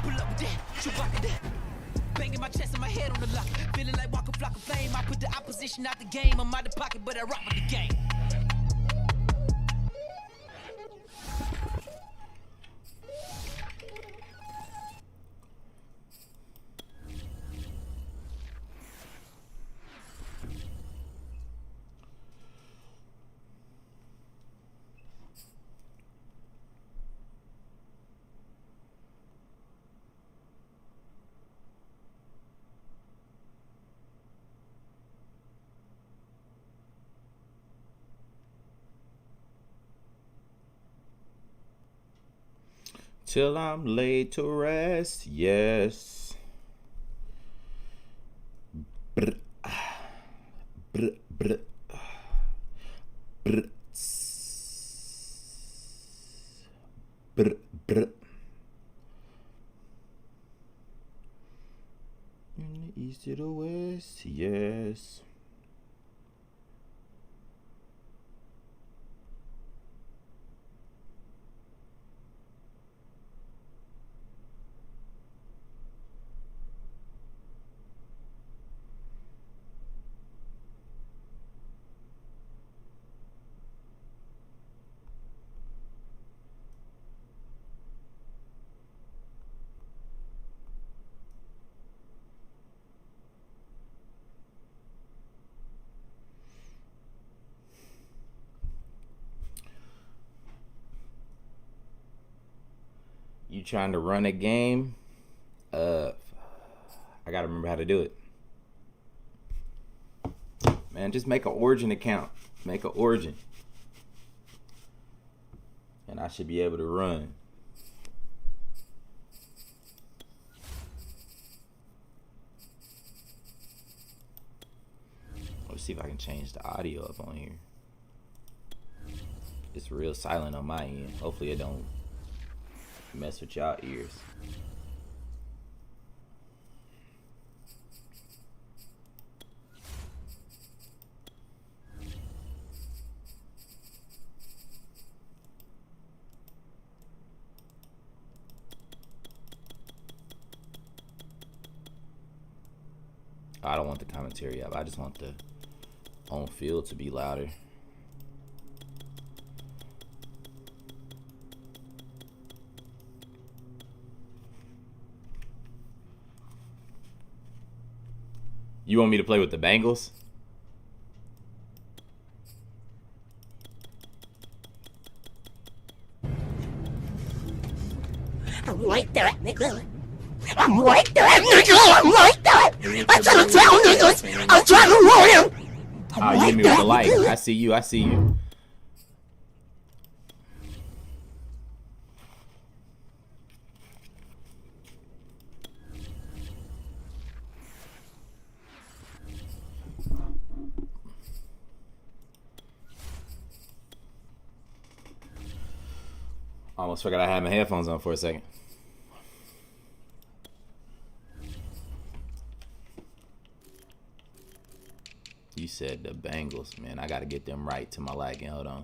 Pull up with that, shoot up with that. Banging my chest and my head on the lock. Feeling like walking flock of flame. I put the opposition out the game. I'm out the pocket, but I rock with the game. Till I'm laid to rest, yes. Brr, brr, brr, brr, brr, brr. In the east to the west, yes. You trying to run a game? I gotta remember how to do it. Man, just make an Origin account. Make an Origin. And I should be able to run. Let's see if I can change the audio up on here. It's real silent on my end. Hopefully it don't mess with y'all ears. I don't want the commentary up. I just want the on field to be louder. You want me to play with the Bengals? I'm right there, nigga. I'm right there, nigga. I'm right there. I'm trying to tell niggas. I'm trying to roll him. Oh, you hit me with the light. I see you. I see you. Almost forgot I had my headphones on for a second. You said the Bengals, man. I gotta get them right to my liking. Hold on.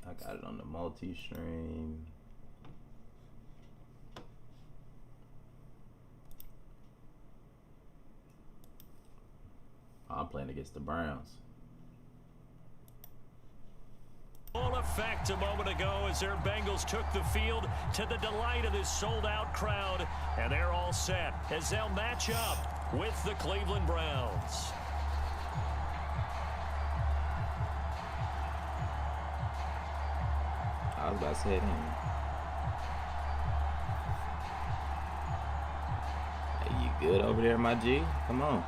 I got it on the multi-stream. I'm playing against the Browns. Full effect a moment ago as their Bengals took the field to the delight of this sold-out crowd. And they're all set as they'll match up with the Cleveland Browns. I was about to say it in. You good over there, my G? Come on.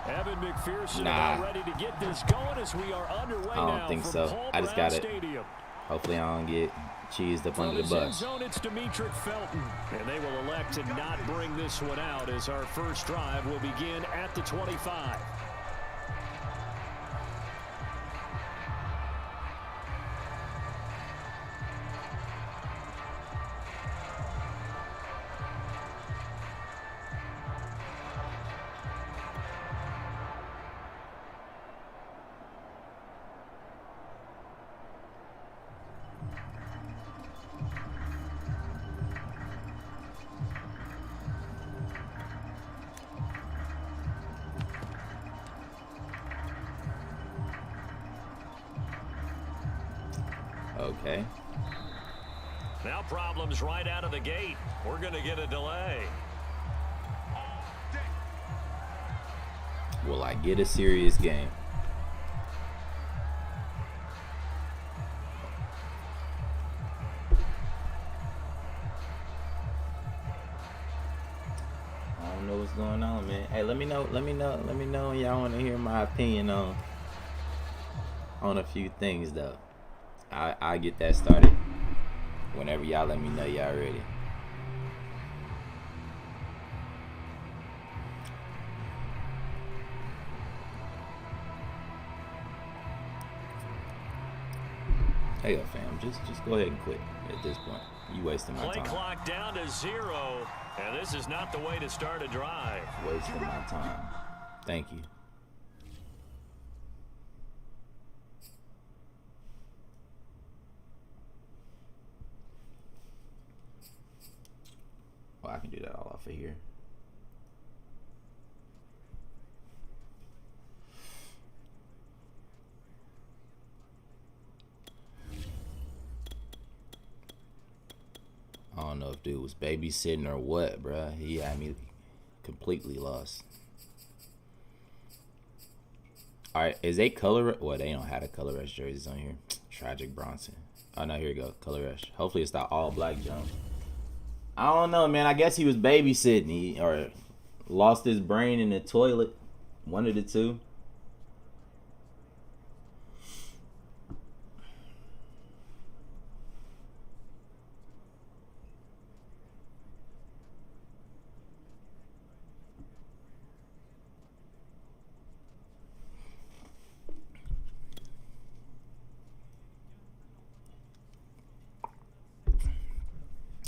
Evan McPherson Nah. ready to get this going as we are underway. I don't think so. I just got it. Hopefully I don't get cheesed up under the bus. Zone, it's Demetric Felton, and they will elect to not bring this one out as our first drive will begin at the 25. Okay. Now problems right out of the gate. We're going to get a delay. Will I get a serious game? I don't know what's going on, man. Hey, let me know when y'all want to hear my opinion on a few things though. I get that started whenever y'all let me know y'all ready. Hey, yo, fam, just go ahead and quit at this point. You wasting my time. Play clock down to 0, and this is not the way to start a drive. Wasting my time. Thank you. Well, I can do that all off of here. I don't know if dude was babysitting or what, bruh. He had me completely lost. Alright, is they color? Well, they don't have the color rush jerseys on here. Tragic Bronson. Oh, no, here we go. Color rush. Hopefully it's the all black jump. I don't know, man. I guess he was babysitting. Or lost his brain in the toilet. One of the two.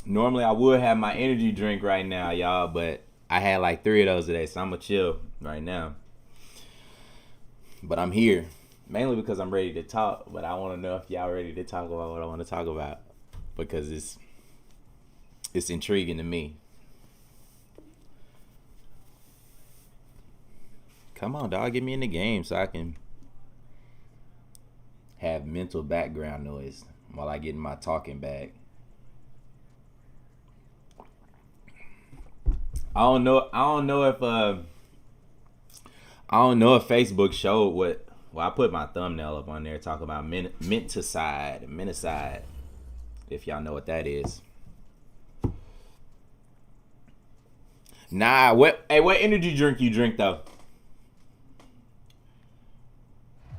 Normally I would have my energy drink right now, y'all, but I had like 3 of those today, so I'm gonna chill right now. But I'm here mainly because I'm ready to talk, but I want to know if y'all ready to talk about what I want to talk about, because it's intriguing to me. Come on, dog, get me in the game so I can have mental background noise while I get in my talking bag. I don't know if Facebook showed what. Well, I put my thumbnail up on there talking about Menticide, if y'all know what that is. Nah, what energy drink you drink though?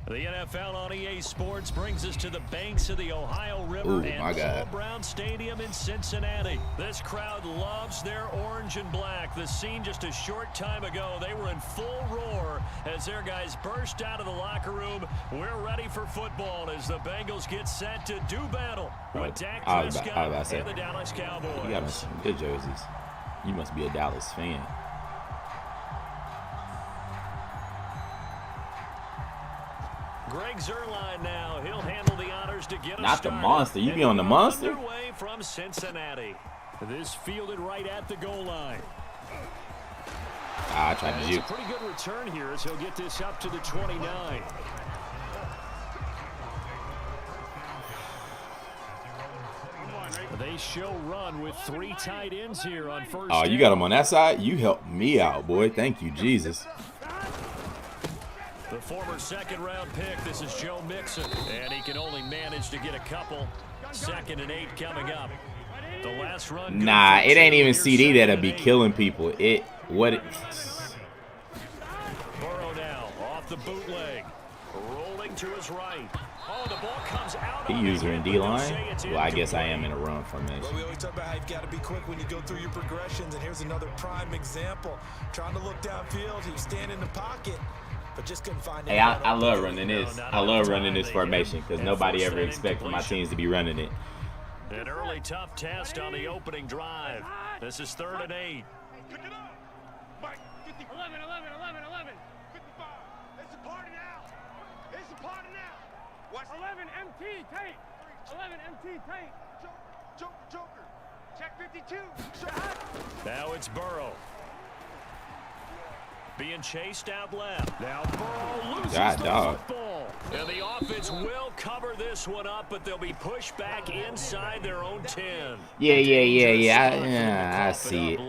The NFL on EA Sports brings us to the banks of the Ohio River. Ooh, and my God. Paul Brown Stadium in Cincinnati. This crowd loves their orange and black. The scene just a short time ago, they were in full roar as their guys burst out of the locker room. We're ready for football as the Bengals get set to do battle with Dak Prescott and the Dallas Cowboys. You got some good jerseys. You must be a Dallas fan. Greg Zuerlein now. He'll handle the honors to get us Not the started. monster. You be on the monster? Underway from Cincinnati. This fielded right at the goal line. I tried to It's a juke. pretty good return here as he'll get this up to the 29. They show run with 3 tight ends here on first Oh, you got him on that side? You helped me out, boy. Thank you, Jesus. The former second-round pick, this is Joe Mixon, and he can only manage to to get a couple. 2nd and 8 coming up. The last run. Nah, it ain't even CD that'll be killing people. Burrow now off the bootleg. Rolling to his right. Oh, the ball comes out. He used her in D-line? Well, I guess I am in a run formation. Well, we always talk about how you've got to be quick when you go through your progressions, and here's another prime example. Trying to look downfield, he was standing in the pocket, but just couldn't find it. Hey, I love running this. I love running this formation because nobody ever expects my teams to be running it. An early tough test on the opening drive. This is 3rd and 8. Pick it up. Mike, 11. 55. It's a party now. It's a party now. Watch 11 MT tape. 11 MT tape. Joker. Check 52. Now it's Burrow. Being chased out left. Now Burrow loses the football. And the offense will cover this one up, but they'll be pushed back inside their own 10. Yeah. I see it.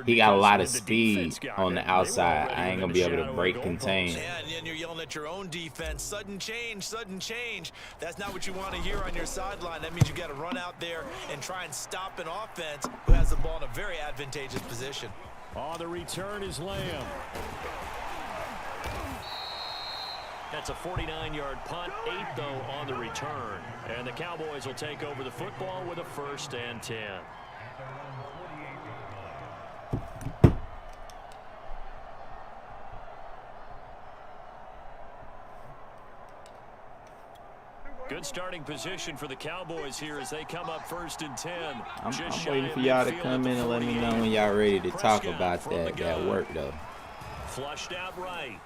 He got a lot of speed on the outside. I ain't going to be able to break contain. Yeah, and you're yelling at your own defense. Sudden change. That's not what you want to hear on your sideline. That means you got to run out there and try and stop an offense who has the ball in a very advantageous position. On the return is Lamb. That's a 49-yard punt, 8 though on the return. And the Cowboys will take over the football with a 1st and 10. Good starting position for the Cowboys here as they come up 1st and 10. I'm waiting for y'all to come in and let me know when y'all ready to talk about that work, though. Flushed out right.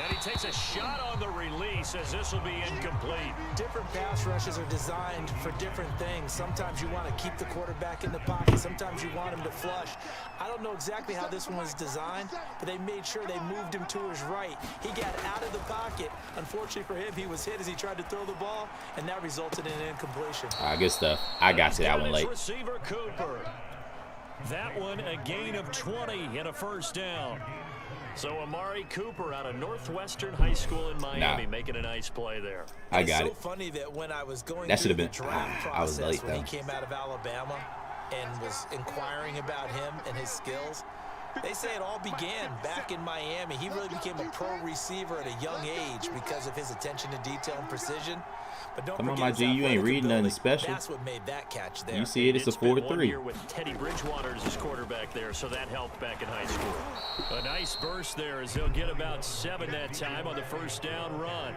And he takes a shot on the release as this will be incomplete. Different pass rushes are designed for different things. Sometimes you want to keep the quarterback in the pocket. Sometimes you want him to flush. I don't know exactly how this one was designed, but they made sure they moved him to his right. He got out of the pocket. Unfortunately for him, he was hit as he tried to throw the ball, and that resulted in an incompletion. Good stuff. I got to that one late. Receiver Cooper. That one a gain of 20 and a 1st down. So Amari Cooper out of Northwestern High School in Miami making a nice play there. I got it. It's so funny that when I was going that should have through been. the draft I was late process when though. he came out of Alabama and was inquiring about him and his skills, they say it all began back in Miami. He really became a pro receiver at a young age because of his attention to detail and precision. But don't Come on, forget my G, you ain't reading nothing special. That's what made that catch there. You see it, it's a 4-3. With Teddy Bridgewater as his quarterback there, so that helped back in high school. A nice burst there as they'll get about 7 that time on the 1st down run.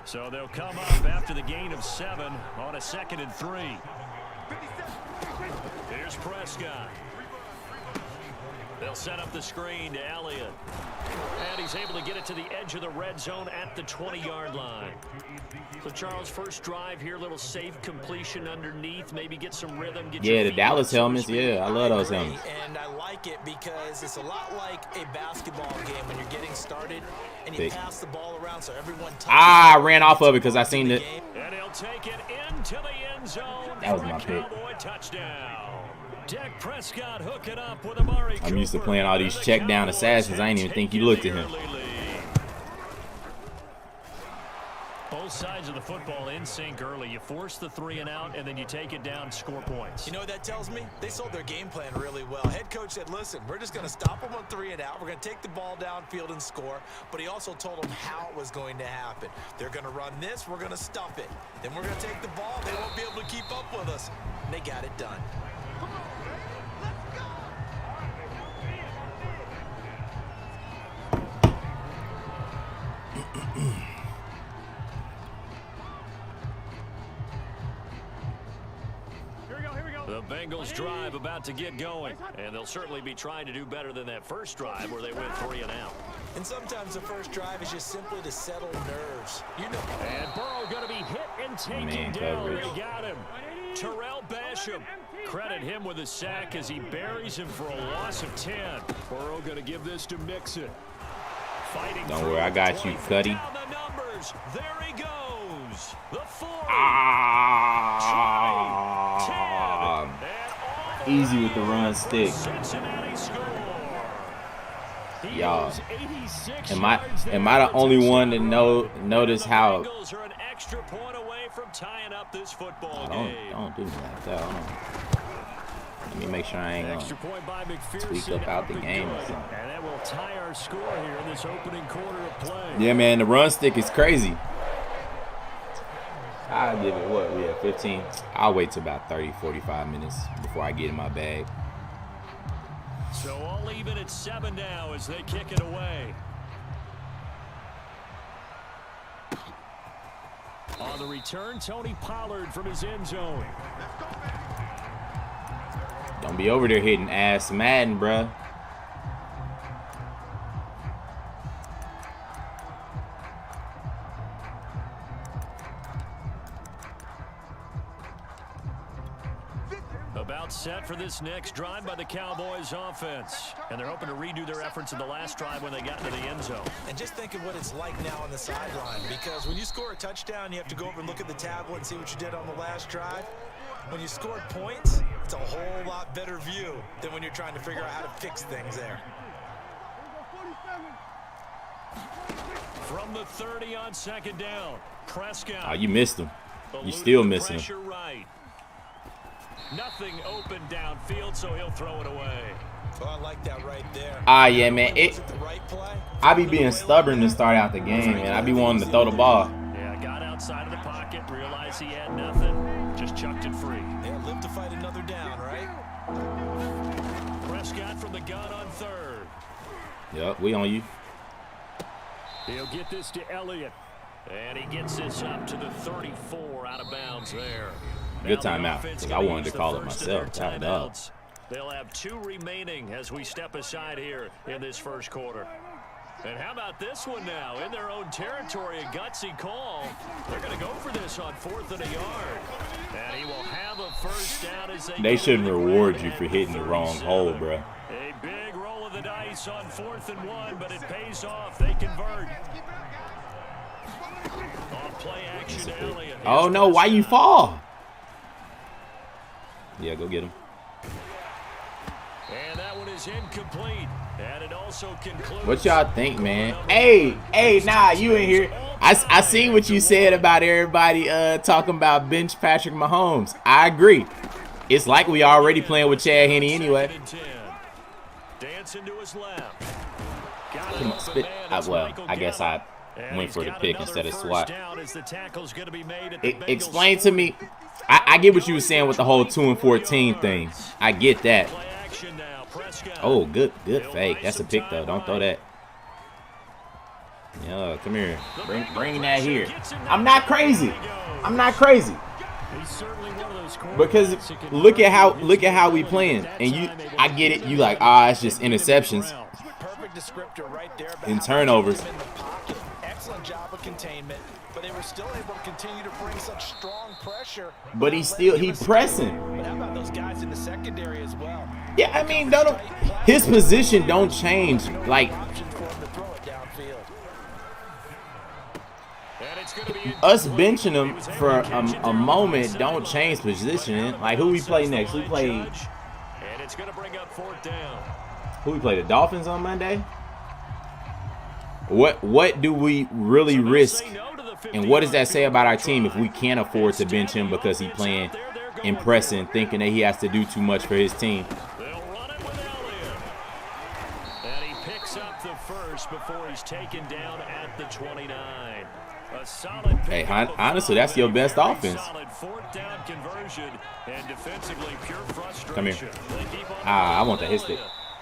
So they'll come up after the gain of 7 on a 2nd and 3. Here's Prescott. They'll set up the screen to Elliott. And he's able to get it to the edge of the red zone at the 20-yard line. So, Charles, first drive here, little safe completion underneath, maybe get some rhythm. Yeah, the Dallas helmets, yeah, I love those helmets. And I like it because it's a lot like a basketball game when you're getting started and you pass the ball around so everyone I ran off of it because I seen it. And he'll take it into the end zone. That was my pick. Cowboy touchdown. Dak Prescott hooking up with Amari I'm used to playing all these check down assassins. I didn't even think you looked at him. Both sides of the football in sync early. You force the 3 and out, and then you take it down, score points. You know what that tells me? They sold their game plan really well. Head coach said, listen, we're just going to stop them on 3 and out. We're going to take the ball downfield and score. But he also told them how it was going to happen. They're going to run this. We're going to stuff it. Then we're going to take the ball. They won't be able to keep up with us. And they got it done. The Bengals drive about to get going, and they'll certainly be trying to do better than that first drive where they went 3 and out. And sometimes the first drive is just simply to settle nerves. You know. And Burrow going to be hit and taken down. They got him. Terrell Basham. Credit him with a sack as he buries him for a loss of 10. Burrow going to give this to Mixon. Fighting. Don't worry, I got you, Cuddy. Down the numbers. There he goes. The 40. Easy with the run stick. Y'all, am I the only one to notice how extra point away from tying up this football game. Don't do me like that. Hold on. Let me make sure I ain't Extra point by tweak up out the game or something. And that will tie our score here in this opening quarter of play. Yeah, man, the run stick is crazy. I'll give it, what, we have 15. I'll wait till about 30, 45 minutes before I get in my bag. So all even at 7 now as they kick it away. On the return, Tony Pollard from his end zone. Don't be over there hitting ass Madden, bruh. About set for this next drive by the Cowboys offense. And they're hoping to redo their efforts in the last drive when they got into the end zone. And just think of what it's like now on the sideline, because when you score a touchdown, you have to go over and look at the tablet and see what you did on the last drive. When you scored points, it's a whole lot better view than when you're trying to figure out how to fix things there. From the 30 on second down, Prescott. Oh, you missed him. You still missing him. Right. Nothing open downfield, so he'll throw it away. Oh, I like that right there. Yeah, man. I be being stubborn to start out the game, man. I be wanting to throw the ball. Yeah, got outside of the pocket, realized he had nothing, just chucked it free. Yeah, live to fight another down, right? Prescott from the gun on third. Yep, we on you. He'll get this to Elliott. And he gets this up to the 34 out of bounds there. Good timeout, because I wanted to call it myself. They'll have 2 remaining as we step aside here in this first quarter. And how about this one now? In their own territory, a gutsy call. They're going to go for this on 4th and a yard. And he will have a first down as they shouldn't reward you for hitting the wrong hole, bro. A big roll of the dice on 4th and 1, but it pays off. They convert. Off play action to Elliott. Oh, no, why you fall? Yeah, go get him. And that one is incomplete. And it also concludes. What y'all think, man? Hey, nah, you in here. I see what you said about everybody talking about bench Patrick Mahomes. I agree. It's like we already playing with Chad Henne anyway. Dancing to his left. Come on, spit. Well, I guess I went for the pick instead of swat. Explain to me. I get what you were saying with the whole 2 and 14 thing. I get that. Oh, good fake. That's a pick though. Don't throw that. Yeah, come here. Bring that here. I'm not crazy. Because look at how we playing, and I get it. You like, it's just interceptions and turnovers. Excellent job of containment, but they were still able to continue to bring such strong pressure. But he's pressing. But how about those guys in the secondary as well? Yeah, I mean, his position don't change. Like, us benching him for a moment don't change positioning. Like, who we play next? We play. And it's going to bring up 4th down. Who we play? The Dolphins on Monday. What do we really risk, and what does that say about our team if we can't afford to bench him because he's playing impressing, thinking that he has to do too much for his team? They'll run it with Elliott. And he picks up the first before he's taken down at the 29. A solid hey, honestly, that's your best offense. Solid 4th down conversion and defensively pure frustration. Come here. I want the hit stick.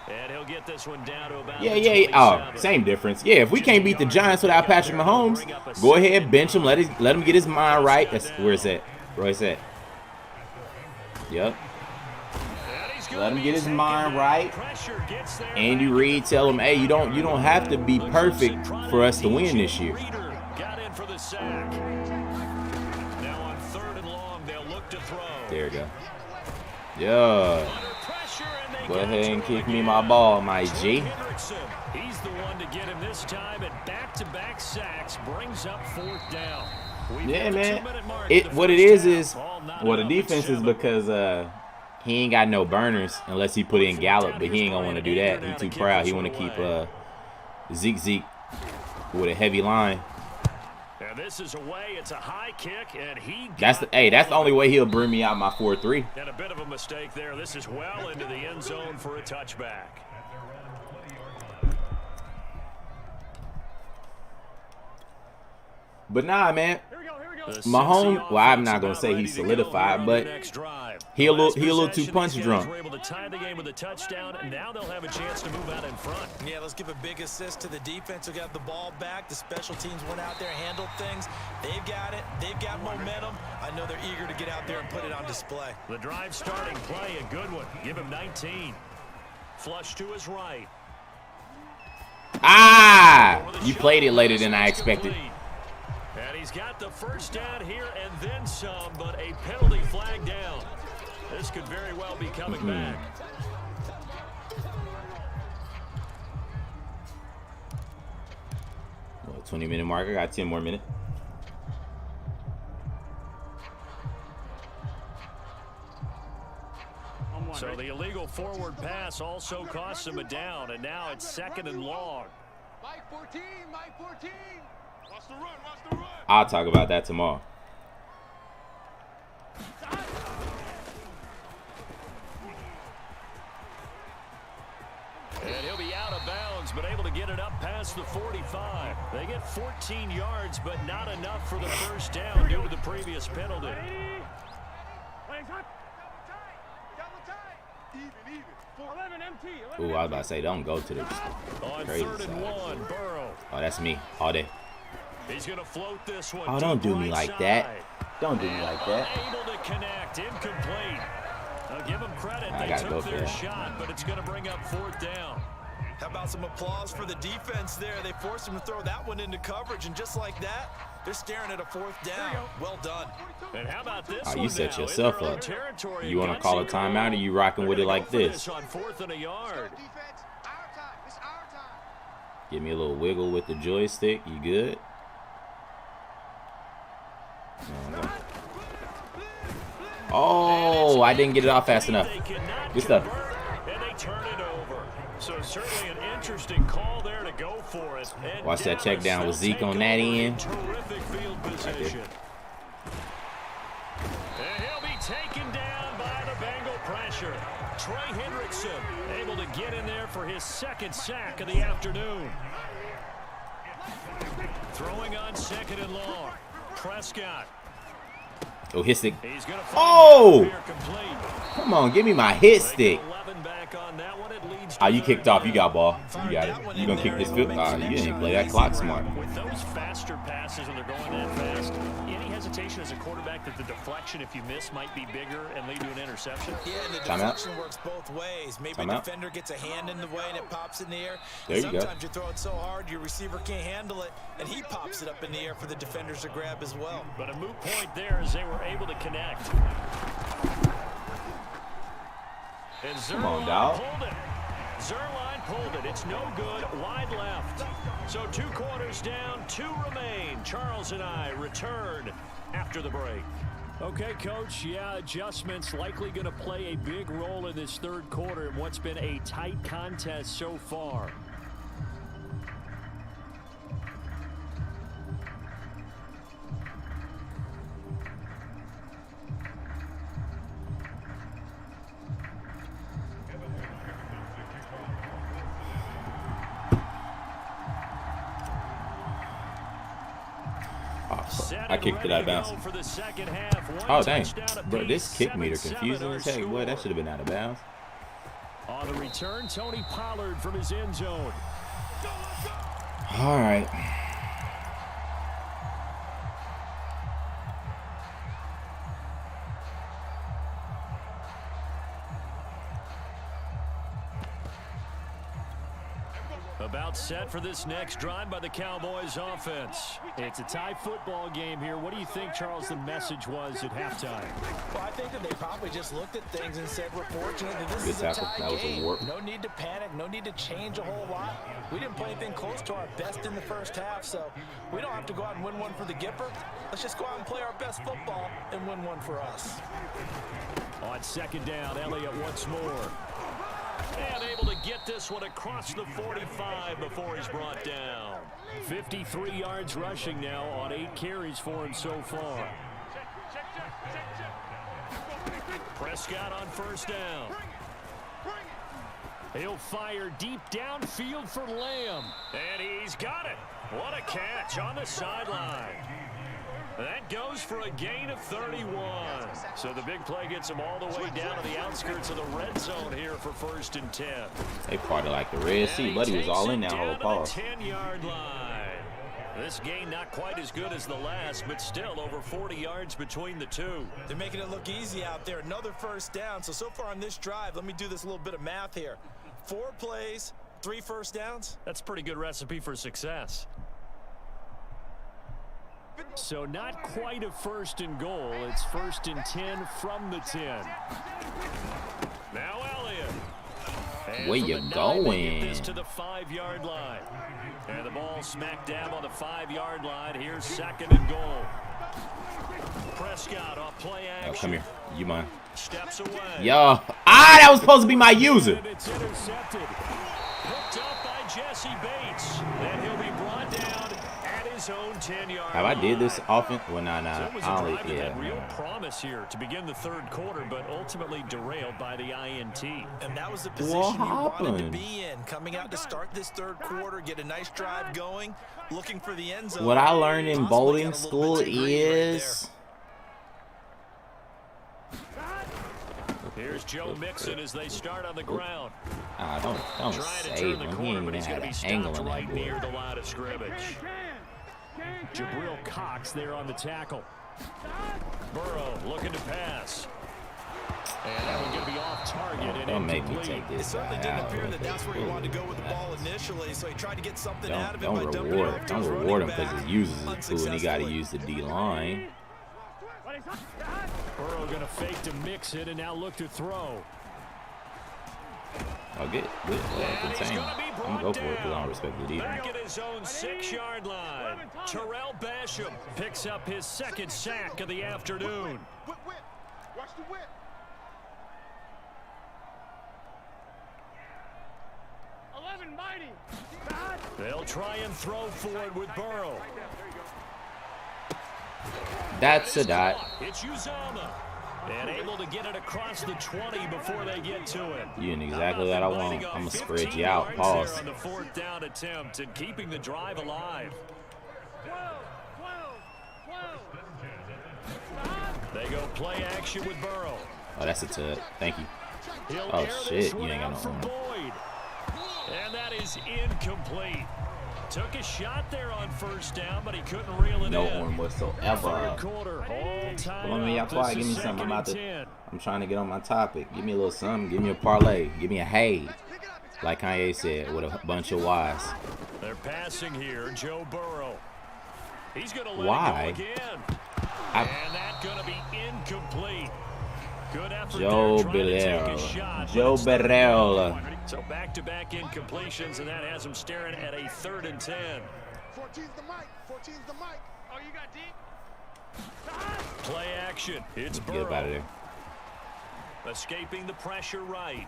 And he'll get this one down to about Yeah. Oh, same difference. Yeah, if we can't beat the Giants without Patrick Mahomes, go ahead, bench him. Let him get his mind right. Where's that? Where's that? Yep. Let him get his mind right. Andy Reid, tell him, hey, you don't have to be perfect for us to win this year. Got in for the sack. Now on 3rd and long, they'll look to throw. There we go. Yeah. Go ahead and kick me my ball, my G. He's the one to get him this time, and back-to-back sacks brings up 4th down. Yeah, man. What it is well, the defense is because he ain't got no burners unless he put in Gallup, but he ain't gonna want to do that. He too proud. He want to keep Zeke with a heavy line. And this is away. It's a high kick, and that's the only way he'll bring me out my 4-3. And a bit of a mistake there. This is well into the end zone for a touchback. But nah, man. Mahomes, well, I'm not gonna say he's solidified, but he a little too punch drunk. Able to tie the game with a touchdown, and now they'll have a chance to move out in front. Yeah, let's give a big assist to the defense who got the ball back. The special teams went out there, handled things. They've got it. They've got momentum. I know they're eager to get out there and put it on display. The drive starting play, a good one. Give him 19. Flush to his right. Ah! You played it later than I expected. And he's got the first down here and then some, but a penalty flag down. This could very well be coming back. Well, 20-minute mark. I got 10 more minutes. So the illegal forward pass also costs him a down, and now it's 2nd and long. Mike 14, Mike 14. Watch the run, watch the run. I'll talk about that tomorrow. And he'll be out of bounds, but able to get it up past the 45. They get 14 yards, but not enough for the first down due to the previous penalty. Ooh, I was about to say, don't go to the crazy side. Oh, that's me all day. He's going to float this one. Oh, don't do me like that. Don't do me like that. Able to connect, incomplete. I'll give them credit. I They gotta go took for their that. shot, but it's going to bring up 4th down. How about some applause for the defense there? They forced him to throw that one into coverage, and just like that, they're staring at a 4th down. Well done. And how about this Oh, you one set now? yourself In their own up. territory You want to against call a the timeout, or you rocking with it like this? On 4th and a yard. Defense, our time. It's our time. Give me a little wiggle with the joystick. You good? No. Oh, I didn't get it off fast enough. Good stuff. And they turn it over. So certainly an interesting call there to go for it. And Watch that check down with Zeke on that end. Terrific field position. And he'll be taken down by the Bengal pressure. Trey Hendrickson able to get in there for his 2nd sack of the afternoon. Throwing on 2nd and long. Prescott. Oh, hit stick. He's gonna Oh! complete. Come on, give me my hit stick. 11 back on that one. It leads Oh, to you kicked off. You got ball. You got it. You gonna kick this field? You didn't play that clock smart. With those faster passes and they're going that fast, any hesitation as a quarterback that the deflection, if you miss, might be bigger and lead to an interception? Yeah, and the Timeout. deflection works both ways. Maybe Timeout. a defender gets a hand in the way and it pops in the air. There you go. Sometimes you throw it so hard your receiver can't handle it, and he pops it up in the air for the defenders to grab as well. But a moot point there as they were able to connect. And Come on, dog. pulled it. Zerline pulled it. It's no good. Wide left. So 2 quarters down, 2 remain. Charles and I return after the break. Okay, Coach. Yeah, adjustments likely going to play a big role in this 3rd quarter in what's been a tight contest so far. I kicked it out of bounds. Oh, dang. Bro, this kick meter confusing as heck. Boy, that should have been out of bounds. On the return, Tony Pollard from his end zone. All right. About set for this next drive by the Cowboys offense. It's a tie football game here. What do you think, Charles, the message was at halftime? Well, I think that they probably just looked at things and said, we're fortunate that this Good is a tackle. tie That was a game. warp. No need to panic. No need to change a whole lot. We didn't play anything close to our best in the first half, so we don't have to go out and win one for the Gipper. Let's just go out and play our best football and win one for us. On 2nd down, Elliott once more. And able to get this one across the 45 before he's brought down. 53 yards rushing now on 8 carries for him so far. Prescott on first down. He'll fire deep downfield for Lamb. And he's got it. What a catch on the sideline. That goes for a gain of 31. So the big play gets him all the way down to the outskirts of the red zone here for 1st and 10. They parted like the Red Sea, but he was all in that whole pause. 10-yard line. This gain not quite as good as the last, but still over 40 yards between the two. They're making it look easy out there. Another first down. So far on this drive, let me do this little bit of math here. 4 plays, 3 first downs. That's a pretty good recipe for success. So not quite a 1st and goal. It's 1st and 10 from the 10. Now Elliott. And where you going? This to the 5-yard line. And the ball smack dab on the 5-yard line. Here's 2nd and goal. Prescott off play action. Yo, come here. You mine. Steps away. Yo. That was supposed to be my user. And it's intercepted. Picked up by Jesse Bates. And he'll be brought down at his own 10-yard Have I did this often? Well, nah. So it was a I drive only, that yeah. had real promise here to begin the 3rd quarter, but ultimately derailed by the INT. And that was the position you wanted to be in. Coming out to start this 3rd quarter, get a nice drive going, looking for the end zone. What I learned in bowling school is... Here's Joe Mixon as they start on the ground. Don't Trying to save turn the him. He corner, ain't but even he's had going to be an angle stopped on right that near board. the line of scrimmage. Jabril Cox there on the tackle. Burrow looking to pass. And that one's going to be off target and Don't make me incomplete. take this It certainly guy didn't out. appear that that's where he wanted to go with the ball initially, so he tried to get something out of it Don't by dumping it off to don't his reward him running because back. his users is cool and he got to Unsuccessfully. use the D-line. Burrow going to fake to mix it and now look to throw. Oh, good. Contain. I'm going to go for it because I don't respect the defense. Back at his own 6-yard line. Terrell Basham picks up his 2nd sack of the afternoon. Whip. Watch the whip. They'll try and throw forward with Burrow. That's a dot. It's Uzama. And able to get it across the 20 before they get to it. You ain't exactly what I want. I'm going to spread you out. Pause. On the 4th down attempt and keeping the drive alive. They go play action with Burrow. Oh, that's a tut. Thank you. He'll Oh, air this shit. You one ain't got out no for arm. Boyd. And that is incomplete. Took a shot there on 1st down, but he couldn't reel it No in. arm 3rd whatsoever. quarter, all tied Hold on, y'all up. quiet. This Give me is something. 2nd and 10. I'm trying to get on my topic. Give me a little something. Give me a parlay. Give me a hay. Like Kanye said, with a bunch of Y's. They're passing here, Joe Burrow. He's going to let Why? it go again. And that's going to be incomplete. Good effort Joe there trying to take a Barrel. shot, Joe but it's not Barrel. good. So back-to-back incompletions, and that has him staring at a 3rd and 10. 14's the mic. 14's the mic. Oh, you got deep? Play action. It's Get up out of Burrow. there. Escaping the pressure right.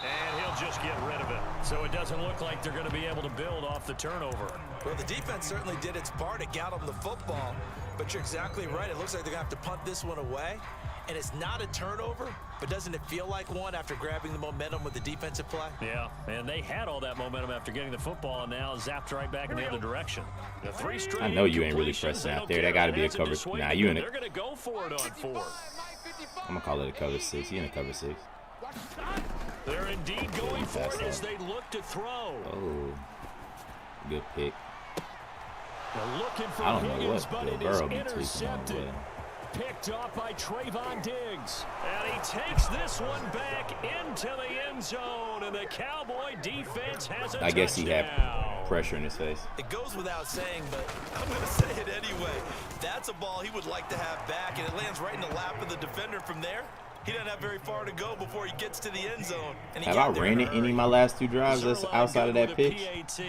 And he'll just get rid of it. So it doesn't look like they're going to be able to build off the turnover. Well, the defense certainly did its part to get them the football, but you're exactly right. It looks like they're going to have to punt this one away, and it's not a turnover, but doesn't it feel like one after grabbing the momentum with the defensive play? Yeah, and they had all that momentum after getting the football and now zapped right back in the other direction. The 3 straight I know you ain't really incompletions, pressing they out don't there. care That got to if be it a hasn't cover. dissuaded Nah, you them. in a. They're going to go for it on 4th. I'm going to call it a cover 6. You in a cover 6. They're indeed going for it as they look to throw. Oh. Good pick. They're looking for I don't know Higgins, what but Bill it is Burrow be tweaking on, intercepted. Picked off by Trayvon Diggs. And he takes this one back into the end zone. And the Cowboy defense has a I guess he had touchdown. pressure in his face. It goes without saying, but I'm going to say it anyway. That's a ball he would like to have back, and it lands right in the lap of the defender from there. He doesn't have very far to go before he gets to the end zone. And he Have I got there ran in it a any hurry. of my last 2 drives that's Zerline outside of good that with a pitch? PAT.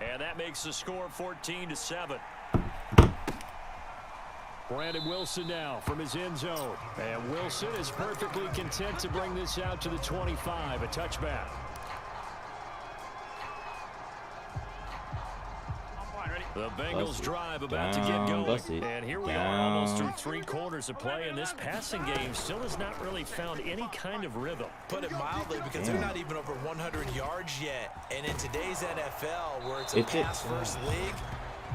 And that makes the score 14-7. Brandon Wilson now from his end zone. And Wilson is perfectly content to bring this out to the 25, a touchback. I'm fine, ready? The Bengals Bust it. drive about to get Down, going. bust it. And here we are Down. almost through 3 quarters of play, and this passing game still has not really found any kind of rhythm. Put it mildly, because they're not even over 100 yards yet. And in today's NFL, where it's a It's it. pass-first league,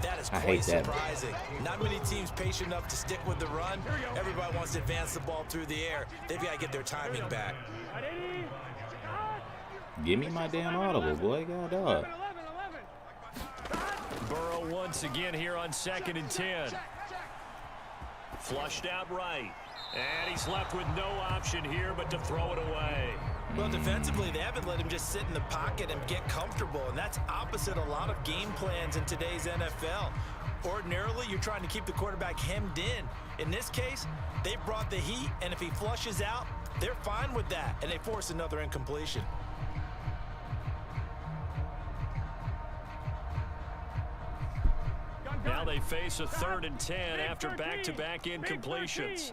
that is I quite hate that. surprising. Not many teams patient enough to stick with the run. Everybody wants to advance the ball through the air. They've got to get their timing back. Give me my damn audible, boy. God dog. Burrow once again here on 2nd and 10. Flushed out right. And he's left with no option here but to throw it away. Well, defensively, they haven't let him just sit in the pocket and get comfortable, and that's opposite a lot of game plans in today's NFL. Ordinarily, you're trying to keep the quarterback hemmed in. In this case, they brought the heat, and if he flushes out, they're fine with that, and they force another incompletion. Now they face a 3rd and 10 after back-to-back incompletions.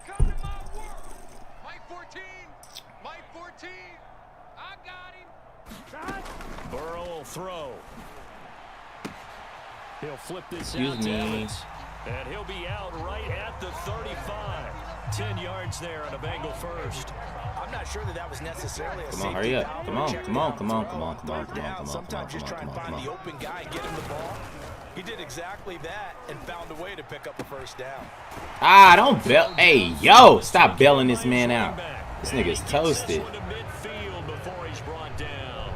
Come to my work. Mike 14. Mike 14. I got him. Burrow will throw. He'll flip this Excuse out to me. Evans. And he'll be out right at the 35. 10 yards there on a Bengal first. I'm not sure that was necessarily a Come on, safety hurry up. valve Come or on, check come on, down come on, throw. come on, come on, Third come on, down, come on, sometimes come just on, try and come on, find come the on. open guy and get him the ball. He did exactly that and found a way to pick up a first down. Ah, don't bail. Hey, yo, stop bailing this man out. This nigga's toasted. This one to midfield before he's brought down.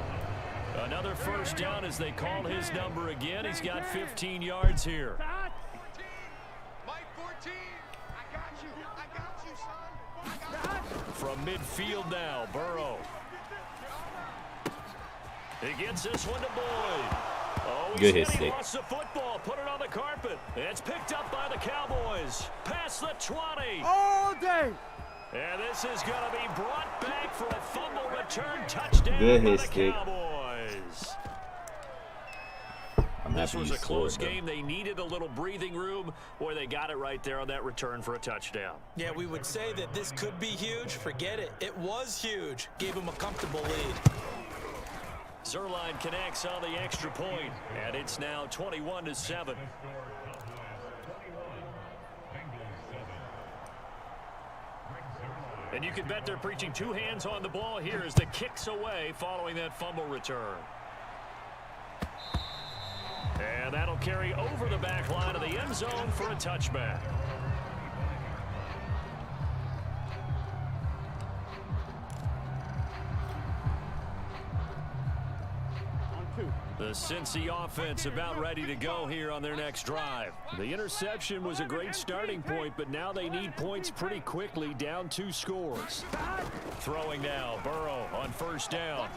Another first down as they call his number again. He's got 15 yards here. 14. Mike 14. I got you. I got you, son. I got you. From midfield now, Burrow. He gets this one to Boyd. Oh, Good he's hit, he Stick. lost the football, put it on the carpet. It's picked up by the Cowboys. Past the 20. All day. And this is going to be brought back for a fumble return touchdown Good by hit, the Stick. Cowboys. I'm This happy was you a close scored, though. game. They needed a little breathing room. Boy, they got it right there on that return for a touchdown. Yeah, we would say that this could be huge. Forget it. It was huge. Gave him a comfortable lead. Zerline connects on the extra point, and it's now 21-7. And you can bet they're preaching 2 hands on the ball here as the kick's away following that fumble return. And that'll carry over the back line of the end zone for a touchback. The Cincy offense about ready to go here on their next drive. The interception was a great starting point, but now they need points pretty quickly, down 2 scores. Throwing now, Burrow on first down.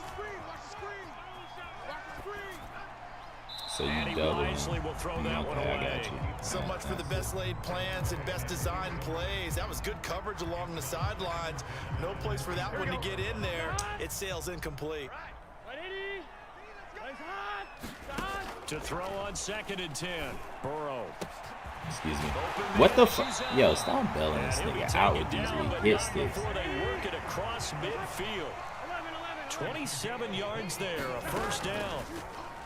So And you he double wisely will throw that one Okay, I away. got you. So much for the best laid plans and best designed plays. That was good coverage along the sidelines. No place for that one to get in there. It sails incomplete. To throw on 2nd and 10. Burrow. Excuse me. What the fuck? Yo, stop bailing this And he'll be nigga out taken with these down, but hit not sticks. before they work it across midfield. 27 yards there, a first down.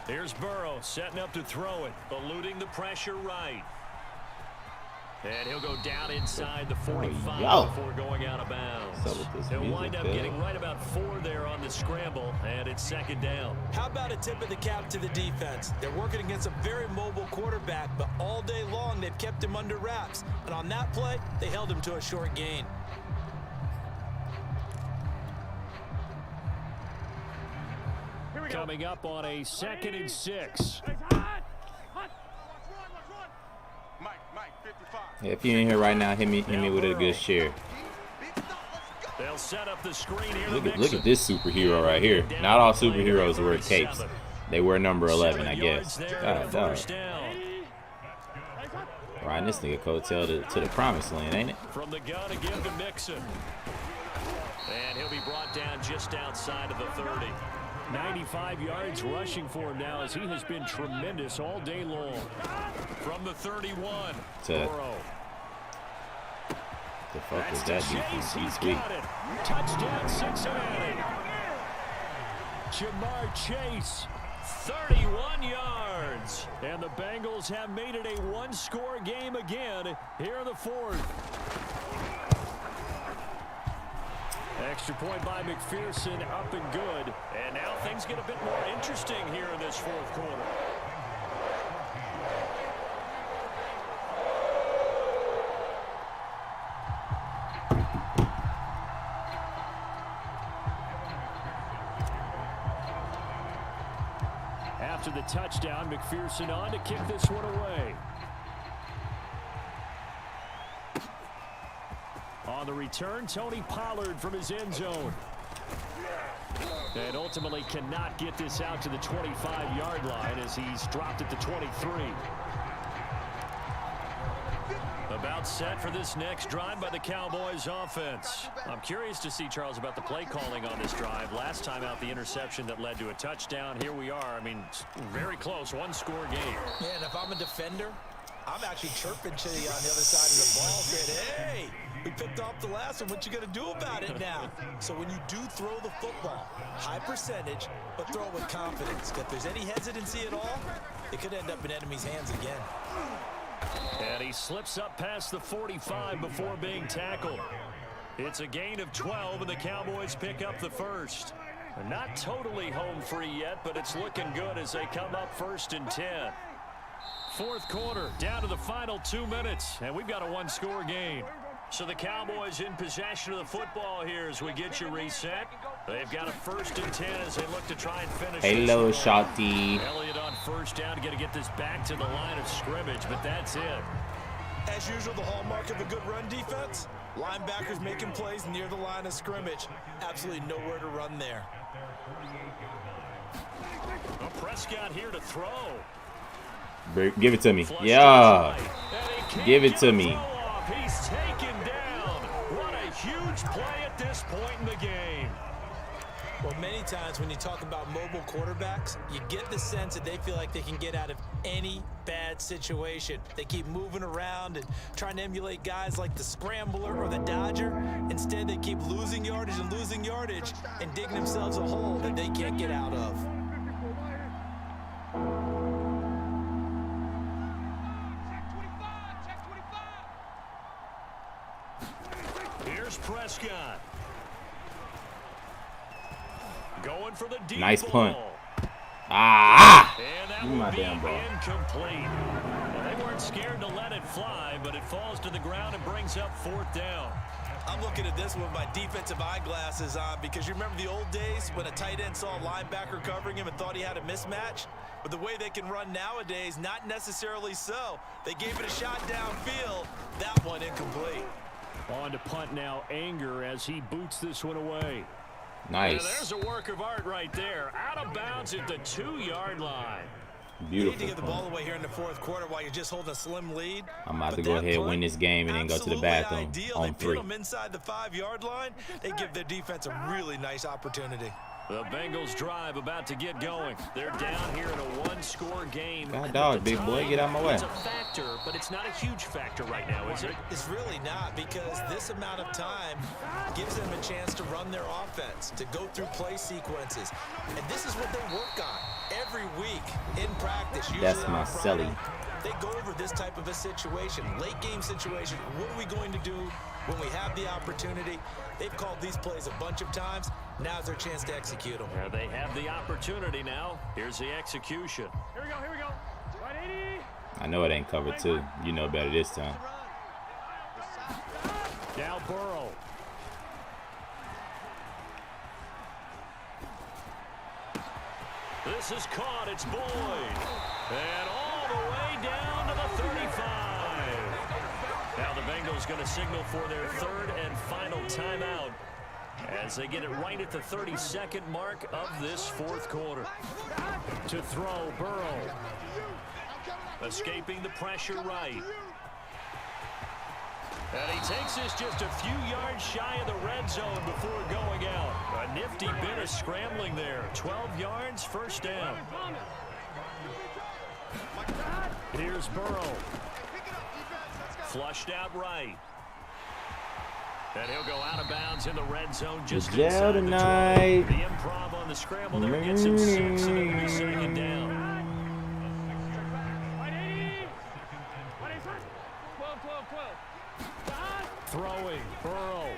Here's Burrow setting up to throw it, eluding the pressure right. And he'll go down inside the 45 yo. before going out of bounds. What's up with this He'll music, wind up Bill? getting right about 4 there on the scramble, and it's 2nd down. How about a tip of the cap to the defense? They're working against a very mobile quarterback, but all day long they've kept him under wraps. And on that play, they held him to a short gain. Coming up on a 2nd and 6. Mike 55. Yeah, if you're in here right now, hit me with a good share. They'll set up the screen here. Look at this superhero right here. Not all superheroes wear capes. They wear number 11, I guess. God, dog. Riding this nigga coattail to the promised land, ain't it? From the gun again to Mixon. And he'll be brought down just outside of the 30. 95 yards rushing for him now as he has been tremendous all day long. From the 31, Burrow. The fuck was That's that to defense? Chase. He's Sweet. got it. Touchdown Cincinnati. Jamar Chase 31 yards. And the Bengals have made it a one-score game again here in the fourth. Extra point by McPherson, up and good. And now things get a bit more interesting here in this fourth quarter. After the touchdown, McPherson on to kick this one away. On the return, Tony Pollard from his end zone. And ultimately cannot get this out to the 25-yard line as he's dropped at the 23. About set for this next drive by the Cowboys offense. I'm curious to see, Charles, about the play calling on this drive. Last time out, the interception that led to a touchdown. Here we are. I mean, very close, one-score game. Yeah, and if I'm a defender, I'm actually chirping to you on the other side of the ball, saying, hey, we picked off the last one. What you going to do about it now? So when you do throw the football, high percentage, but throw it with confidence. If there's any hesitancy at all, it could end up in enemy's hands again. And he slips up past the 45 before being tackled. It's a gain of 12, and the Cowboys pick up the first. They're not totally home free yet, but it's looking good as they come up 1st and 10. Fourth quarter, down to the final 2 minutes, and we've got a one-score game. So the Cowboys in possession of the football here as we get you reset. They've got a 1st and 10 as they look to try and finish. Hello, Shotty. Elliott on first down to get this back to the line of scrimmage, but that's it. As usual, the hallmark of a good run defense, linebackers making plays near the line of scrimmage. Absolutely nowhere to run there. Well, Prescott here to throw. Give it to me. Yeah. Give it to me. He's taken down. What a huge play at this point in the game. Well, many times when you talk about mobile quarterbacks, you get the sense that they feel like they can get out of any bad situation. They keep moving around and trying to emulate guys like the Scrambler or the Dodger. Instead, they keep losing yardage and digging themselves a hole that they can't get out of. Here's Prescott. Going for the deep nice punt. ball. And that will my be damn ball. Incomplete. Well, they weren't scared to let it fly, but it falls to the ground and brings up 4th down. I'm looking at this with my defensive eyeglasses on because you remember the old days when a tight end saw a linebacker covering him and thought he had a mismatch? But the way they can run nowadays, not necessarily so. They gave it a shot downfield. That one incomplete. On to punt now, Anger as he boots this one away. Nice. And there's a work of art right there. Out of bounds at the 2-yard line. Beautiful. You need to get the ball away here in the fourth quarter while you're just holding a slim lead. I'm about to go ahead and win this game and then go to the bathroom on 3. They put them inside the 5-yard line. They give their defense a really nice opportunity. The Bengals drive about to get going. They're down here in a one-score game. God dog, big boy, get out of my way. It's a factor, but it's not a huge factor right now, is it? It's really not, because this amount of time gives them a chance to run their offense, to go through play sequences. And this is what they work on every week in practice. That's my Selly. They go over this type of a situation, late game situation. What are we going to do when we have the opportunity? They've called these plays a bunch of times. Now's their chance to execute them. They have the opportunity now. Here's the execution. Here we go. Right, 80. I know it ain't covered too. You know better this time. Now Burrow. This is caught. It's Boyd. And all the way down to the 35. Now the Bengals going to signal for their 3rd and final timeout as they get it right at the 32nd mark of this fourth quarter. To throw, Burrow. Escaping the pressure right. And he takes this just a few yards shy of the red zone before going out. A nifty bit of scrambling there. 12 yards, 1st down. Here's Burrow. Flushed out right. And he'll go out of bounds in the red zone just jail inside the 12. tonight. The improv on the scramble there gets him 6, and it'll be second down. 12. Throwing, Burrow.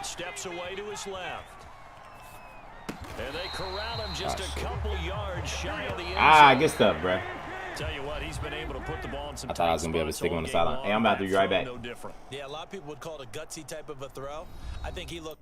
Steps away to his left. And they corral him just a couple yards shy of the end zone. Good stuff, bro. Tell you what, he's been able to put the ball in some I thought I was gonna be able to stick him on the sideline. Hey, I'm about to be right back. No different. Yeah, a lot of people would call it a gutsy type of a throw. I think he looked.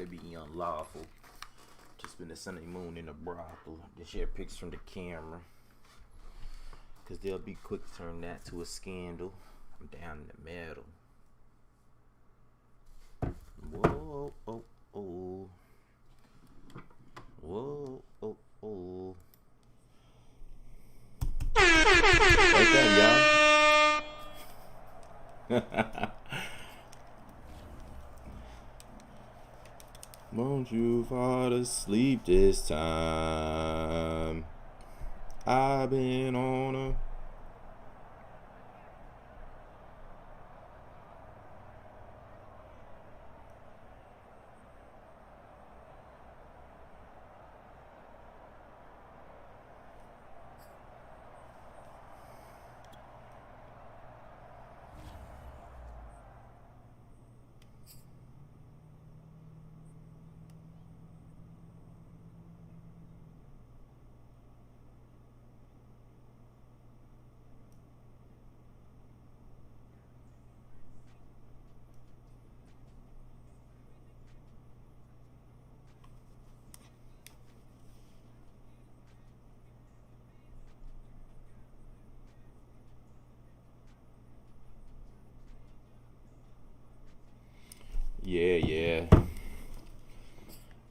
may be unlawful to spend a Sunday moon in a brothel to share pics from the camera, because they'll be quick to turn that to a scandal. I'm down in the middle. Whoa, oh, oh. Whoa, oh, oh. Wake up, y'all. Won't you fall asleep this time? I've been on a...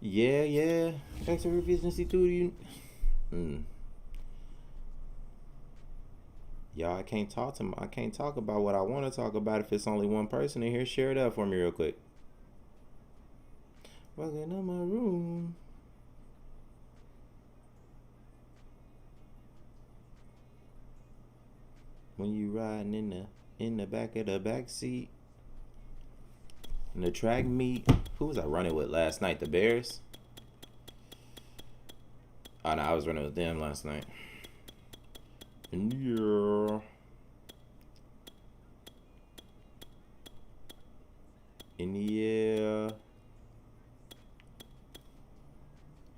Yeah. Thanks for efficiency too. Y'all, I can't talk about what I want to talk about if it's only one person in here. Share it up for me real quick. Walking in my room. When you riding in the back of the back seat. In the track meet. Who was I running with last night? The Bears? Oh no, I was running with them last night. And yeah. And yeah.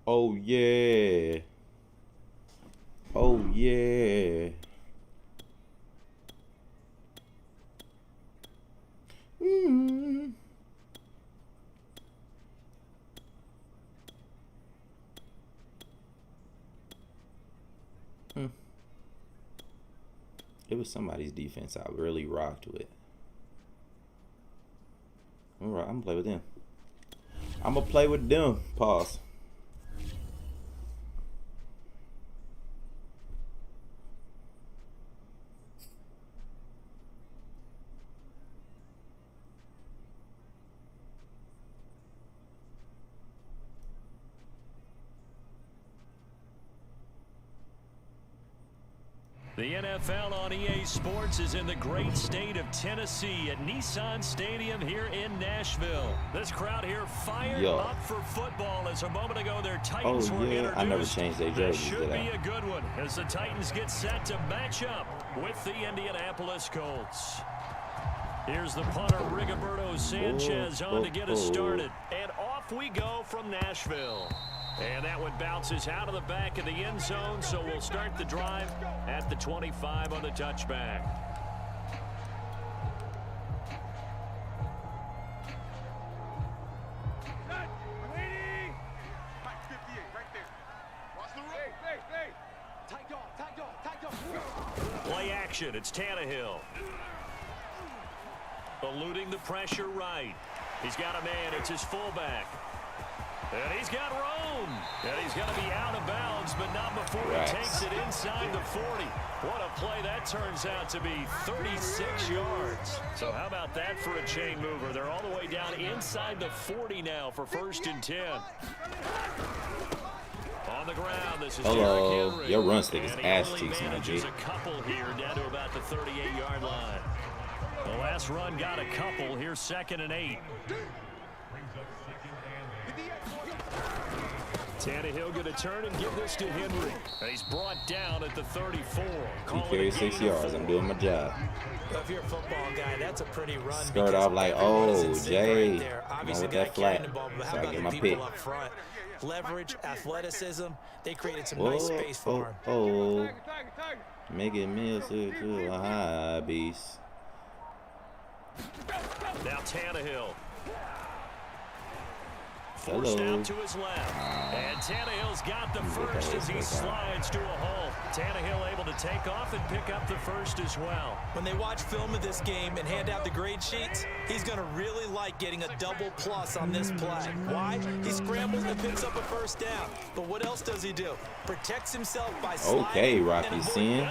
Oh yeah. Oh yeah. It was somebody's defense I really rocked with. Alright, I'm gonna play with them. I'm gonna play with them. Pause. The NFL on EA Sports is in the great state of Tennessee at Nissan Stadium here in Nashville. This crowd here fired up for football as a moment ago their Titans were introduced. I never changed their jerseys. This should be a good one as the Titans get set to match up with the Indianapolis Colts. Here's the punter, Rigoberto Sanchez, on to get us started. And off we go from Nashville. And that one bounces out of the back of the end zone, so we'll start the drive at the 25 on the touchback. Play action, it's Tannehill. Eluding the pressure right. He's got a man, it's his fullback. And he's got room. And he's going to be out of bounds, but not before he takes it inside the 40. What a play that turns out to be, 36 yards. So how about that for a chain mover? They're all the way down inside the 40 now for 1st and 10. On the ground, this is Derrick Henry. Your run stick is ass cheeks, my G. A couple here down to about the 38-yard line. The last run got a couple. Here's 2nd and 8. Tannehill going to turn and give this to Henry. And he's brought down at the 34. He carried 6 yards. I'm doing my job. If you're a football guy, that's a pretty run. Start off like, oh, Jay, going with that flat. So I get my pick. Up front? Leverage, athleticism. They created some nice space for him. Make it miss to a high beast. Now Tannehill. forced out to his left. And Tannehill's got the first as he slides to a hole. Tannehill able to take off and pick up the first as well. When they watch film of this game and hand out the grade sheets, he's going to really like getting a double plus on this play. Why? He scrambles and picks up a first down. But what else does he do? Protects himself by sliding. Okay, Rocky Sin.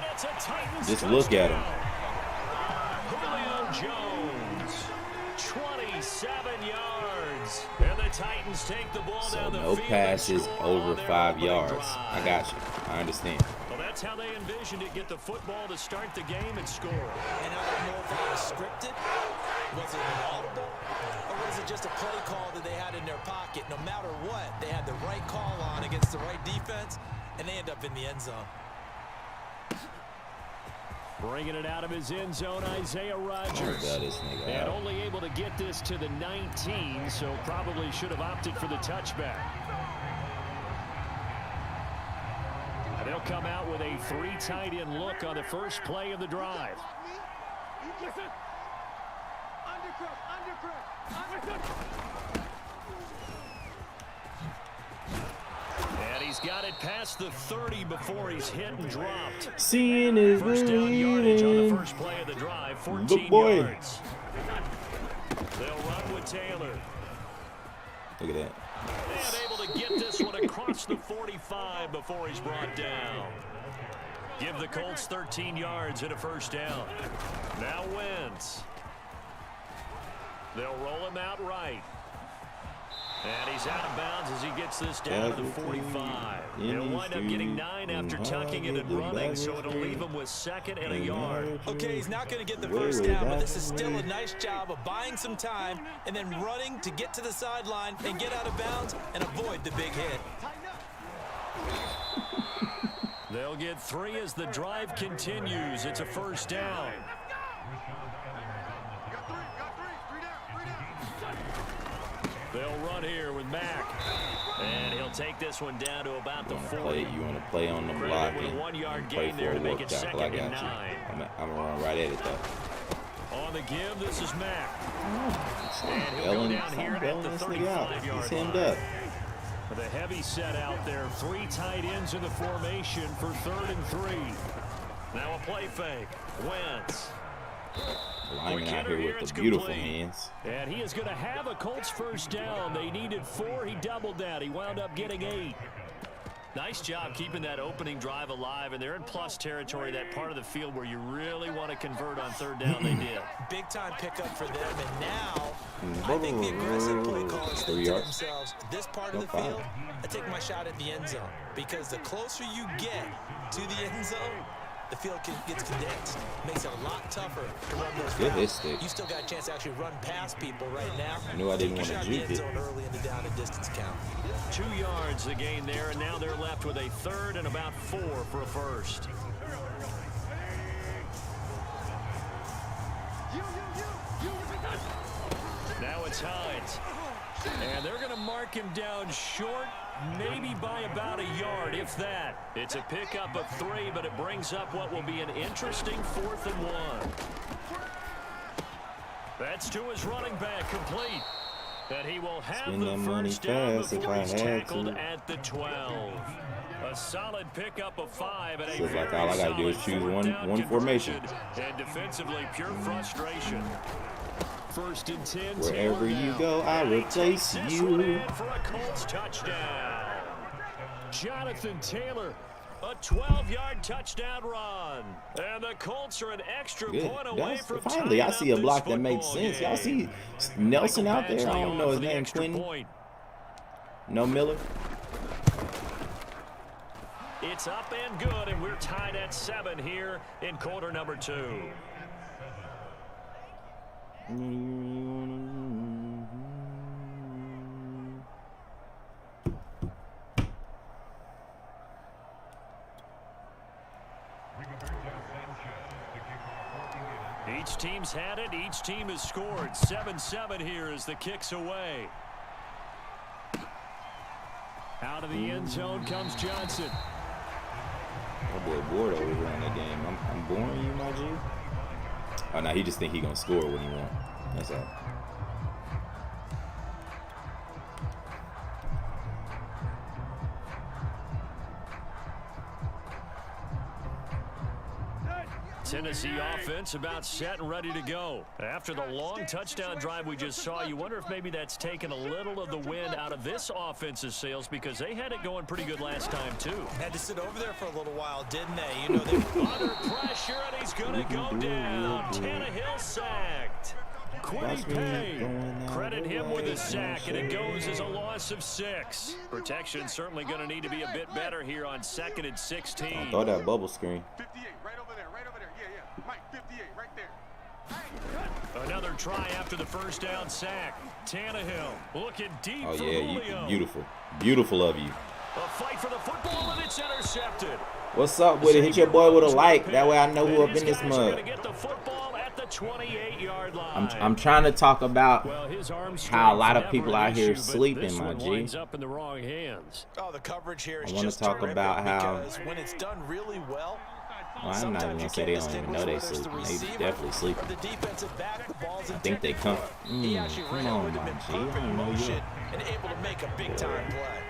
Just look at him. Julio Jones, 27 yards. And the Titans take the ball So down the no field. passes over 5 yards. I got you. I understand. Well, that's how they envisioned it. Get the football to start the game and score. And I don't know if it was scripted, was it audible, or was it just a play call that they had in their pocket? No matter what, they had the right call on against the right defense, and they end up in the end zone. Bringing it out of his end zone, Isaiah Rodgers. This nigga And out. only able to get this to the 19, so probably should have opted for the touchback. And they'll come out with a 3 tight end look on the first play of the drive. And he's got it past the 30 before he's hit and dropped. Seeing is First down yardage on the believing. first play of the drive, 14 Good boy. yards. They'll run with Taylor. Look at that. And able to get this one across the 45 before he's brought down. Give the Colts 13 yards and a first down. Now Wentz. They'll roll him out right. And he's out of bounds as he gets this down to the 45. He'll wind up getting 9 after tucking it and running, so it'll leave him with 2nd and a yard. Okay, he's not going to get the first down, but this is still a nice job of buying some time and then running to get to the sideline and get out of bounds and avoid the big hit. They'll get 3 as the drive continues. It's a first down. They'll run here with Mack. And he'll take this one down to about the 40. You want to play on the block With a and 1 yard play gain for there a to make work it tackle. I 2nd and got you. 9. I'm going to run right at it, though. On the give, this is Mack. And he'll go Bailing, down here stop at bailing the this nigga out. 35-yard He's hemmed line. up. The heavy set out there. 3 tight ends in the formation for 3rd and 3. Now a play fake. Wentz. Lineman out here with the beautiful hands. And he is going to have a Colts first down. They needed 4. He doubled that. He wound up getting 8. Nice job keeping that opening drive alive, and they're in plus territory, that part of the field where you really want to convert on 3rd down. They did. Big time pickup for them, and now I think the aggressive play callers think to themselves, this part of the field, I take my shot at the end zone, because the closer you get to the end zone, the field gets condensed. Makes it a lot tougher to run those routes. You still got a chance to actually run past people right now. I knew I didn't want to juke it. Early in the down and distance count. 2 yards the gain there, and now they're left with a 3rd and about 4 for a first. Now it's Hines. And they're going to mark him down short, maybe by about a yard, if that. It's a pickup of 3, but it brings up what will be an interesting 4th and 1. That's to his running back, complete. And he will have the first down before he's tackled at the 12. A solid pickup of 5 and a Feels like very all I gotta do is solid choose fourth one down formation. And defensively, pure frustration. 1st and 10. Wherever you go, I replace you. For a Colts touchdown. Jonathan Taylor, a 12-yard touchdown run. And the Colts are an extra point away from finally, I tying see a up block this that makes football sense. Y'all game. see Nelson out there? I Badgley don't know on his for the name. extra Quentin? point. No Miller? It's up and good, and we're tied at 7 here in quarter number 2. Each team's had it. Each team has scored. 7-7 here as the kick's away. Out of the end zone comes Johnson. My boy bored over here on that game. I'm boring you, my G. Oh, no, he just think he gonna score when he want. That's all. Tennessee offense about set and ready to go. After the long touchdown drive we just saw, you wonder if maybe that's taken a little of the wind out of this offense's sails because they had it going pretty good last time, too. Had to sit over there for a little while, didn't they? You know, they under pressure, and he's going to go down. Tannehill sacked. Quiddy Pay. Credit him with a sack, and it goes as a loss of 6. Protection certainly going to need to be a bit better here on 2nd and 16. Throw that bubble screen. 58, right over there, right over there. Yeah. Mike, 58, right there. Another try after the first down sack. Tannehill looking deep for Julio. Beautiful. Beautiful of you. A fight for the football, and it's intercepted. What's up with it? Hit your boy with a like. That way I know who up in this mug. I'm trying to talk about how a lot of people out here sleeping, my G. Oh, the coverage here is I want to talk about how when it's done really well, I'm not even gonna say they don't even know they sleeping. They definitely sleeping. I think they come. Come on, my G. I don't know you. And able to make a big time play.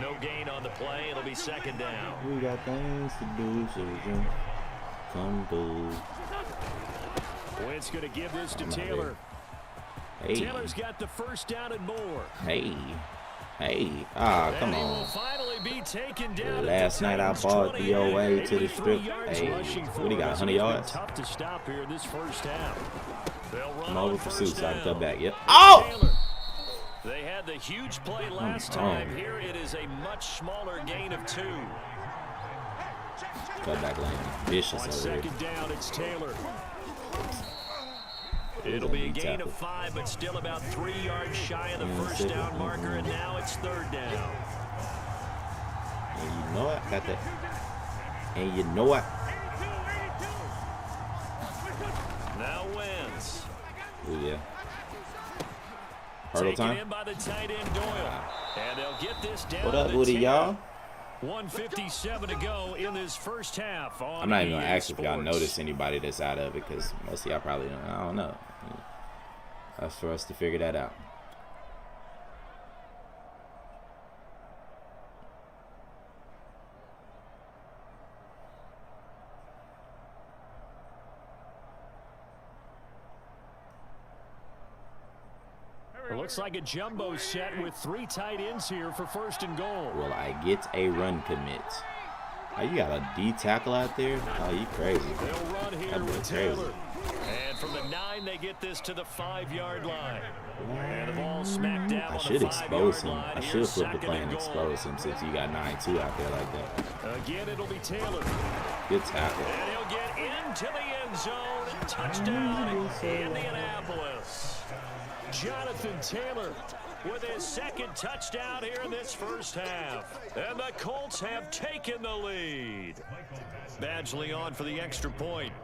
No gain on the play. It'll be 2nd down. We got things to do, so we can come through. Wentz going to give this to Taylor. Hey. Taylor's got the first down and more. Hey. Come on. Last night I bought the OA to the strip. Hey, what do you got, 100 yards? Tough to stop here in this first half. I'm over pursuit, so I can cut back. Yep. Oh! They had the huge play last time. Here it is a much smaller gain of 2. Cut back lane. Vicious over here. 2nd down, it's Taylor. It'll be a gain of 5, but still about 3 yards shy of the first down marker, and now it's 3rd down. And you know it, got that. And you know it. Now Wentz. Oh yeah. Hurdle time. In by the tight end Doyle. And they'll get this down. What up, Woody, y'all? 1:57 to go in this first half. I'm not even gonna ask if y'all notice anybody that's out of it, because most of y'all probably don't. I don't know. That's for us to figure that out. It looks like a jumbo set with 3 tight ends here for 1st and goal. Will I get a run commit? Oh, you got a D tackle out there? Oh, you crazy. They'll run here with Taylor. And from the 9, they get this to the 5-yard line. And the ball smacked down. I should expose him. I should flip the play and expose him since you got 9-2 out there like that. Again, it'll be Taylor. Good tackle. And he'll get into the end zone. Touchdown, Indianapolis. Jonathan Taylor with his 2nd touchdown here in this first half. And the Colts have taken the lead. Badgley on for the extra point.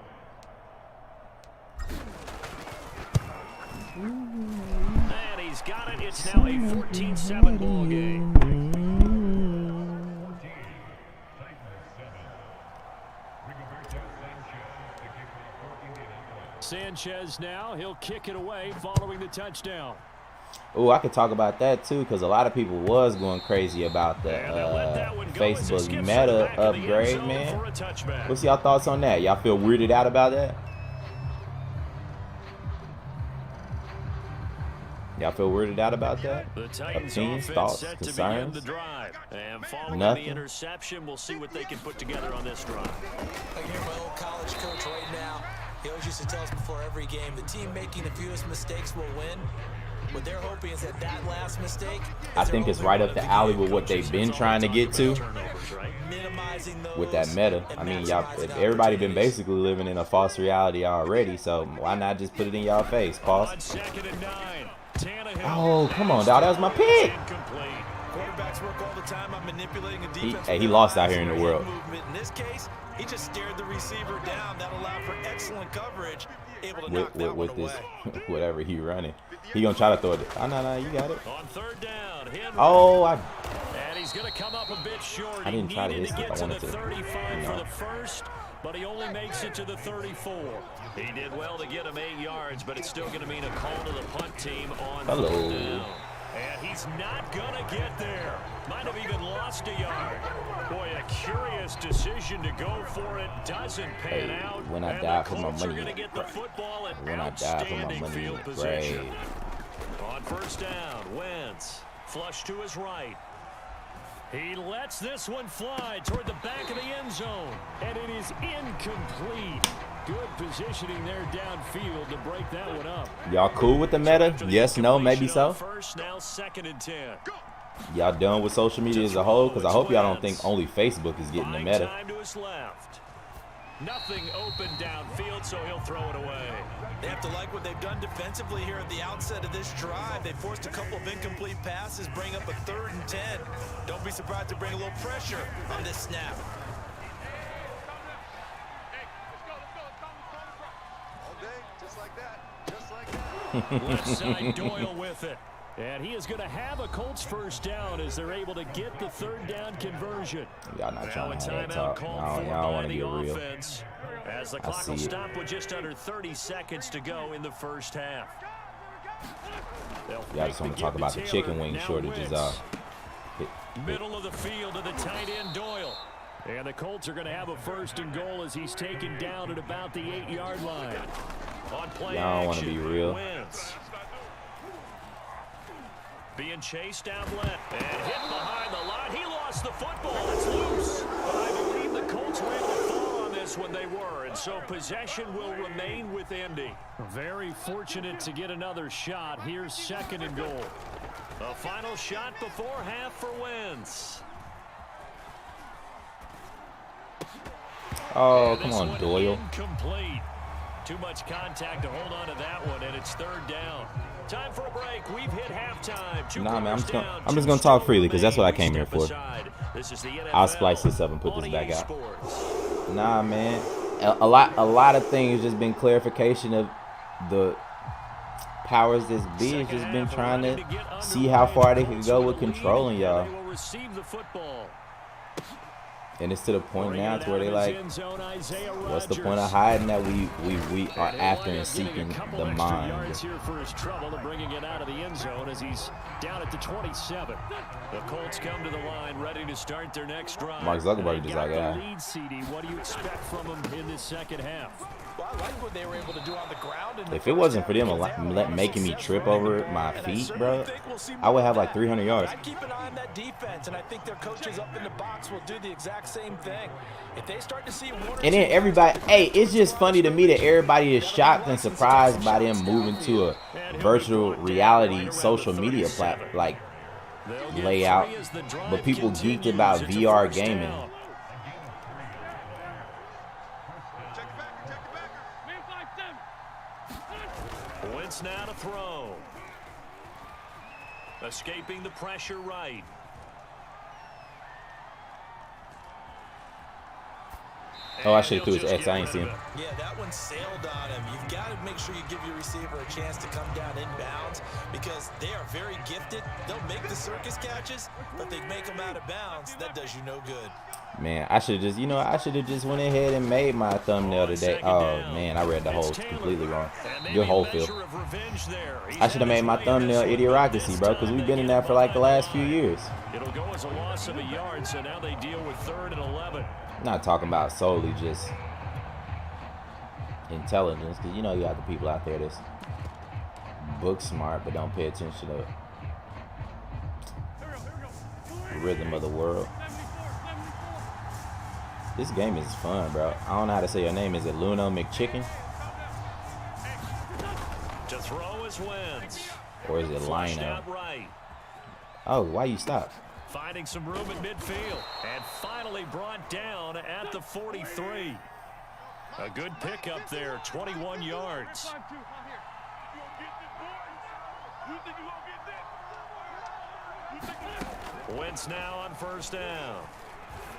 And he's got it. It's now a 14-7 ball game. Sanchez now. He'll kick it away following the touchdown. Oh, I could talk about that too, because a lot of people was going crazy about the Facebook Meta upgrade, man. What's y'all thoughts on that? Y'all feel weirded out about that? Y'all feel weirded out about that? Opinions, thoughts, concerns? Nothing. The interception. We'll see what they can put together on this drive. I hear my old college coach right now. He always used to tell us before every game, the team making the fewest mistakes will win. What they're hoping is that last mistake. I think it's right up the alley with what they've been trying to get to with that meta. I mean, y'all, everybody been basically living in a false reality already, so why not just put it in y'all face, pause. Oh, come on, dog. That was my pick. Quarterbacks work all the time on manipulating a defense. He lost out here in the world. In this case, he just stared the receiver down. That allowed for excellent coverage. Able to knock that one away. Whatever he running. He gonna try to throw it. Oh, no, you got it. On 3rd down, Henry. Oh, and he's gonna come up a bit short. I didn't try to hit it. I wanted to. 35 for the first, but he only makes it to the 34. He did well to get him 8 yards, but it's still gonna mean a call to the punt team on 3rd down. And he's not going to get there. Might have even lost a yard. Boy, a curious decision to go for it. Doesn't pan out. When I and die, the put my Colts are money going in to it. get the football and When I die, put my outstanding money in field it. position. Great. On first down, Wentz. Flush to his right. He lets this one fly toward the back of the end zone. And it is incomplete. Good positioning there downfield to break that one up. Y'all cool with the meta? Yes, no, maybe so. First, now 2nd and 10. Y'all done with social media as a whole? Because I hope y'all don't think only Facebook is getting the meta. Time to his left. Nothing open downfield, so he'll throw it away. They have to like what they've done defensively here at the outset of this drive. They forced a couple of incomplete passes, bring up a 3rd and 10. Don't be surprised to bring a little pressure on this snap. Left side, Doyle with it. And he is going to have a Colts first down as they're able to get the 3rd down conversion. Y'all not Now a trying to have that timeout talk. called for Y'all by want to the get real. offense. As the clock will stop with just under 30 seconds to go in the first half. Y'all just want to talk about the chicken wing shortages. Middle of the field to the tight end, Doyle. And the Colts are going to have a 1st and goal as he's taken down at about the 8-yard line. On play Y'all don't want to be real. Wentz. Being chased down left and hit behind the line. He lost the football. It's loose. But I believe the Colts were able to fall on this when they were. And so possession will remain with Indy. Very fortunate to get another shot. Here's 2nd and goal. A final shot before half for Wentz. Oh, come on, Doyle. Incomplete. Too much contact to hold on to that one, and it's 3rd down. Time for a break. We've hit halftime. Nah, man, I'm just gonna talk freely because that's what I came here for. I'll splice this up and put this back out. Nah, man, a lot of things just been clarification of the powers this be. Has just been trying to see how far they can go with controlling y'all. And it's to the point now to where they like, what's the point of hiding that we are after and seeking the mind? Here for his trouble and bringing it out of the end zone as he's down at the 27. The Colts come to the line, ready to start their next drive. Mark Zuckerberg just like, yeah. Lead, CD. What do you expect from him in this second half? Well, I like what they were able to do on the ground. If it wasn't for them making me trip over my feet, bro, I would have like 300 yards. I'd keep an eye on that defense, and I think their coaches up in the box will do the exact same thing. If they start to see one, and then everybody, hey, it's just funny to me that everybody is shocked and surprised by them moving to a virtual reality social media layout, but people geeked about VR gaming. Wentz now to throw. Escaping the pressure right. Oh, I should have threw his X. I ain't seen him. Yeah, that one sailed on him. You've got to make sure you give your receiver a chance to come down inbounds because they are very gifted. They'll make the circus catches, but they make them out of bounds. That does you no good. Man, I should have just went ahead and made my thumbnail today. Oh, man, I read the whole completely wrong. Good whole field. I should have made my thumbnail idiocracy, bro, because we've been in that for like the last few years. It'll go as a loss of a yard, so now they deal with 3rd and 11. Not talking about solely just intelligence, because you know you got the people out there that's book smart but don't pay attention to the rhythm of the world. This game is fun, bro. I don't know how to say your name. Is it Luno McChicken? To throw is Wentz. Or is it Lino? Right. Oh, why you stop? Finding some room in midfield and finally brought down at the 43. A good pickup there, 21 yards. Wentz now on first down.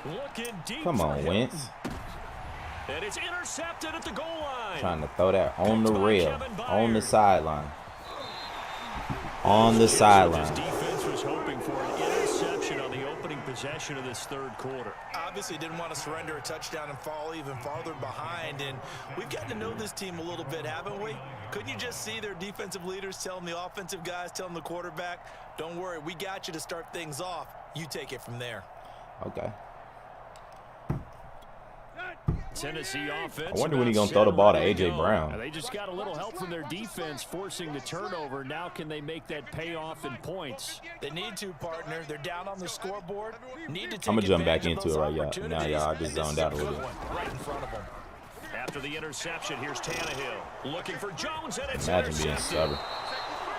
Looking deep. Come on, Wentz. And it's intercepted at the goal line. Trying to throw that on the rail, on the sideline. On the sideline. His defense was hoping for an interception on the opening possession of this third quarter. Obviously didn't want to surrender a touchdown and fall even farther behind. And we've gotten to know this team a little bit, haven't we? Couldn't you just see their defensive leaders telling the offensive guys, telling the quarterback, don't worry, we got you to start things off. You take it from there. Okay. Tennessee offense. I wonder when he's going to throw the ball to A.J. Brown. They just got a little help from their defense forcing the turnover. Now can they make that pay off in points? They need to, partner. They're down on the scoreboard. Need to take I'm going to jump back advantage into of it those right y'all. Now, y'all, I just zoned out a little bit. Right in front of them. After the interception, here's Tannehill. Looking for Jones, and it's Imagine being intercepted. stubborn.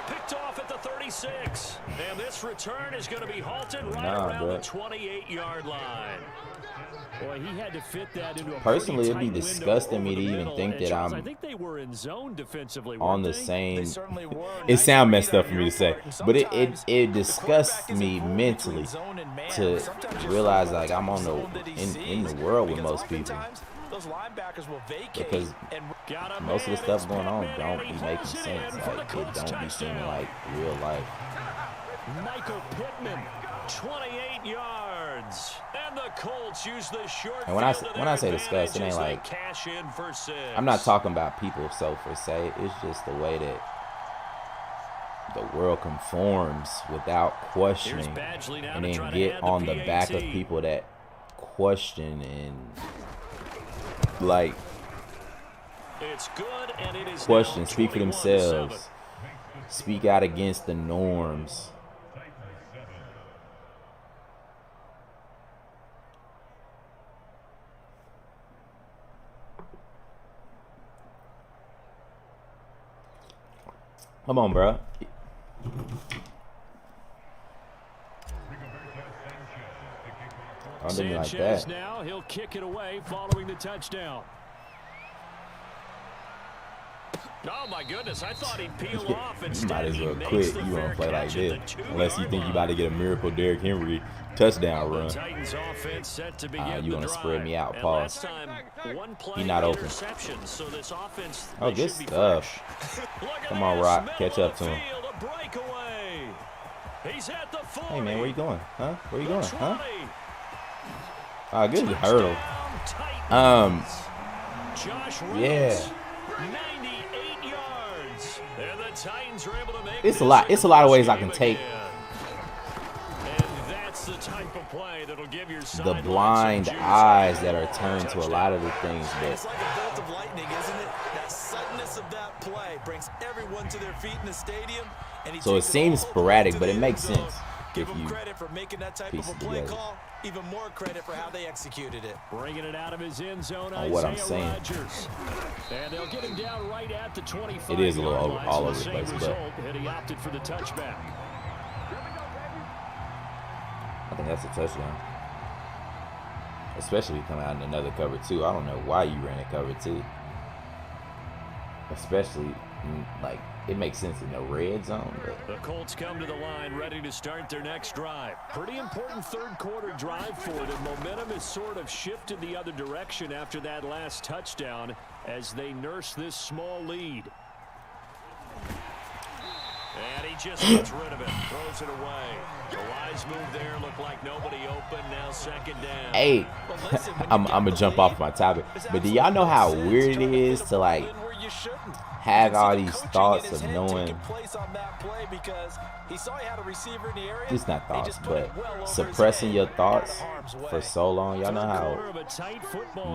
Picked off at the 36. And this return is going to be halted right around the 28-yard line. Boy, he had to fit that into a personally, it'd be disgusting me to even middle. think that Charles, I'm I think they were in zone defensively, on the weren't they? same. certainly were. It sounds messed up for me to say, but it disgusts me mentally to realize like I'm on in the world with most people, Those linebackers will vacate because and most of the stuff going on don't be making sense. Like it don't be seeming like real life. Michael Pittman, 28 yards. And the Colts use the short And when I say disgust, it ain't like cash in for 6. I'm not talking about people so per se. It's just the way that the world conforms without questioning, and then get on the back of people that question and like question, speak for themselves, speak out against the norms. Come on, bro. Don't do me like that. Now he'll kick it away following the touchdown. Oh my goodness, I thought he'd peel off. You might as well quit. You won't play like this unless you think you about to get a miracle Derrick Henry touchdown run. You want to spread me out, pause. He's not open. Oh, good stuff. Come on, Rock. Catch up to him. Hey, man, where you going? Huh? Where you going? Huh? Ah, good hurdle. Yeah. 98 yards. And the Titans are able to make It's a lot. It's a lot of ways I can take the type of play that'll give your the blind eyes that are turned to a lot of the things. It's like a bolt of lightning, isn't it? That suddenness of that play brings everyone to their feet in the stadium. And So it seems sporadic, but it makes sense. Give them credit for making that type of a play call. Even more credit for how they executed it. Bringing it out of his end zone. On what I'm saying. And they'll get him down right at the 25. It is a little all over the place, but and he opted for the touchback. I think that's a touchdown. Especially if you come out in another cover two. I don't know why you ran a cover two. Especially like it makes sense in the red zone. But the Colts come to the line ready to start their next drive. Pretty important third quarter drive for them. Momentum has sort of shifted the other direction after that last touchdown as they nurse this small lead. And he just gets rid of it, throws it away. The wise move there, looked like nobody open, now second down. Hey, I'm gonna jump off my topic, but do y'all know how weird it is to like have all these thoughts of knowing, just not thoughts, but suppressing your thoughts for so long? Y'all know how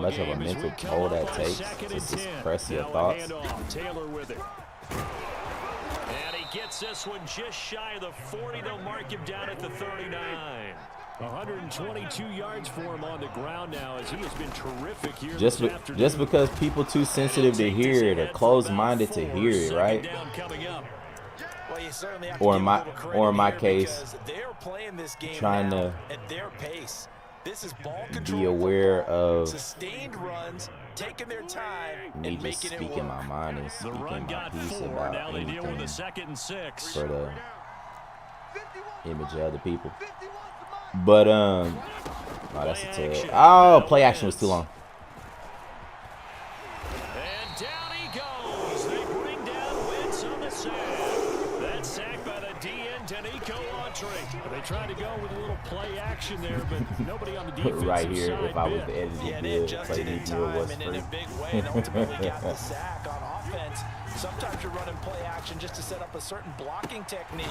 much of a mental toll that takes to suppress your thoughts? Gets this one just shy of the 40. They'll mark him down at the 39. 122 yards for him on the ground now as he has been terrific here. Just because people too sensitive to hear it or closed-minded to hear it, right? Or in my case, trying to be aware of taking their time me just speaking my mind and speaking my piece about anything for the image of other people. But oh, that's a terrible. Oh, play action was too long. And down he goes. They bring down Wentz on the sack. That sack by the DN Danico Autry. They tried to go with a little play action. action there, but nobody on the defensive right here, side if I was bit. the editor, Yeah, they good. adjusted Play in Nick Neal time was and in free. a big way and ultimately got the sack on offense. Sometimes you're running play action just to set up a certain blocking technique.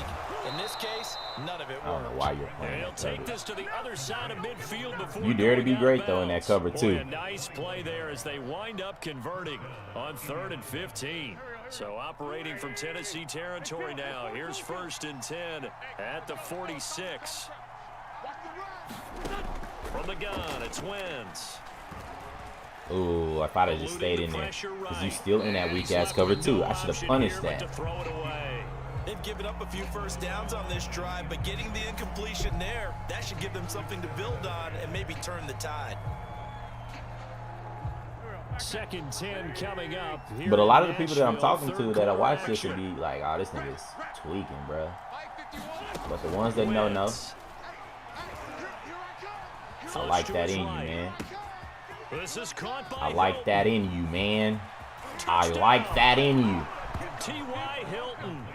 In this case, none of it I don't know worked. why you're playing And he'll that take cover. this to the other side of midfield before You dare to going be out great, of though, in that bounds. cover, Boy, too. a nice play there as they wind up converting on 3rd and 15. So operating from Tennessee territory now. Here's 1st and 10 at the 46. From the gun, it's Wentz. Ooh, if I'd have just stayed in there. Because you still in that weak-ass cover, too. I should have punished that. To throw it away. They've given up a few first downs on this drive, but getting the incompletion there, that should give them something to build on and maybe turn the tide. 2nd 10 coming up. Here But a lot of in the people that I'm Nashville, talking to third that I quarter watch this action. would be like, oh, this nigga's tweaking, bro. But the ones that know. I like that in you, man. This is caught by I like that in you, man. I like that in you. T.Y. Hilton,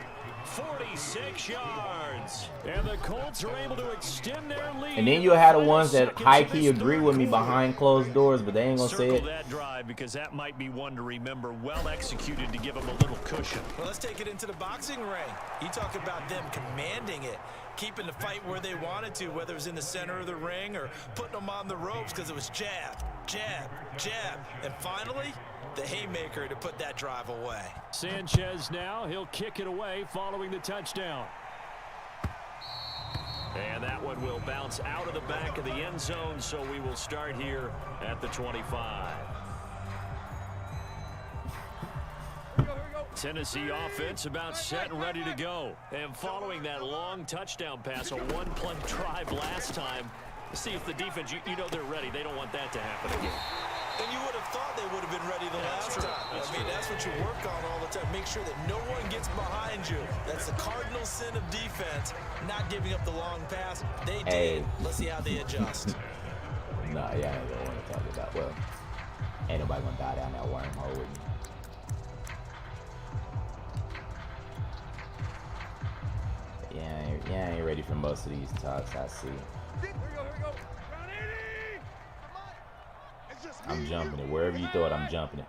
46 yards. And the Colts are able to extend their lead. And then you'll have the ones that high-key agree with me behind closed doors, but they ain't gonna say Circle it. that drive because that might be one to remember. Well executed to give them a little cushion. Well, let's take it into the boxing ring. You talk about them commanding it, keeping the fight where they wanted to, whether it was in the center of the ring or putting them on the ropes because it was jab, jab, jab. And finally, the haymaker to put that drive away. Sanchez now, he'll kick it away following the touchdown. And that one will bounce out of the back of the end zone, so we will start here at the 25. Tennessee offense about set and ready to go. And following that long touchdown pass, a one-play drive last time, see if the defense, you know they're ready. They don't want that to happen again. And you would have thought they would have been ready the last time. That's what you work on all the time. Make sure that no one gets behind you. That's the cardinal sin of defense, not giving up the long pass. They did. Let's see how they adjust. Nah, yeah, I ain't gonna want to talk about. Well, ain't nobody gonna die down that wormhole with me. Yeah, I ain't ready for most of these talks, I see. I'm jumping it. Wherever you throw it, I'm jumping it.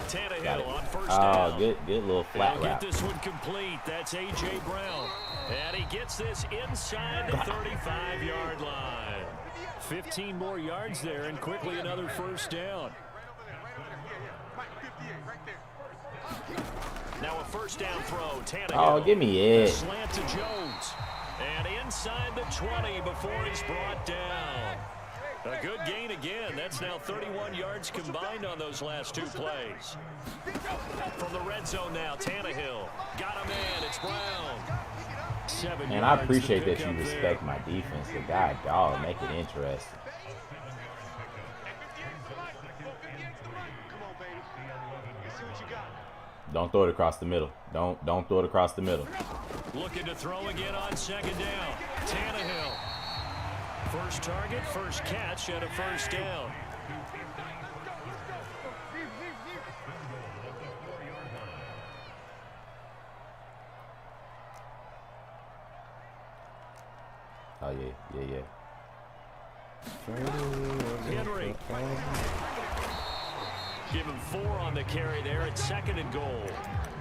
Tannehill on 1st down. Oh, good little flat He'll get route. this one complete. That's A.J. Brown. And he gets this inside the 35-yard line. 15 more yards there, and quickly another 1st down. Now a 1st down throw. Tannehill. Oh, give me it. Slant to Jones. And inside the 20 before he's brought down. A good gain again. That's now 31 yards combined on those last 2 plays. From the red zone now, Tannehill. Got him in. It's Brown. 7 And I yards appreciate to that pick you up respect there. my defense. The guy, dog, make it interesting. Don't throw it across the middle. Don't throw it across the middle. Looking to throw again on 2nd down. Tannehill. First target, first catch, and a 1st down. Oh yeah. Henry. Give him 4 on the carry there at 2nd and goal.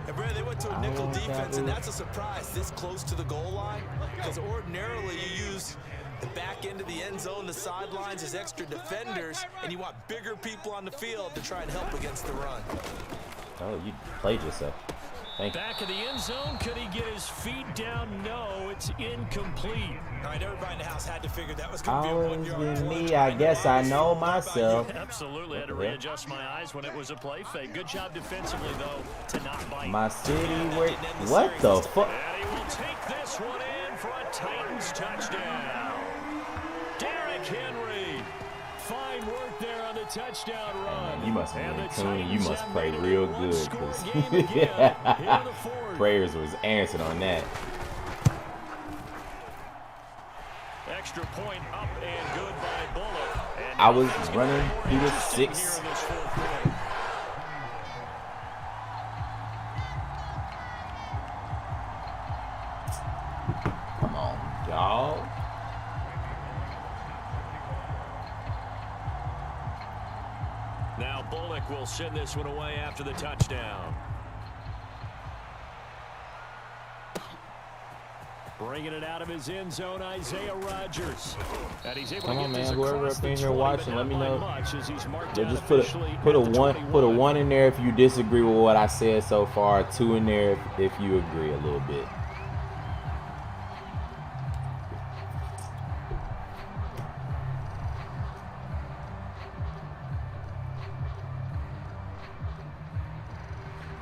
And Brad, they went to a nickel defense, and that's a surprise this close to the goal line, because ordinarily you use the back end of the end zone, the sidelines as extra defenders, and you want bigger people on the field to try and help against the run. Oh, you played yourself. Thank you. Back of the end zone. Could he get his feet down? No, it's incomplete. All right, everybody in the house had to figure that was going to be a Always one-yard been play. me. I guess I know myself. Absolutely. Had to readjust my eyes when it was a play fake. Good job defensively, though, to not bite. My city, where? What the fuck? And he will take this one in for a Titans touchdown. Derrick Henry. Fine work there on the touchdown run. You must have And been the tuned. You Titans must have play made it real a good. one-score 'Cause game again. Here in the fourth. prayers was answered on that. Extra point up and good by Bullock. And I was he's gonna running. get more He was action 6. here in this fourth quarter. Come on. Bullock will send this one away after the touchdown. Bringing it out of his end zone, Isaiah Rodgers. And he's able Come to on, get man. this Whoever across up the in here 20, watching, but let me not by know. much as he's marked Yeah, out just officially put a at the one, 21. put a 1 in there if you disagree with what I said so far. 2 in there if you agree a little bit.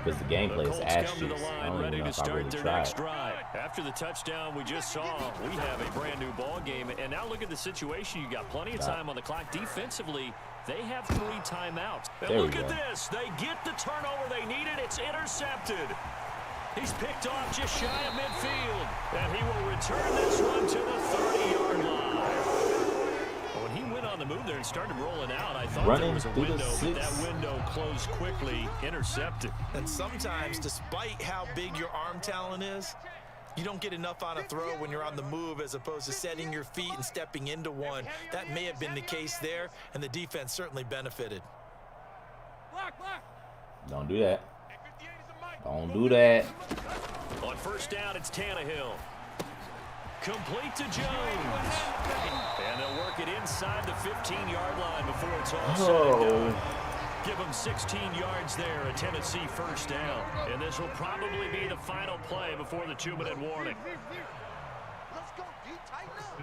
Because the gameplay is ass cheeks. I don't even know if I really tried. After the touchdown we just saw, we have a brand new ball game. And now look at the situation. You got plenty of time on the clock. Defensively, they have 3 timeouts. And look at this. They get the turnover they needed. It's intercepted. He's picked off just shy of midfield. And he will return this one to the 30-yard line. When he went on the move there and started rolling out, I thought there was a window, but that window closed quickly, intercepted. And sometimes, despite how big your arm talent is, you don't get enough on a throw when you're on the move as opposed to setting your feet and stepping into one. That may have been the case there, and the defense certainly benefited. Don't do that. Don't do that. On first down, it's Tannehill. Complete to Jones. And they'll work it inside the 15-yard line before it's all said and done. Give them 16 yards there, a Tennessee first down. And this will probably be the final play before the 2-minute warning. Let's go, D. Tighten up.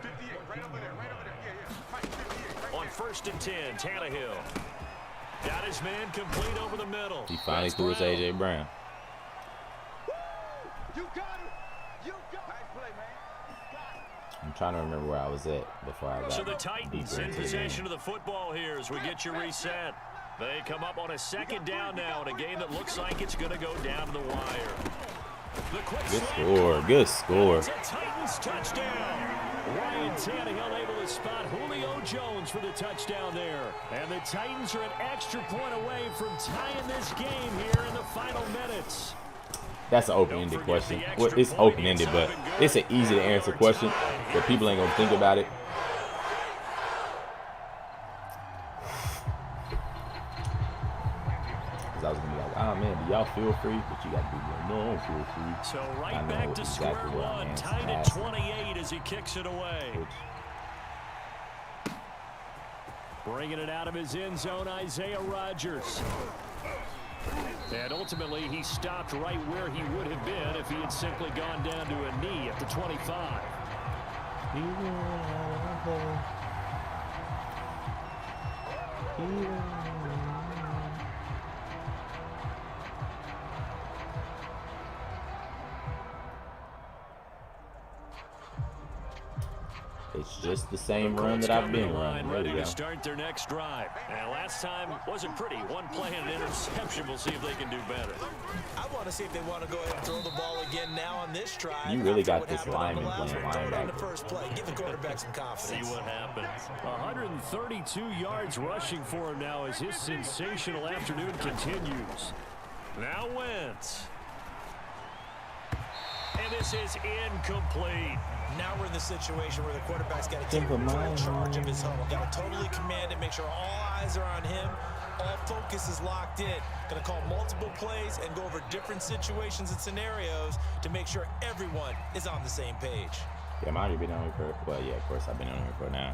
58, right over there, right over there. Yeah. Mike, 58, right on first and 10, Tannehill. Got his man complete over the middle. He finally threw his A.J. Brown. You got it. You got it. Nice play, man. I'm trying to remember where I was at before I got So the Titans in possession of the football here as we get you reset. They come up on a second down now in a game that looks like it's going to go down to the wire. The quick Good score. Good score. It's a Titans touchdown. Ryan Tannehill able to spot Julio Jones for the touchdown there. And the Titans are an extra point away from tying this game here in the final minutes. That's an open-ended question. Well, it's open-ended, but it's an easy-to-answer question, but people ain't going to think about it. Because I was going to be like, oh, man, do y'all feel free? But you got to be like, no, I don't feel free. So right back to square one, tied at 28 as he kicks it away. Bringing it out of his end zone, Isaiah Rodgers. And ultimately, he stopped right where he would have been if he had simply gone down to a knee at the 25. It's just the same run that I've been running. Ready to start their next drive. And last time wasn't pretty. One play and an interception. We'll see if they can do better. I want to see if they want to go ahead and throw the ball again now on this drive. You really got this lineman playing linebacker. linebacker. First play. Give the quarterback some confidence. See what happens. 132 yards rushing for him now as his sensational afternoon continues. Now Wentz. And this is incomplete. Now we're in the situation where the quarterback's got to take full charge of his huddle. Got to totally command it, make sure all eyes are on him. All focus is locked in. Going to call multiple plays and go over different situations and scenarios to make sure everyone is on the same page. Yeah, I've already been on here for, well, yeah, of course I've been on here for now.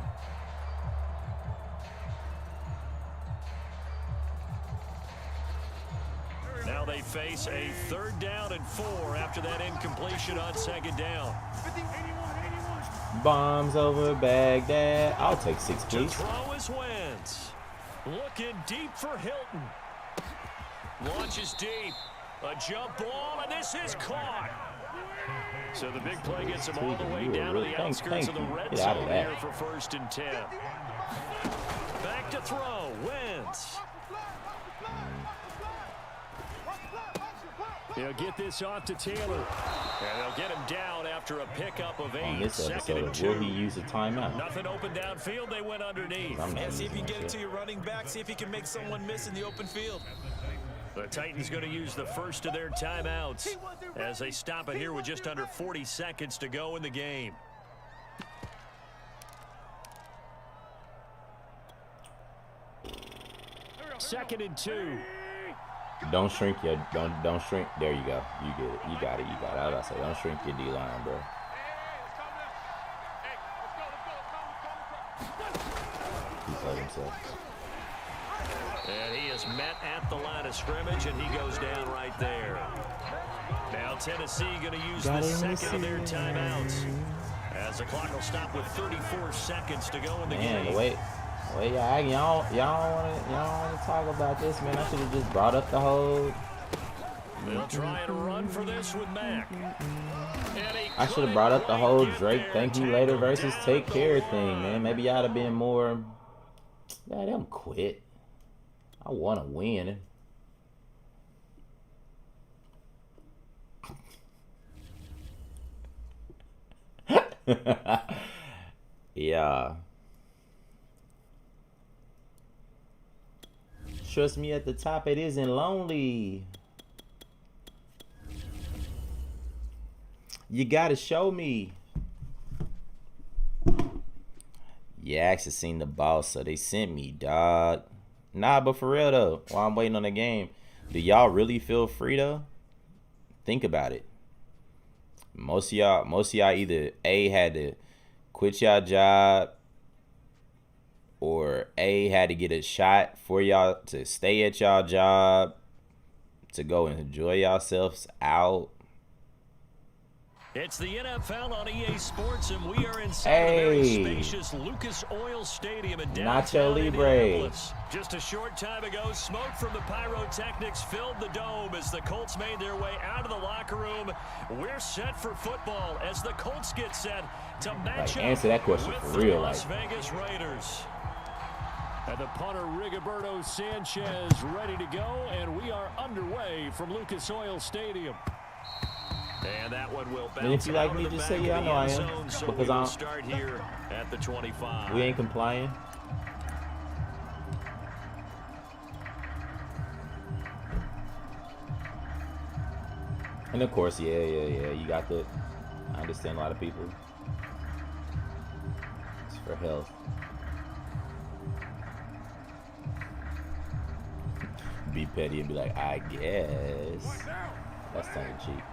Now they face a 3rd down and 4 after that incompletion on 2nd down. 50, 81, 81. Bombs over Baghdad. I'll take 6, please. To throw is Wentz. Looking deep for Hilton. Launches deep. A jump ball, and this is caught. So the big play gets him all the way down to the outskirts of the red zone here for 1st and 10. Back to throw. Wentz. He'll get this off to Taylor. And they'll get him down after a pickup of 8. On this episode, will he use a timeout? Nothing open downfield. They went underneath. Yeah, see if you can get it to your running back. See if he can make someone miss in the open field. The Titans going to use the first of their timeouts as they stop it here with just under 40 seconds to go in the game. 2nd and 2. Don't shrink your don't shrink. There you go. You get it. You got it. You got it. I was about to say, don't shrink your D-line, bro. He's hurt himself. And he is met at the line of scrimmage, and he goes down right there. Now Tennessee going to use the second of their timeouts, as the clock will stop with 34 seconds to go in the game. Wait, y'all want to talk about this, man? I should have just brought up the whole. They'll try and run for this with Mack. I should have brought up the whole Drake thank you later versus take care thing, man. Maybe y'all have been more. Yeah, them quit. I want to win. Yeah. Trust me, at the top it isn't lonely. You gotta show me. Yeah, I actually seen the boss, so they sent me, dog. Nah, but for real though, while I'm waiting on the game, do y'all really feel free though? Think about it. Most of y'all either A, had to quit y'all job, or A, had to get a shot for y'all to stay at y'all job, to go and enjoy yourselves out. It's the NFL on EA Sports, and we are inside the very spacious Lucas Oil Stadium in downtown Indianapolis. Just a short time ago, smoke from the pyrotechnics filled the dome as the Colts made their way out of the locker room. We're set for football as the Colts get set to match up answer that question with for real, the Las Vegas Raiders. And the punter, Rigoberto Sanchez, ready to go, and we are underway from Lucas Oil Stadium. And that one will bounce. And if you like me, just say, yeah, I know I am. Because I'm start here at the 25. We ain't complying. And of course, yeah. You got the. I understand a lot of people. It's for health. Be petty and be like, I guess. That's tongue in cheek.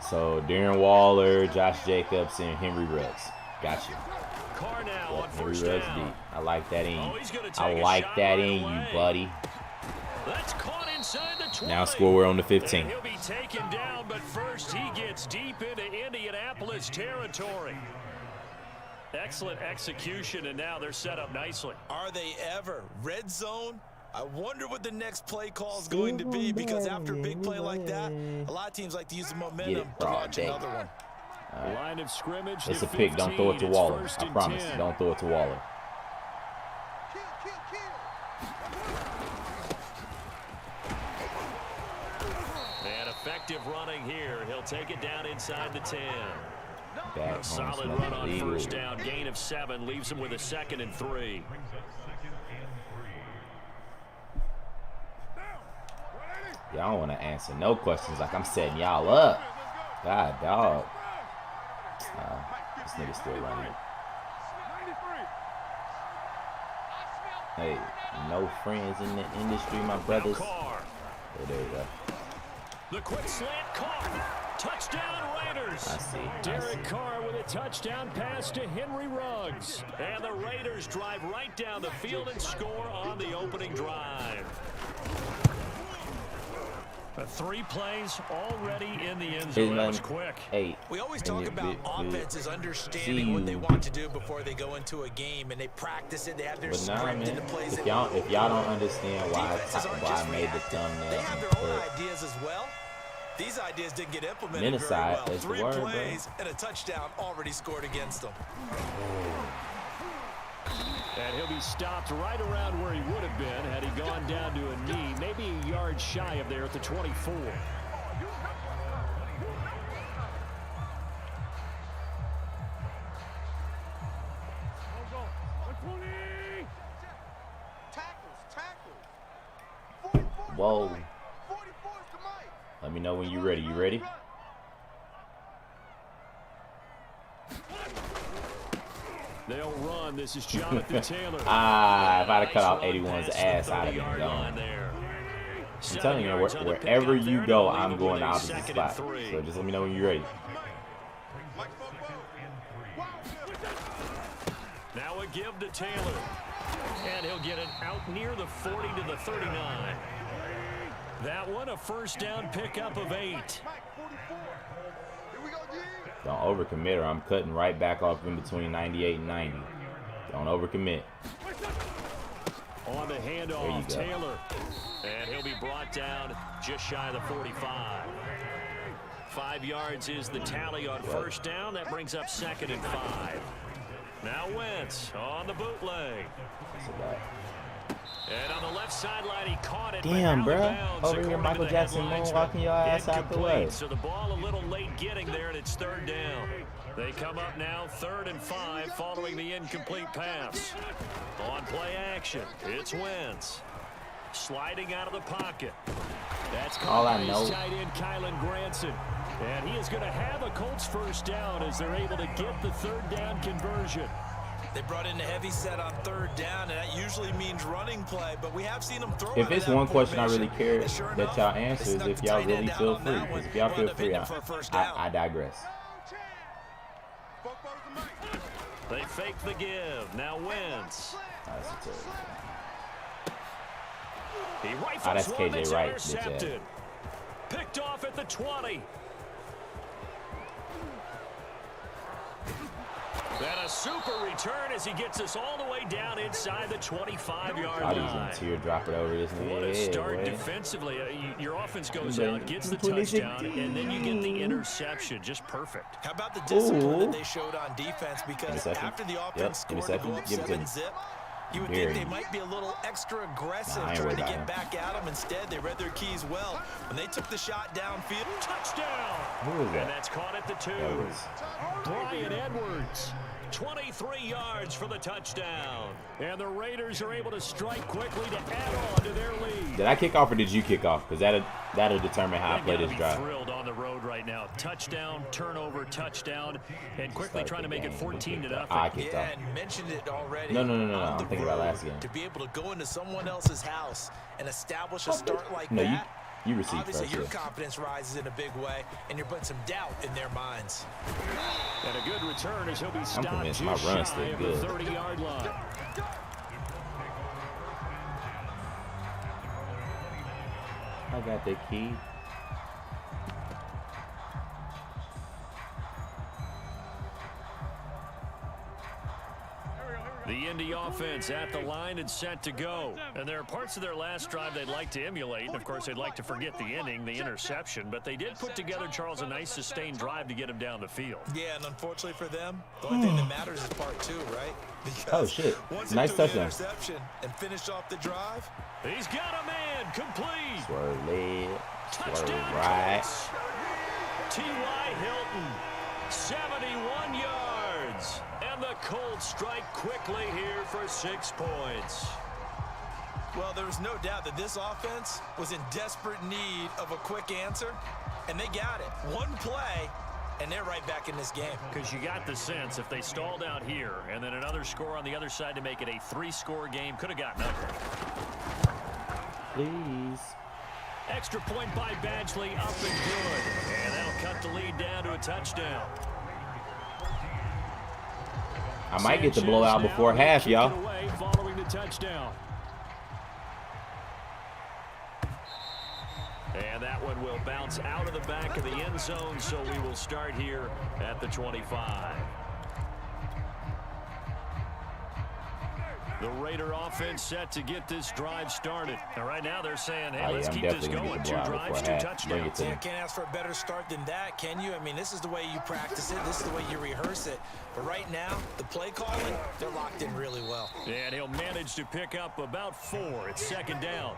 So Darren Waller, Josh Jacobs, and Henry Ruggs. Got you. Yep, Henry Ruggs deep. I like that in you. I like that in you, buddy. That's caught inside the 20. Now score, we're on the 15. And he'll be taken down, but first he gets deep into Indianapolis territory. Excellent execution, and now they're set up nicely. Are they ever? Red zone? I wonder what the next play call is going to be, because after a big play like that, a lot of teams like to use the momentum to launch another one. Right. Line of scrimmage. It's a pick. Don't throw it to Waller. I promise. Don't throw it to Waller. And effective running here. He'll take it down inside the 10. Back A solid run on first down. Gain of 7 leaves him with a 2nd and 3. Y'all don't want to answer no questions like I'm setting y'all up. God, dog. This nigga's still running. Hey, no friends in the industry, my brothers. Oh, there you go. The quick slant caught. Touchdown Raiders. I see. Derek Carr with a touchdown pass to Henry Ruggs. And the Raiders drive right down the field and score on the opening drive. 3 plays already in the end zone. That was quick. Hey, we always talk about offenses understanding what they want to do before they go into a game, and they practice it. They have their script in the plays. If y'all don't understand why I made the thumbnail, they have their own ideas as well. These ideas didn't get implemented very well. 3 plays and a touchdown already scored against them. And he'll be stopped right around where he would have been had he gone down to a knee, maybe a yard shy of there at the 24. Whoa. Let me know when you're ready. You ready? They'll run. This is Jonathan Taylor. If I'd have cut off 81's ass, I'd have been gone. I'm telling you, wherever you go, I'm going the opposite spot. So just let me know when you're ready. Now a give to Taylor. And he'll get it out near the 40 to the 39. That one, a first down pickup of 8. Don't overcommit or I'm cutting right back off in between 98 and 90. Don't overcommit. On the handoff, Taylor. And he'll be brought down just shy of the 45. 5 yards is the tally on first down. That brings up 2nd and 5. Now Wentz on the bootleg. And on the left sideline, he caught it. Damn, bro. Over here, Michael Jackson moonwalking your ass out the way. So the ball a little late getting there, and it's 3rd down. They come up now 3rd and 5 following the incomplete pass. On play action, it's Wentz. Sliding out of the pocket. That's all I know. Tight end Kylan Granson. And he is going to have a Colts first down as they're able to get the 3rd down conversion. They brought in a heavy set on 3rd down, and that usually means running play, but we have seen them throw. If it's one question I really care that y'all answer is if y'all really feel free. Because if y'all feel free, I digress. They fake the give. Now Wentz. He rifles one that's intercepted. Picked off at the 20. And a super return as he gets us all the way down inside the 25-yard line. Teardrop it over this What a start defensively. Your offense goes out, gets the touchdown, and then you get the interception. Just perfect. How about the discipline that they showed on defense? Because after the offense scored to go up 7-zip, you would think they might be a little extra aggressive trying to get back at them. Instead, they read their keys well. When they took the shot downfield, touchdown. And that's caught at the 2. Brian Edwards. 23 yards for the touchdown. And the Raiders are able to strike quickly to add on to their lead. Did I kick off or did you kick off? Because that'll determine how I play this drive. Thrilled on the road right now. Touchdown, turnover, touchdown, and quickly trying to make it 14-0. I kicked off. And you mentioned it already. No. I'm thinking about last game. To be able to go into someone else's house and establish a start like that. You received obviously first, your confidence rises in a big way, and you're putting some doubt in their minds. And a good return as he'll be stopped. I'm convinced my run's still good. 30-yard line. I got the key. The Indy offense at the line and set to go. And there are parts of their last drive they'd like to emulate. And, of course, they'd like to forget the inning, the interception. But they did put together, Charles, a nice sustained drive to get him down the field. Yeah, and unfortunately for them, the only thing that matters is part 2, right? Because shit. Nice touchdown. Interception and finish off the drive. He's got a man. Complete. Swerve left. Touchdown right. T.Y. Hilton. 71 yards. And the Colts strike quickly here for 6 points. Well, there was no doubt that this offense was in desperate need of a quick answer, and they got it. One play, and they're right back in this game. Because you got the sense if they stalled out here and then another score on the other side to make it a 3-score game, could have gotten ugly. Please. Extra point by Badgley, up and good. And that'll cut the lead down to a touchdown. I might get the blowout before half, y'all. Following the touchdown. And that one will bounce out of the back of the end zone, so we will start here at the 25. The Raider offense set to get this drive started. And right now they're saying, hey, let's keep this going. 2 drives, 2 touchdowns. You can't ask for a better start than that, can you? I mean, this is the way you practice it. This is the way you rehearse it. But right now, the play calling, they're locked in really well. And he'll manage to pick up about 4. It's 2nd down.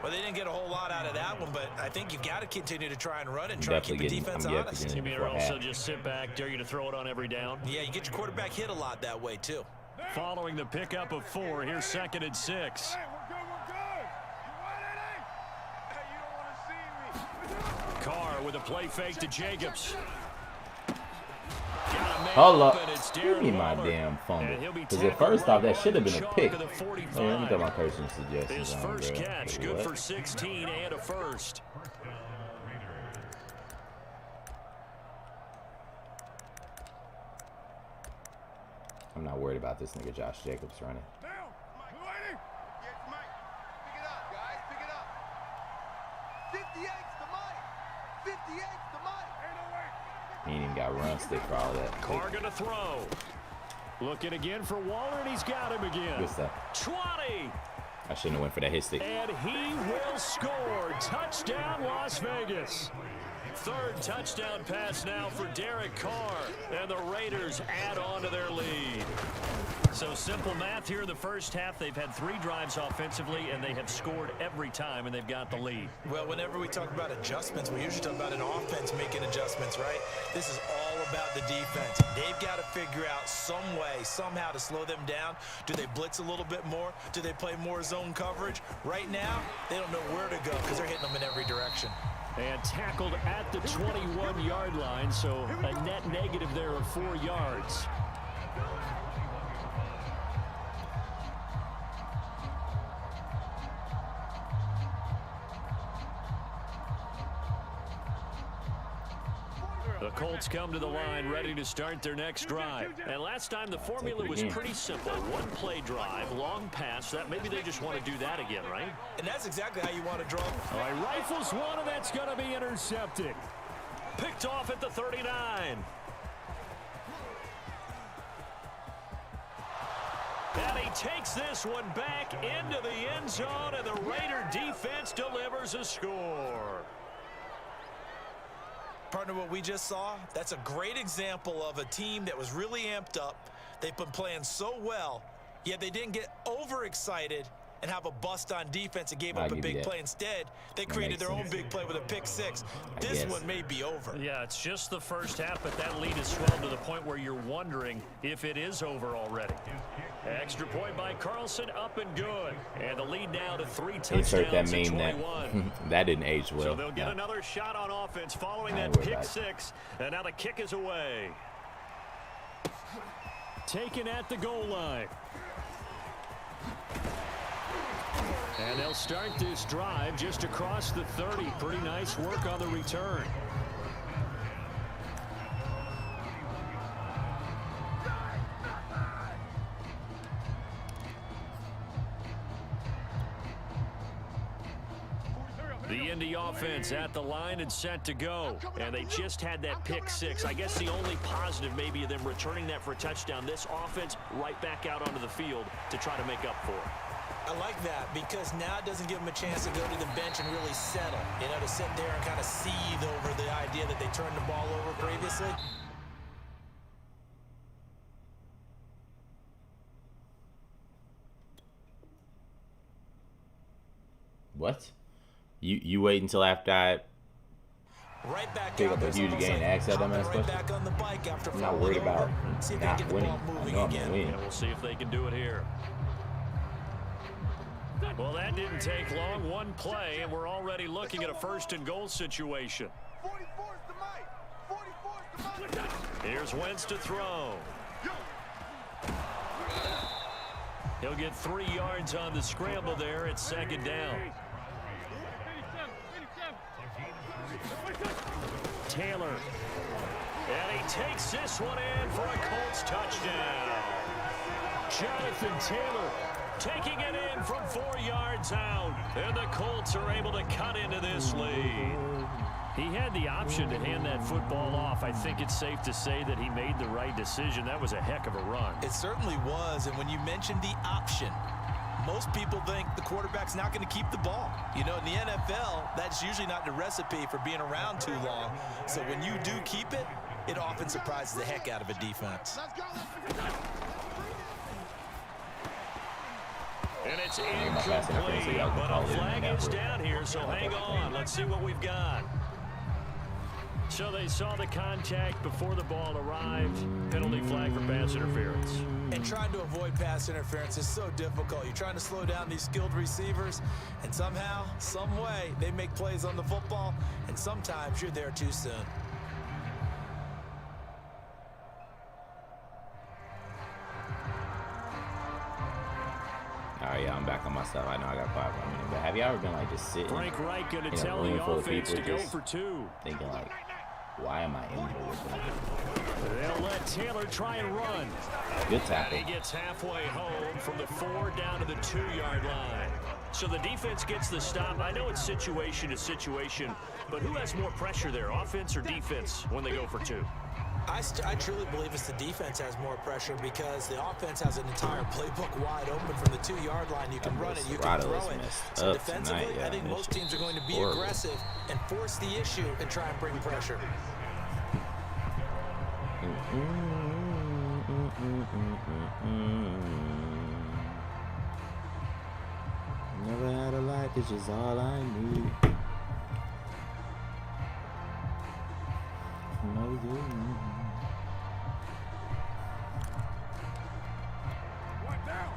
Well, they didn't get a whole lot out of that one, but I think you've got to continue to try and run and try to keep the defense honest. You mean also just sit back, dare you to throw it on every down? Yeah, you get your quarterback hit a lot that way, too. Following the pickup of 4, here's 2nd and 6. Hey, we're good. You want it, Hey, you don't want to see me. Carr with a play fake to Jacobs. Hold up. Give me my damn fumble. Because at first off, that should have been a pick. Hey, let me throw my personal suggestions His on, first bro. catch, good for 16 and a first. I'm not worried about this nigga Josh Jacobs running. He ain't even got run stick for all that. Carr gonna throw. Looking again for Waller, and he's got him again. Good stuff. 20. I shouldn't have went for that hit stick. And he will score. Touchdown, Las Vegas. Third touchdown pass now for Derek Carr. And the Raiders add on to their lead. So simple math here in the first half. They've had 3 drives offensively, and they have scored every time, and they've got the lead. Well, whenever we talk about adjustments, we usually talk about an offense making adjustments, right? This is all about the defense. They've got to figure out some way, somehow to slow them down. Do they blitz a little bit more? Do they play more zone coverage? Right now, they don't know where to go because they're hitting them in every direction. And tackled at the 21-yard line, so a net negative there of 4 yards. The Colts come to the line ready to start their next drive. And last time the formula was pretty simple. 1 play drive, long pass. That maybe they just want to do that again, right? And that's exactly how you want to draw. All right, rifles one, and that's going to be intercepted. Picked off at the 39. And he takes this one back into the end zone, and the Raider defense delivers a score. Partner, what we just saw, that's a great example of a team that was really amped up. They've been playing so well, yet they didn't get overexcited and have a bust on defense and gave up a big play. Instead, they created their own big play with a pick 6. This one may be over. Yeah, it's just the first half, but that lead has swelled to the point where you're wondering if it is over already. Extra point by Carlson, up and good. And the lead now to 3 touchdowns. Insert that meme that that didn't age well. So they'll get another shot on offense following that pick 6. And now the kick is away. Taken at the goal line. And they'll start this drive just across the 30. Pretty nice work on the return. The Indy offense at the line and set to go. And they just had that pick 6. I guess the only positive maybe of them returning that for a touchdown. This offense right back out onto the field to try to make up for it. I like that because now it doesn't give them a chance to go to the bench and really settle. You know, to sit there and kind of seethe over the idea that they turned the ball over previously. What? You wait until after I pick up a huge gain and ask that dumbass question? I'm not worried about not winning. I know I'm going to win. And we'll see if they can do it here. Well, that didn't take long. 1 play, and we're already looking at a 1st and goal situation. Here's Wentz to throw. He'll get 3 yards on the scramble there. It's 2nd down. Taylor. And he takes this one in for a Colts touchdown. Jonathan Taylor taking it in from 4 yards out. And the Colts are able to cut into this lead. He had the option to hand that football off. I think it's safe to say that he made the right decision. That was a heck of a run. It certainly was. And when you mentioned the option, most people think the quarterback's not going to keep the ball. You know, in the NFL, that's usually not the recipe for being around too long. So when you do keep it, it often surprises the heck out of a defense. And it's incomplete, but a flag is down here, so hang on. Let's see what we've got. So they saw the contact before the ball arrived. Penalty flag for pass interference. And trying to avoid pass interference is so difficult. You're trying to slow down these skilled receivers, and somehow, some way, they make plays on the football, and sometimes you're there too soon. yeah, I'm back on myself. I know I got 5 more minutes. But have you ever been like just sitting Frank Reich going to in a tell room the full of offense people to go just for 2. thinking like, why am I in here with them? They'll let Taylor try and run. Good tackle. He gets halfway home from the 4 down to the 2-yard line. So the defense gets the stop. I know it's situation to situation, but who has more pressure there, offense or defense, when they go for 2? I truly believe it's the defense has more pressure because the offense has an entire playbook wide open from the 2-yard line. You can run it, you can throw it. So defensively, I think most teams are going to be aggressive and force the issue and try and bring pressure. Never had a life, it's just all I need.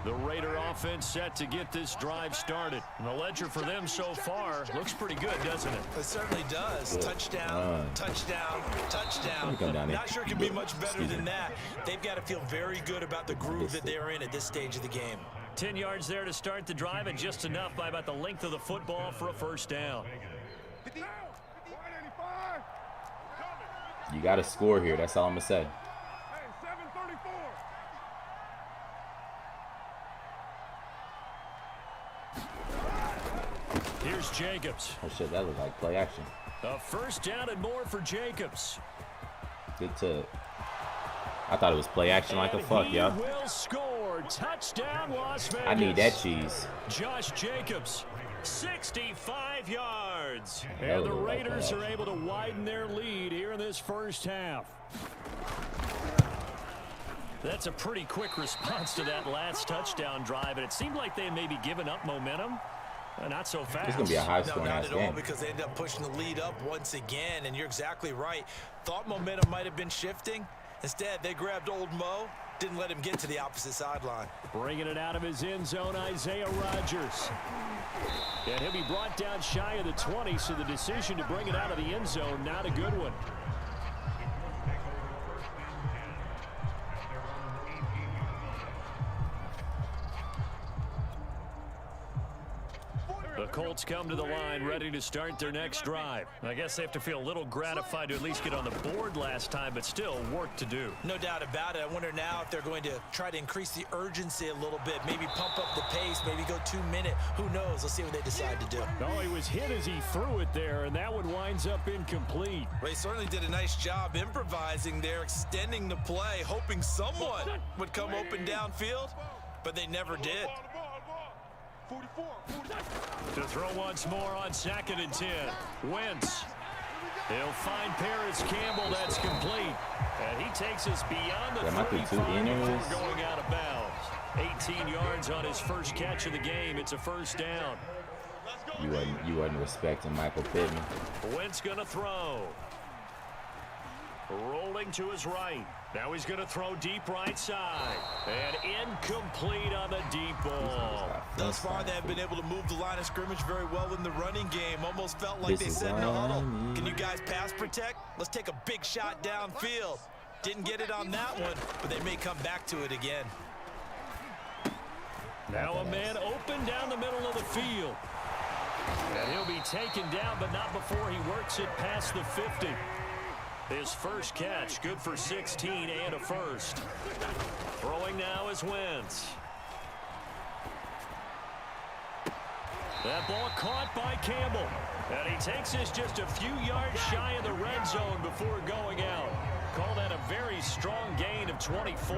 The Raider offense set to get this drive started. And the ledger for them so far looks pretty good, doesn't it? It certainly does. Touchdown, touchdown, touchdown. Not sure it can be much better than that. They've got to feel very good about the groove that they're in at this stage of the game. 10 yards there to start the drive, and just enough by about the length of the football for a first down. You got to score here. That's all I'm going to say. Here's Jacobs. Oh, shit. That looked like play action. A first down and more for Jacobs. Good tip. I thought it was play action like a fuck, y'all. Will score. Touchdown, Las Vegas. I need that cheese. Josh Jacobs, 65 yards. And the Raiders are able to widen their lead here in this first half. That's a pretty quick response to that last touchdown drive, and it seemed like they had maybe given up momentum. Not so fast. It's going to be a high-scoring ass game. Because they end up pushing the lead up once again, and you're exactly right. Thought momentum might have been shifting. Instead, they grabbed old Mo, didn't let him get to the opposite sideline. Bringing it out of his end zone, Isaiah Rodgers. And he'll be brought down shy of the 20, so the decision to bring it out of the end zone, not a good one. The Colts come to the line ready to start their next drive. I guess they have to feel a little gratified to at least get on the board last time, but still work to do. No doubt about it. I wonder now if they're going to try to increase the urgency a little bit, maybe pump up the pace, maybe go 2-minute. Who knows? Let's see what they decide to do. Oh, he was hit as he threw it there, and that one winds up incomplete. Well, he certainly did a nice job improvising there, extending the play, hoping someone would come open downfield, but they never did. To throw once more on 2nd and 10. Wentz. He'll find Paris Campbell. That's complete. And he takes us beyond the 35 before going out of bounds. 18 yards on his first catch of the game. It's a first down. You wasn't respecting Michael Pittman. Wentz going to throw. Rolling to his right. Now he's going to throw deep right side. And incomplete on the deep ball. Thus far, they have been able to move the line of scrimmage very well in the running game. Almost felt like they said in the huddle, can you guys pass protect? Let's take a big shot downfield. Didn't get it on that one, but they may come back to it again. Now a man open down the middle of the field. And he'll be taken down, but not before he works it past the 50. His first catch, good for 16 and a first. Throwing now is Wentz. That ball caught by Campbell. And he takes us just a few yards shy of the red zone before going out. Call that a very strong gain of 24.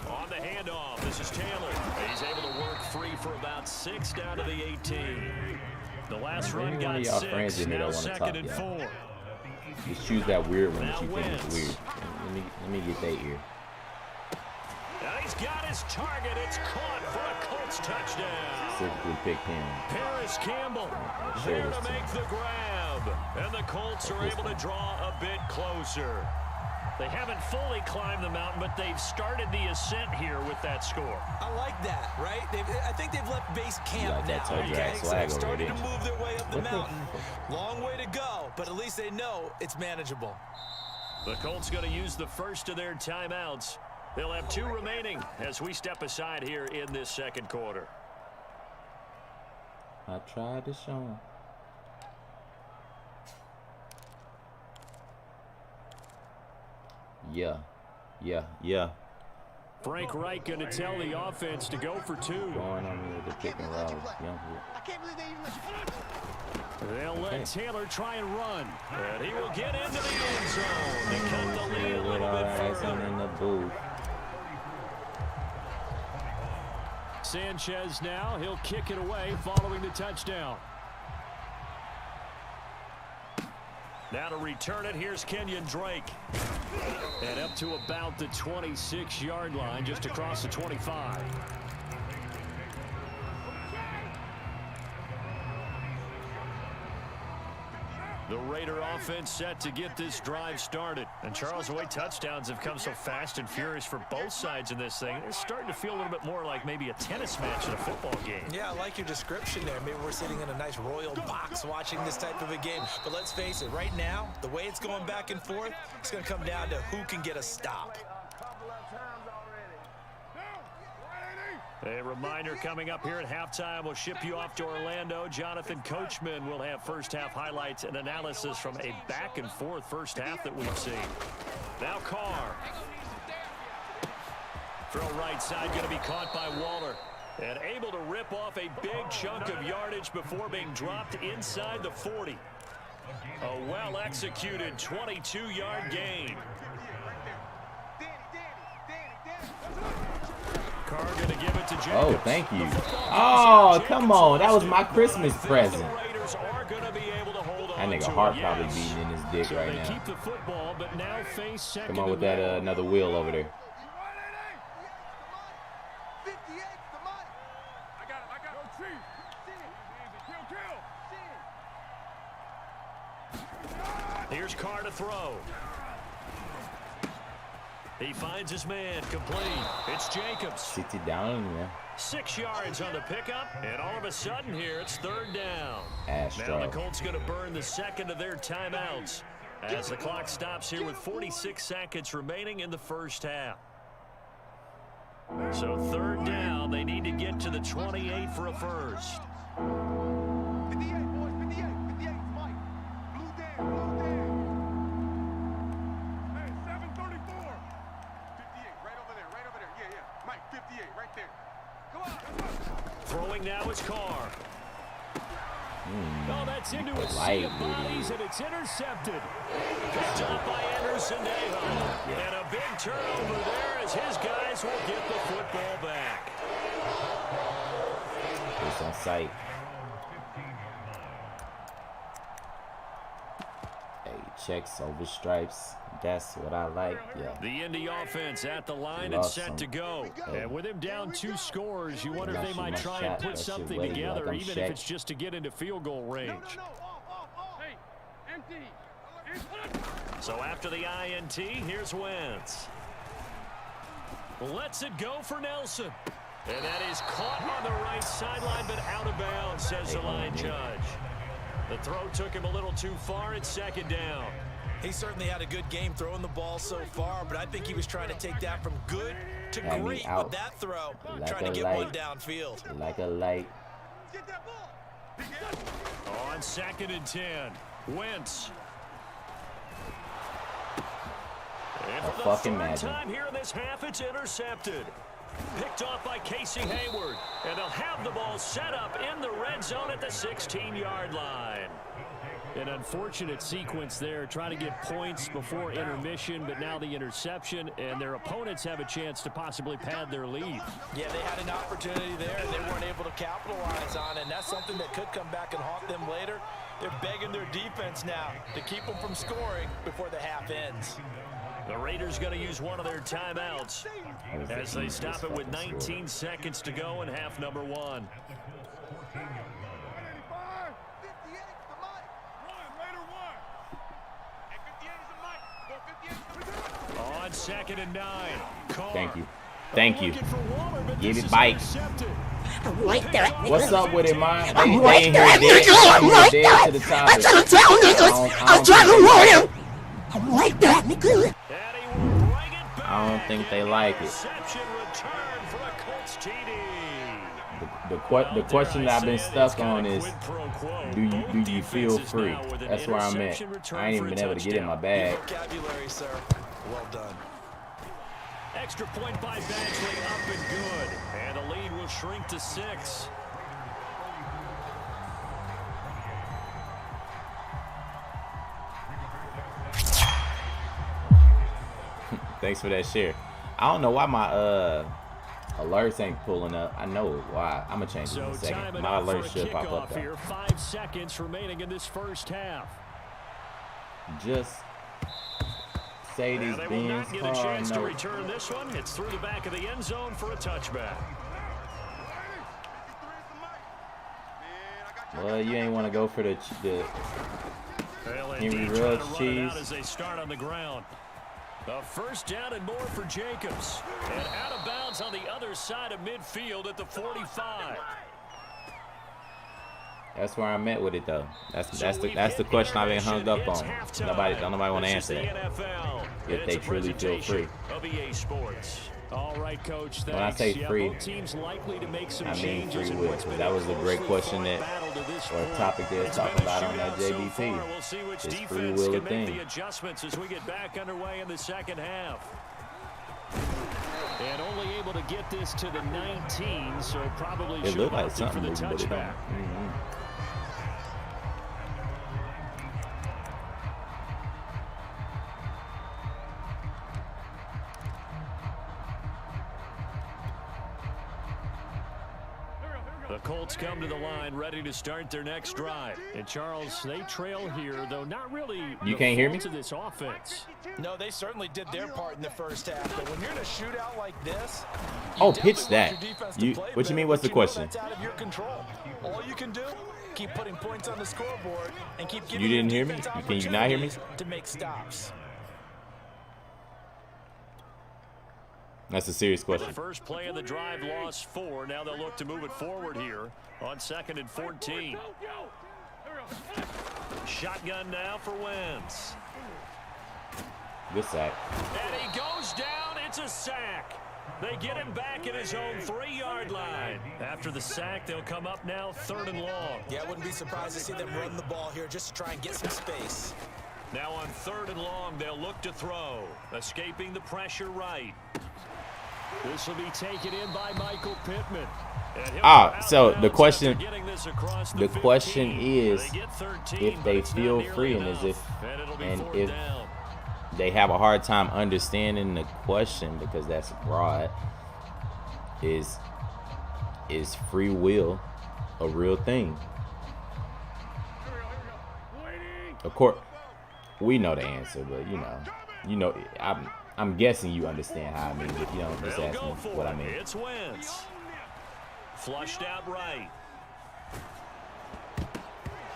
On the handoff, this is Taylor. He's able to work free for about 6 down to the 18. The last run got 6, now 2nd and 4. Just choose that weird one that you think is weird. Let me get that here. Now he's got his target. It's caught for a Colts touchdown. Specifically picked him. Paris Campbell there to make the grab. And the Colts are able to draw a bit closer. They haven't fully climbed the mountain, but they've started the ascent here with that score. I like that, right? I think they've left base camp now. Okay, so they've started to move their way up the mountain. Long way to go, but at least they know it's manageable. The Colts going to use the first of their timeouts. They'll have 2 remaining as we step aside here in this second quarter. I tried to show him. Yeah. Frank Reich going to tell the offense to go for 2. Going on with the pick and roll. I can't believe they even let you. They'll let Taylor try and run. And he will get into the end zone to cut the lead a little bit further. In the booth. Sanchez now, he'll kick it away following the touchdown. Now to return it, here's Kenyon Drake. And up to about the 26-yard line, just across the 25. The Raider offense set to get this drive started. And Charles, the way touchdowns have come so fast and furious for both sides in this thing, it's starting to feel a little bit more like maybe a tennis match in a football game. Yeah, I like your description there. Maybe we're sitting in a nice royal box watching this type of a game. But let's face it, right now, the way it's going back and forth, it's going to come down to who can get a stop. A reminder coming up here at halftime. We'll ship you off to Orlando. Jonathan Coachman will have first-half highlights and analysis from a back-and-forth first half that we've seen. Now Carr. Throw right side going to be caught by Waller. And able to rip off a big chunk of yardage before being dropped inside the 40. A well-executed 22-yard gain. Carr going to give it to Jacobs. Oh, thank you. Oh, come on. That was my Christmas present. That nigga heart probably beating in his dick right now. Keep the football, but now face second. Come on with that another wheel over there. Here's Carr to throw. He finds his man complete. It's Jacobs. Sits it down, yeah. 6 yards on the pickup, and all of a sudden here it's third down. Astro. Now the Colts going to burn the second of their timeouts as the clock stops here with 46 seconds remaining in the first half. So third down, they need to get to the 28 for a first. 58, boys, 58, 58, Mike. Blue down, blue down. Hey, 734. 58, right over there, yeah. Mike, 58, right there. Come on. Throwing now is Carr. Oh, that's into a sea light, of bodies, and it's intercepted. Picked up by Anderson Neho. And a big turnover there as his guys will get the football back. It's on sight. Hey, checks over stripes. That's what I like. Yeah. The Indy offense at the line and set to go. And with him down 2 scores, you wonder if they might try and put something together, even if it's just to get into field goal range. Hey, empty. So after the INT, here's Wentz. Lets it go for Nelson. And that is caught on the right sideline, but out of bounds, says the line judge. The throw took him a little too far. It's second down. He certainly had a good game throwing the ball so far, but I think he was trying to take that from good to great with that throw, like trying to get one downfield. Like a light. Get that ball. On 2nd and 10, Wentz. And for the third time here in this half, it's intercepted. Picked off by Casey Hayward. And they'll have the ball set up in the red zone at the 16-yard line. An unfortunate sequence there, trying to get points before intermission, but now the interception, and their opponents have a chance to possibly pad their lead. Yeah, they had an opportunity there, and they weren't able to capitalize on it, and that's something that could come back and haunt them later. They're begging their defense now to keep them from scoring before the half ends. The Raiders going to use one of their timeouts as they stop it with 19 seconds to go in half number 1. On 2nd and 9. Carr. Thank you. Thank you. Waller, Give it bike. I'm right there. What's up with it, man? I'm right there, nigga. I'm right there. I'm trying to tell niggas. I'm trying to warn him. like that, nigga. I don't think they like it. The question that I've been stuck on is, do you feel free? That's where I'm at. I ain't even been able to get in my bag. Vocabulary, sir. Well done. Extra point by Badgley, up and good. And the lead will shrink to 6. Thanks for that share. I don't know why my alerts ain't pulling up. I know why. I'm gonna change it in a second. My alerts should pop up though. Here, 5 seconds remaining in this first half. Just say these They will not beans. get a chance to return this one. It's through the back of the end zone for a touchback. Well, you ain't want to go for the Henry Ruggs cheese. As they start on the ground. A first down and more for Jacobs. And out of bounds on the other side of midfield at the 45. That's where I'm at with it though. That's the question I've been hung up on. Don't nobody want to answer that. If they truly feel free. All right, Coach. When I say free, teams likely to make some I mean free changes in will. what's been That was a great question or topic they was talking about on that JBP. We'll see which Is defense free will a can make thing? the adjustments as we get back underway in the second half. And only able to get this to the 19, so probably It should looked like opt in something for the moving, but it don't. touchback. The Colts come to the line, ready to start their next drive. And Charles, they trail here, though not really. You can't hear me? To this offense. No, they certainly did their part in the first half. But when you're in a shootout like this, Oh, pitch that. What you mean? What's the question? That's out of your control. All you can do, keep putting points on the scoreboard and keep giving You didn't hear me? defense Can you not hear me? opportunities to make stops. That's a serious The question. first play of the drive lost 4. Now they'll look to move it forward here on 2nd and 14. Shotgun now for Wentz. Good sack. And he goes down. It's a sack. They get him back at his own 3-yard line. After the sack, they'll come up now 3rd and long. Yeah, I wouldn't be surprised to see them run the ball here just to try and get some space. Now on 3rd and long, they'll look to throw. Escaping the pressure right. This will be taken in by Michael Pittman. So the question is if they feel free and if they have a hard time understanding the question because that's broad. Is free will a real thing? Of course, we know the answer, but you know, I'm guessing you understand how I mean. If you don't, just ask me what I mean. It's Wentz. Flushed out right.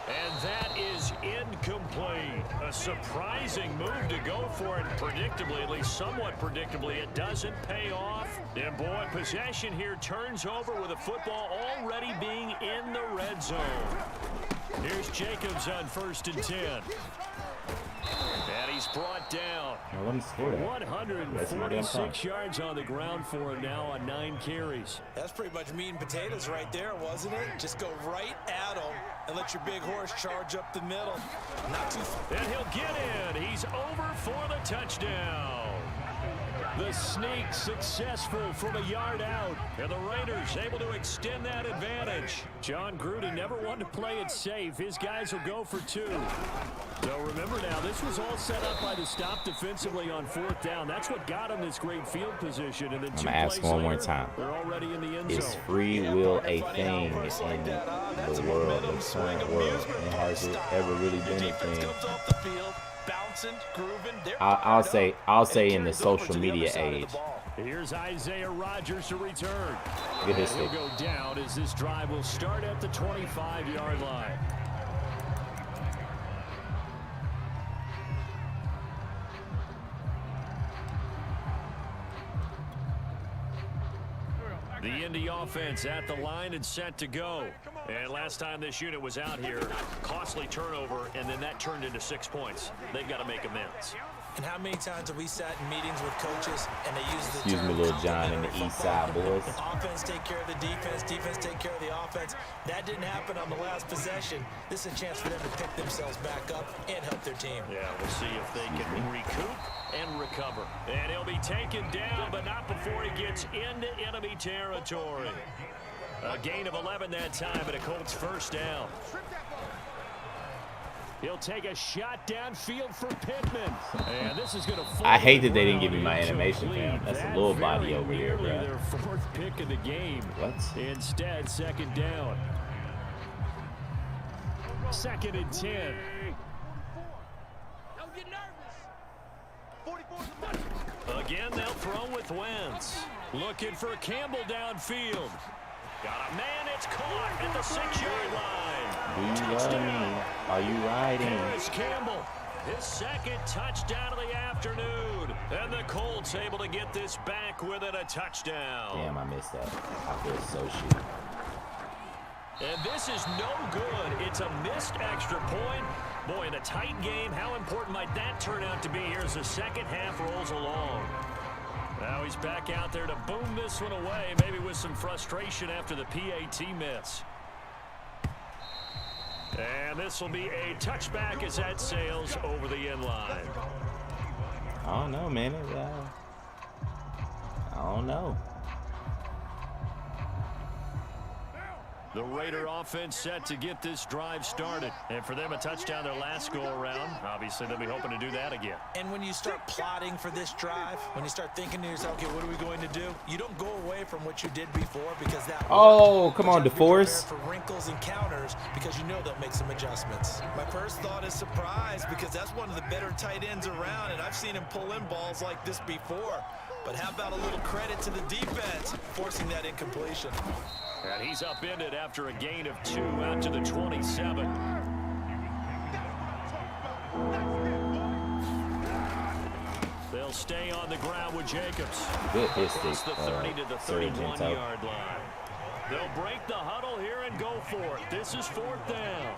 And that is incomplete. A surprising move to go for it. Predictably, at least somewhat predictably, it doesn't pay off. And boy, possession here turns over with a football already being in the red zone. Here's Jacobs on 1st and 10. And he's brought down. Now let me score that. 146 yards on the ground for him now on 9 carries. That's pretty much meat and potatoes right there, wasn't it? Just go right at him and let your big horse charge up the middle. Not too far. And he'll get in. He's over for the touchdown. The sneak successful from a yard out. And the Raiders able to extend that advantage. John Gruden never wanted to play it safe. His guys will go for 2. So remember now, this was all set up by the stop defensively on 4th down. That's what got him this great field position. And then I'm gonna ask one more time. They're already in the end zone. Is free will a thing in the world, the current world? And has it ever really been a thing? I'll say in the social media age. Here's Isaiah Rodgers to return. Good history. He'll go down as this drive will start at the 25-yard line. The Indy offense at the line and set to go. And last time this unit was out here, costly turnover, and then that turned into 6 points. They've got to make amends. And how many times have we sat in meetings with coaches and they use the Excuse me, Little John and the East Side boys. Offense take care of the defense, defense take care of the offense. That didn't happen on the last possession. This is a chance for them to pick themselves back up and help their team. Yeah, we'll see if they can recoup and recover. And he'll be taken down, but not before he gets into enemy territory. A gain of 11 that time, and a Colts first down. He'll take a shot downfield for Pittman. And this is going to I hate that they didn't give me my animation, fam. That's a little body over here, bro. Their 4th pick of the game. What? Instead, second down. 2nd and 10. Don't get nervous. Again, they'll throw with Wentz. Looking for Campbell downfield. Got a man, it's caught at the 6-yard line. Do you love me? Are you riding? Harris Campbell, his 2nd touchdown of the afternoon. And the Colts able to get this back within a touchdown. Damn, I missed that. I feel so shit. And this is no good. It's a missed extra point. Boy, in a tight game, how important might that turn out to be here as the second half rolls along? Now he's back out there to boom this one away, maybe with some frustration after the PAT miss. And this will be a touchback as that sails over the end line. I don't know, man. I don't know. The Raider offense set to get this drive started. And for them, a touchdown their last go-around. Obviously, they'll be hoping to do that again. And when you start plotting for this drive, when you start thinking to yourself, okay, what are we going to do? You don't go away from what you did before because that Oh, come on, DeForest. For wrinkles and counters because you know they'll make some adjustments. My first thought is surprise because that's one of the better tight ends around, and I've seen him pull in balls like this before. But how about a little credit to the defense forcing that incompletion? And he's upended after a gain of 2 out to the 27. They'll stay on the ground with Jacobs. Good hit Across stick, the 30 to the 31-yard Sargento. line. They'll break the huddle here and go for it. This is 4th down.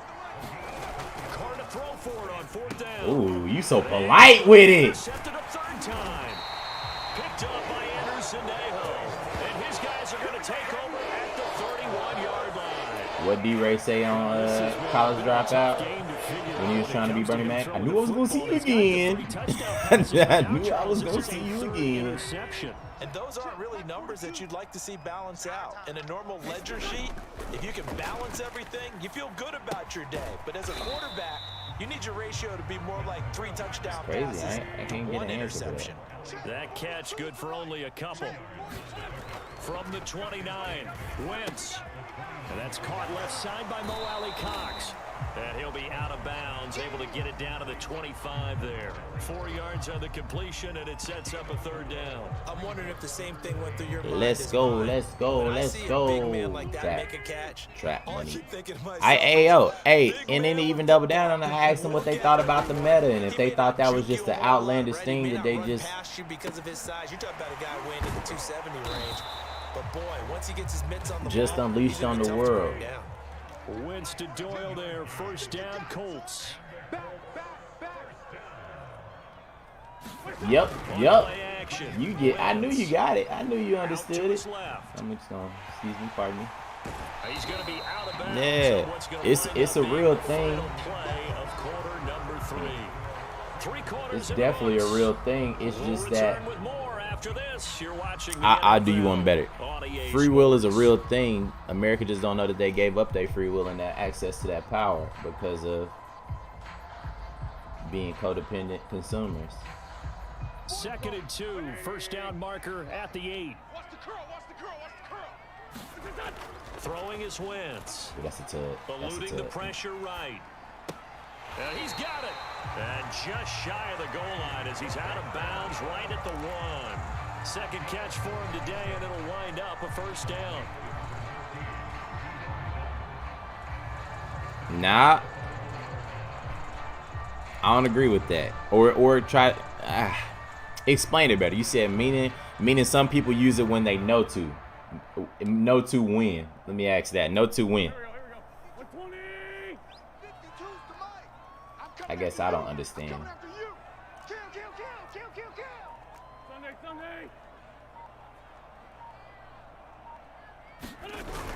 Carr to throw for it on 4th down. Ooh, you so polite with it. Intercepted a 3rd time. Picked up by Anderson Aho. And his guys are going to take over at the 31-yard line. What D-Ray say on College Dropout when he was trying to be Bernie Mac? I knew I was going to see you again. I knew I was going to see you again. And those aren't really numbers that you'd like to see balance out. In a normal ledger sheet, if you can balance everything, you feel good about your day. But as a quarterback, you need your ratio to be more like 3 touchdown passes, I can't get 1 an answer to interception. That catch good for only a couple. From the 29, Wentz. And that's caught left side by Mo Alley Cox. And he'll be out of bounds, able to get it down to the 25 there. 4 yards on the completion, and it sets up a 3rd down. I'm wondering if the same thing went through your mind. Let's go, When let's I see a big man like that Trap, make a catch, trap all I money. keep thinking to myself, Hey, and then they even double down on it. I asked them what they thought about the meta and if they thought that was just an outlandish thing that they just. You because of his size. You're talking about a guy weighing in the 270 range. But boy, once he gets his mitts on the Just ball, unleashed he's gonna on be the tough to world. bring down. Wentz to Doyle there, 1st down Colts. Yep. Play action. You get. I knew you got it. I knew you Out to understood his it. left. I'm just gonna. Excuse me. Pardon me. He's going to be out of bounds. Yeah, So what's gonna it's wind a up being real the thing. final play of quarter number 3. 3 quarters It's in definitely a once. real thing. It's We'll just that return with more after this. You're watching the I'll do you NFL one better. on EA Free will is a Sports. real thing. America just don't know that they gave up their free will and that access to that power because of being codependent consumers. 2nd and 2, 1st down marker at the 8. Watch the curl, watch the curl, watch the curl. Throwing his Wentz. Ooh, that's a tug. That's a Eluding the tug. pressure right. And he's got it. And just shy of the goal line as he's out of bounds right at the 1. 2nd catch for him today, and it'll wind up a 1st down. Nah, I don't agree with that. Or try. Explain it better. You said meaning some people use it when they know to. No to win. Let me ask that. No to win. I guess I don't understand.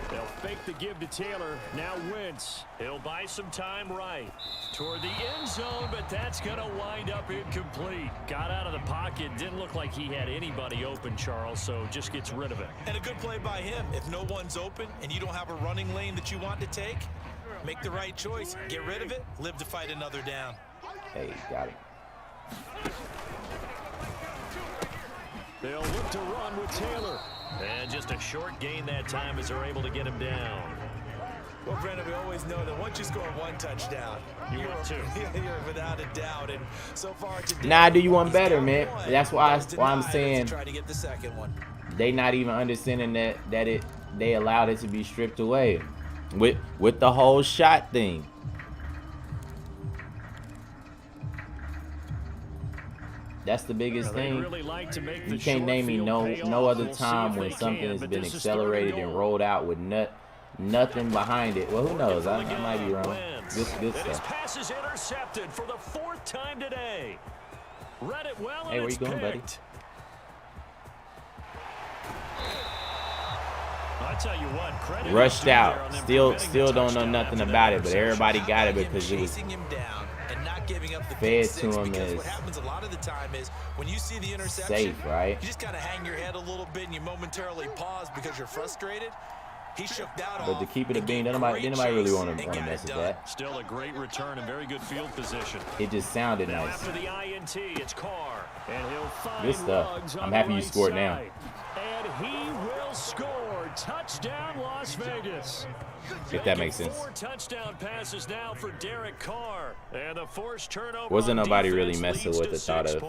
They'll fake the give to Taylor. Now Wentz. He'll buy some time right toward the end zone, but that's going to wind up incomplete. Got out of the pocket. Didn't look like he had anybody open, Charles, so just gets rid of it. And a good play by him. If no one's open and you don't have a running lane that you want to take, make the right choice. Get rid of it. Live to fight another down. Hey, got it. They'll look to run with Taylor. And just a short gain that time as they're able to get him down. Well, Brandon, we always know that once you score one touchdown, you're without a doubt. And so far today, Nah, I do you one better, man. That's why I'm saying try to get the second one. they not even understanding that they allowed it to be stripped away with the whole shot thing. That's the biggest thing. You can't name me no other time when something has been accelerated and rolled out with nothing behind it. Well, who knows? I might be wrong. Good stuff. His pass is intercepted for the 4th time today. Read it well. Hey, where you going, buddy? I tell you what, credit rushed out. Still don't know nothing about it, but everybody got it because it was Giving up the fed to him as as what happens a lot of the time is when you see the interception, safe, right? You just kind of hang your head a little bit and you momentarily pause because you're frustrated. He shook that off. But to keep it a bean, nobody really want to mess with that. Still a great return and very good field position. It just sounded now nice. After the INT, it's Carr, and he'll find good stuff. I'm happy you scored now. And he will score. Touchdown, Las Vegas. If that makes sense. 4 touchdown passes now for Derek Carr. And the forced turnover. Wasn't nobody really messing with the thought of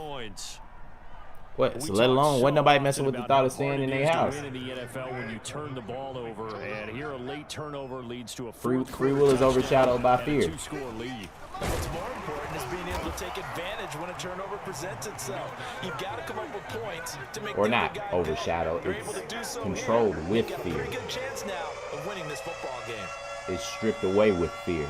what? So let alone wasn't nobody messing with the thought of staying in their house. In the NFL when you turn the ball over, and here a late turnover leads to a free will is overshadowed by fear. 2-score lead. What's more important is being able to take advantage when a turnover presents itself. You've got to come up with points to make or not overshadow. It's controlled with fear. Pretty good chance now of winning this football game. It's stripped away with fear.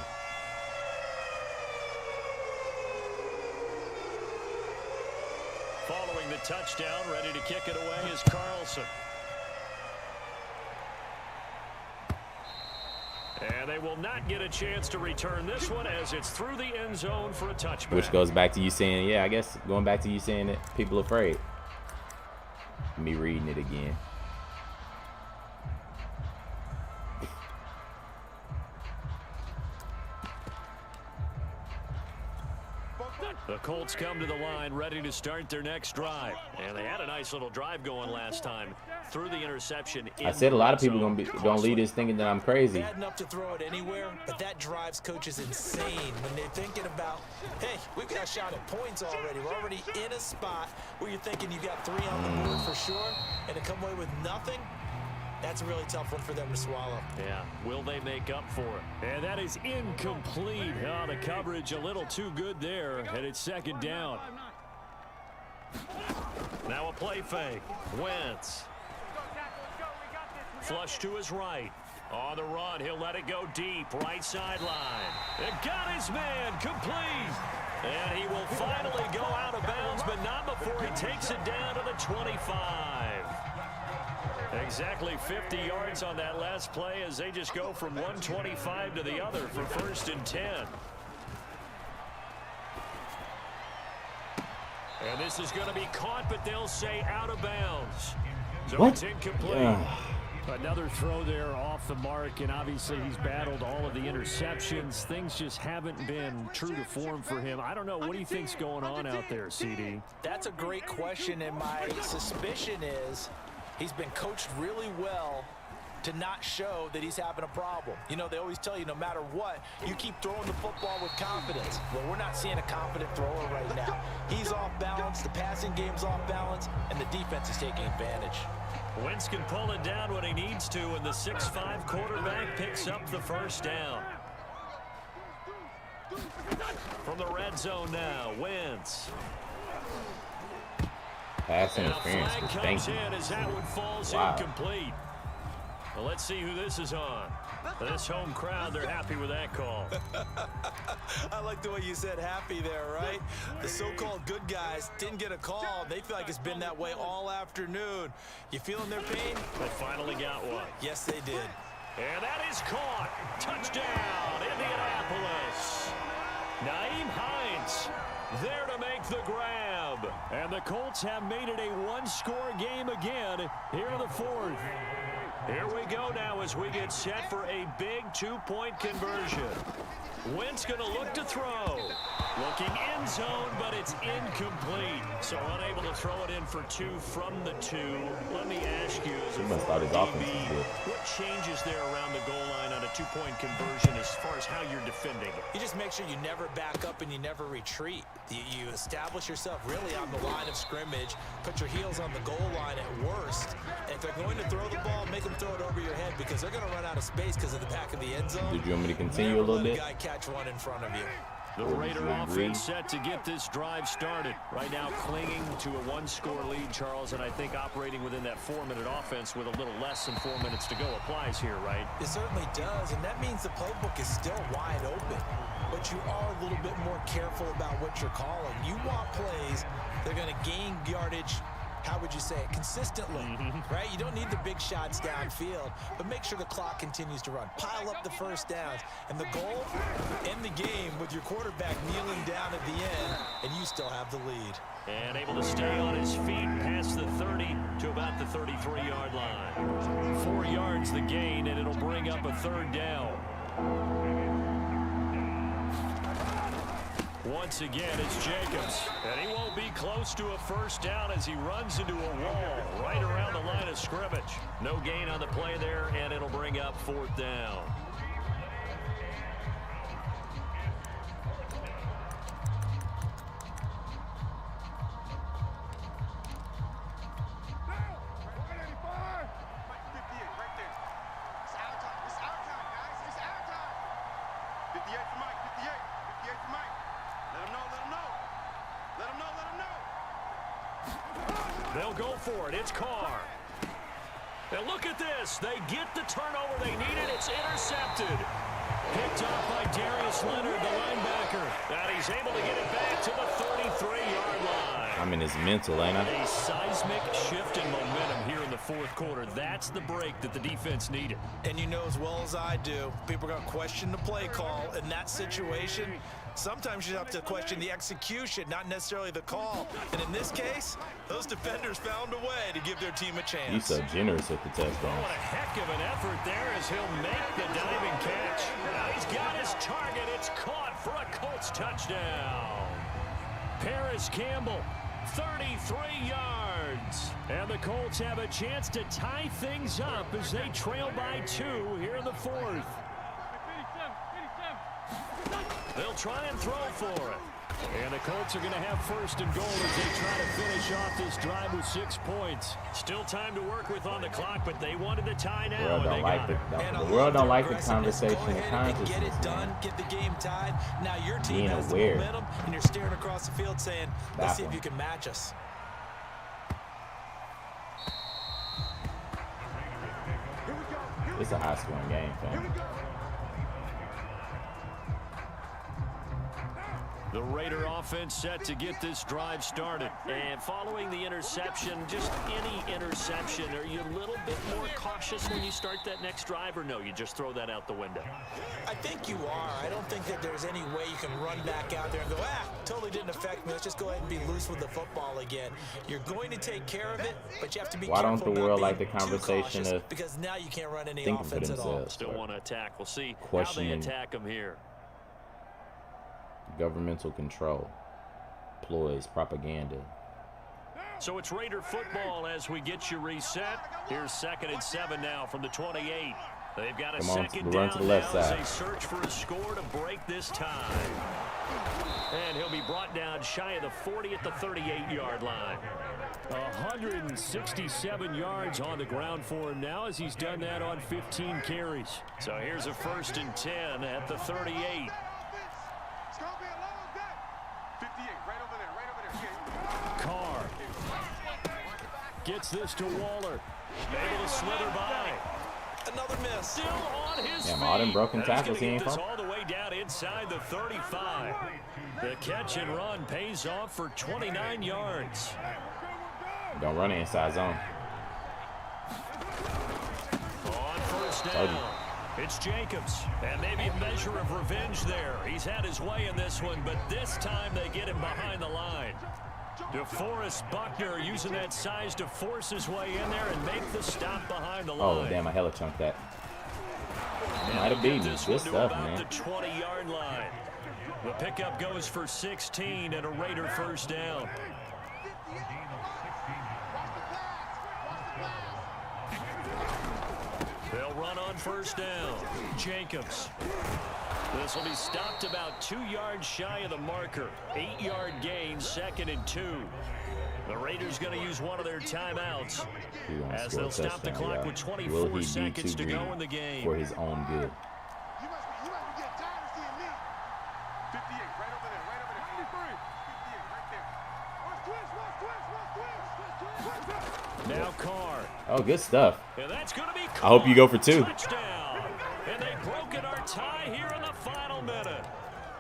Following the touchdown, ready to kick it away is Carlson. And they will not get a chance to return this one as it's through the end zone for a touchback. Which goes back to you saying, yeah, I guess going back to you saying that people are afraid. Me reading it again. The Colts come to the line ready to start their next drive. And they had a nice little drive going last time through the interception. I said a lot of people gonna leave this thinking that I'm crazy. Bad enough to throw it anywhere, but that drives coaches insane when they're thinking about, hey, we've got a shot at points already. We're already in a spot where you're thinking you've got 3 on the board for sure, and to come away with nothing, that's a really tough one for them to swallow. Yeah, will they make up for it? And that is incomplete. Oh, the coverage a little too good there, and it's 2nd down. Now a play fake. Wentz. Flush to his right. On the run, he'll let it go deep. Right sideline. It got his man complete. And he will finally go out of bounds, but not before he takes it down to the 25. Exactly 50 yards on that last play as they just go from 125 to the other for 1st and 10. And this is going to be caught, but they'll say out of bounds. So what? It's incomplete. Another throw there off the mark, and obviously he's battled all of the interceptions. Things just haven't been true to form for him. I don't know. What do you think's going on out there, CD? That's a great question, and my suspicion is he's been coached really well to not show that he's having a problem. You know, they always tell you no matter what, you keep throwing the football with confidence. Well, we're not seeing a confident thrower right now. He's off balance, the passing game's off balance, and the defense is taking advantage. Wentz can pull it down when he needs to, and the 6'5" quarterback picks up the 1st down. From the red zone now, Wentz. Pass interference was thank you. As that one falls Wow. incomplete. Well, let's see who this is on. This home crowd, they're happy with that call. I like the way you said happy there, right? The so-called good guys didn't get a call. They feel like it's been that way all afternoon. You feeling their pain? They finally got one. Yes, they did. And that is caught. Touchdown, Indianapolis. Nyheim Hines there to make the grab. And the Colts have made it a one-score game again here in the fourth. Here we go now as we get set for a big two-point conversion. Wentz going to look to throw. Looking end zone, but it's incomplete. So unable to throw it in for 2 from the 2. Let me ask you, as a former DB, what changes there around the goal line on a two-point conversion as far as how you're defending it? You just make sure you never back up and you never retreat. You establish yourself really on the line of scrimmage, put your heels on the goal line at worst. If they're going to throw the ball, make them throw it over your head because they're going to run out of space because of the back of the end zone. Did you want me to continue a little bit? Guy catch one in front of you. The Raider offense set to get this drive started. Right now clinging to a one-score lead, Charles, and I think operating within that 4-minute offense with a little less than 4 minutes to go applies here, right? It certainly does, and that means the playbook is still wide open. But you are a little bit more careful about what you're calling. You want plays that are going to gain yardage, how would you say it, consistently, right? You don't need the big shots downfield, but make sure the clock continues to run. Pile up the first downs, and the goal, end the game with your quarterback kneeling down at the end, and you still have the lead. And able to stay on his feet past the 30 to about the 33-yard line. 4 yards the gain, and it'll bring up a third down. Once again, it's Jacobs, and he won't be close to a first down as he runs into a wall right around the line of scrimmage. No gain on the play there, and it'll bring up 4th down. They'll go for it. It's Carr. And look at this. They get the turnover they needed. It's intercepted. Picked off by Darius Leonard, the linebacker. And he's able to get it back to the 33-yard line. I'm in his mental, ain't I? A seismic shift in momentum here in the fourth quarter. That's the break that the defense needed. And you know as well as I do, people are going to question the play call in that situation. Sometimes you have to question the execution, not necessarily the call. And in this case, those defenders found a way to give their team a chance. He's so generous with the touchdown. What a heck of an effort there as he'll make the diving catch. Now he's got his target. It's caught for a Colts touchdown. Paris Campbell, 33 yards. And the Colts have a chance to tie things up as they trail by 2 here in the fourth. They'll try and throw for it. And the Colts are going to have first and goal as they try to finish off this drive with 6 points. Still time to work with on the clock, but they wanted the tie now. The world don't like the conversation of consciousness. Get it done, get the game tied. Now your team has the momentum, and you're staring across the field saying, let's see if you can match us. It's a high-scoring game, fam. The Raider offense set to get this drive started. And following the interception, just any interception, are you a little bit more cautious when you start that next drive, or no, you just throw that out the window? I think you are. I don't think that there's any way you can run back out there and go, totally didn't affect me. Let's just go ahead and be loose with the football again. You're going to take care of it, but you have to be careful. Why don't the world like the conversation of because now you can't run any offense at all. Still want to attack. We'll see how they attack them here. Governmental control, ploys, propaganda. So it's Raider football as we get you reset. Here's 2nd and 7 now from the 28. They've got a second down to the left now side. as they search for a score to break this tie. And he'll be brought down shy of the 40 at the 38-yard line. 167 yards on the ground for him now as he's done that on 15 carries. So here's a 1st and 10 at the 38. Carr gets this to Waller. Able to slither by. Another miss. Still on his Damn, feet. all them broken And he's tackles he gonna ain't get this from. all the way down inside the 35. The catch and run pays off for 29 yards. Don't run the inside zone. On first down, it's Jacobs. And maybe a measure of revenge there. He's had his way in this one, but this time they get him behind the line. DeForest Buckner using that size to force his way in there and make the stop behind the line. Oh, damn, I hella chunked that. Might have beat me. Good stuff, man. The 20-yard line. The pickup goes for 16 and a Raider first down. They'll run on first down. Jacobs. This will be stopped about 2 yards shy of the marker. 8-yard gain, 2nd and 2. The Raiders going to use one of their timeouts as they'll stop the clock with 24 seconds to go in the game. For his own good. You must be getting tired of seeing me. 58, right over there, right over there. 53, 58, right there. Watch twist. Now Carr. Oh, good stuff. And that's going to be I hope you go for 2. Touchdown. And they've broken our tie here in the final minute.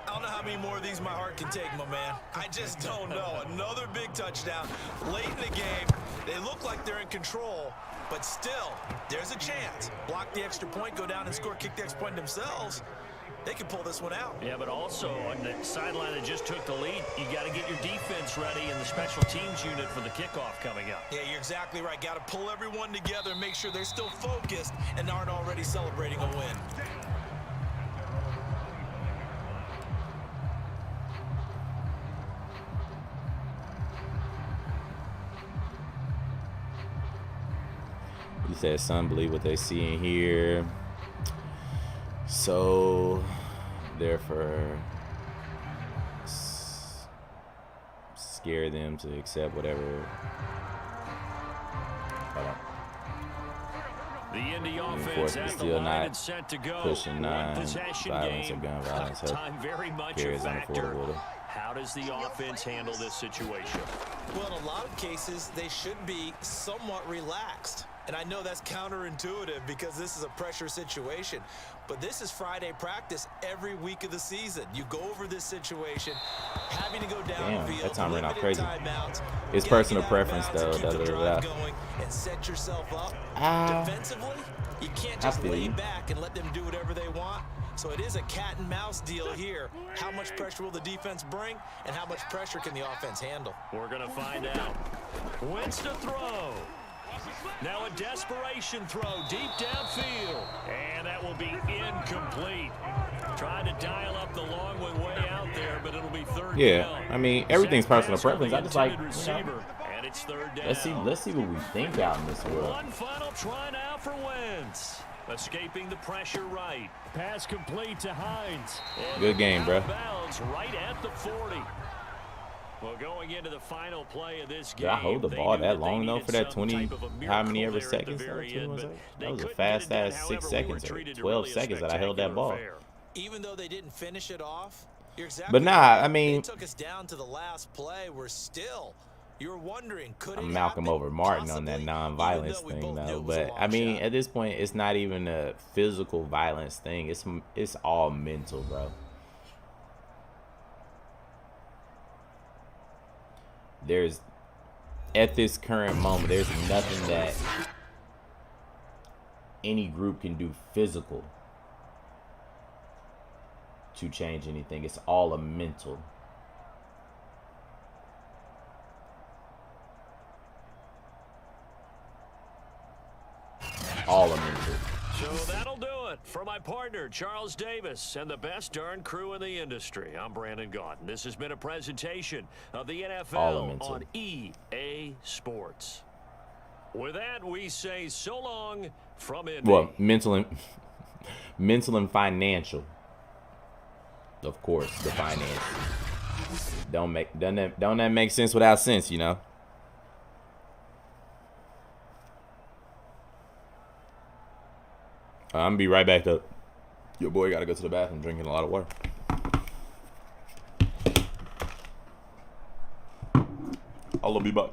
I don't know how many more of these my heart can take, my man. I just don't know. Another big touchdown late in the game. They look like they're in control, but still, there's a chance. Block the extra point, go down and score, kick the extra point themselves. They can pull this one out. Yeah, but also on the sideline that just took the lead, you got to get your defense ready and the special teams unit for the kickoff coming up. Yeah, you're exactly right. Got to pull everyone together and make sure they're still focused and aren't already celebrating a win. He said, "Son, believe what they see in here. So, therefore, scare them to accept whatever." Hold on. The Indy offense Enforcement at the still line not and set to go. pushing 9 Possession violence or game. gun violence. Help. Time very much a Carries factor. unaffordable. How does the offense handle this situation? Well, in a lot of cases, they should be somewhat relaxed. And I know that's counterintuitive because this is a pressure situation. But this is Friday practice every week of the season. You go over this situation, having to go downfield, that time ran out crazy. timeouts. It's personal preference, though. Keep the drive going and set yourself up. Defensively, you can't just lay back and let them do whatever they want. So it is a cat and mouse deal here. How much pressure will the defense bring, and how much pressure can the offense handle? We're going to find out. Wentz to throw. Now a desperation throw deep downfield. And that will be incomplete. Trying to dial up the long one way out there, but it'll be third down. I mean, everything's personal preference. I just like, receiver, and it's third down. let's see what we think out in this world. One final try now for Wentz. Escaping the pressure right. Pass complete to Hines. And Good game, bro. bounds right at the 40. Well, going into the final play of this game, Did I hold the they ball knew that they long, though, needed for that some 20, type of a how many miracle ever there at the seconds? very 21 end, but seconds? they That was a couldn't get it fast done. ass 6 However, we seconds were or treated to 12 really a seconds that I held that ball. spectacular affair. Even though they didn't finish it off, you're exactly But nah, right. I mean, They took us down to the last play. We're still. You're wondering, could I'm it Malcolm happen? over Martin on Possibly, that non-violence even though we thing, both knew though. it was a But long I mean, shot. at this point, it's not even a physical violence thing. It's all mental, bro. At this current moment, there's nothing that any group can do physical to change anything. It's all a mental. All a mental. So that'll do it for my partner, Charles Davis, and the best darn crew in the industry. I'm Brandon Gaudin. This has been a presentation of the NFL on EA Sports. With that, we say so long from Indy. Well, mental and financial. Of course, the finance. Don't that make sense without sense, you know? I'm gonna be right back up. Your boy gotta go to the bathroom, drinking a lot of water. I'll be back.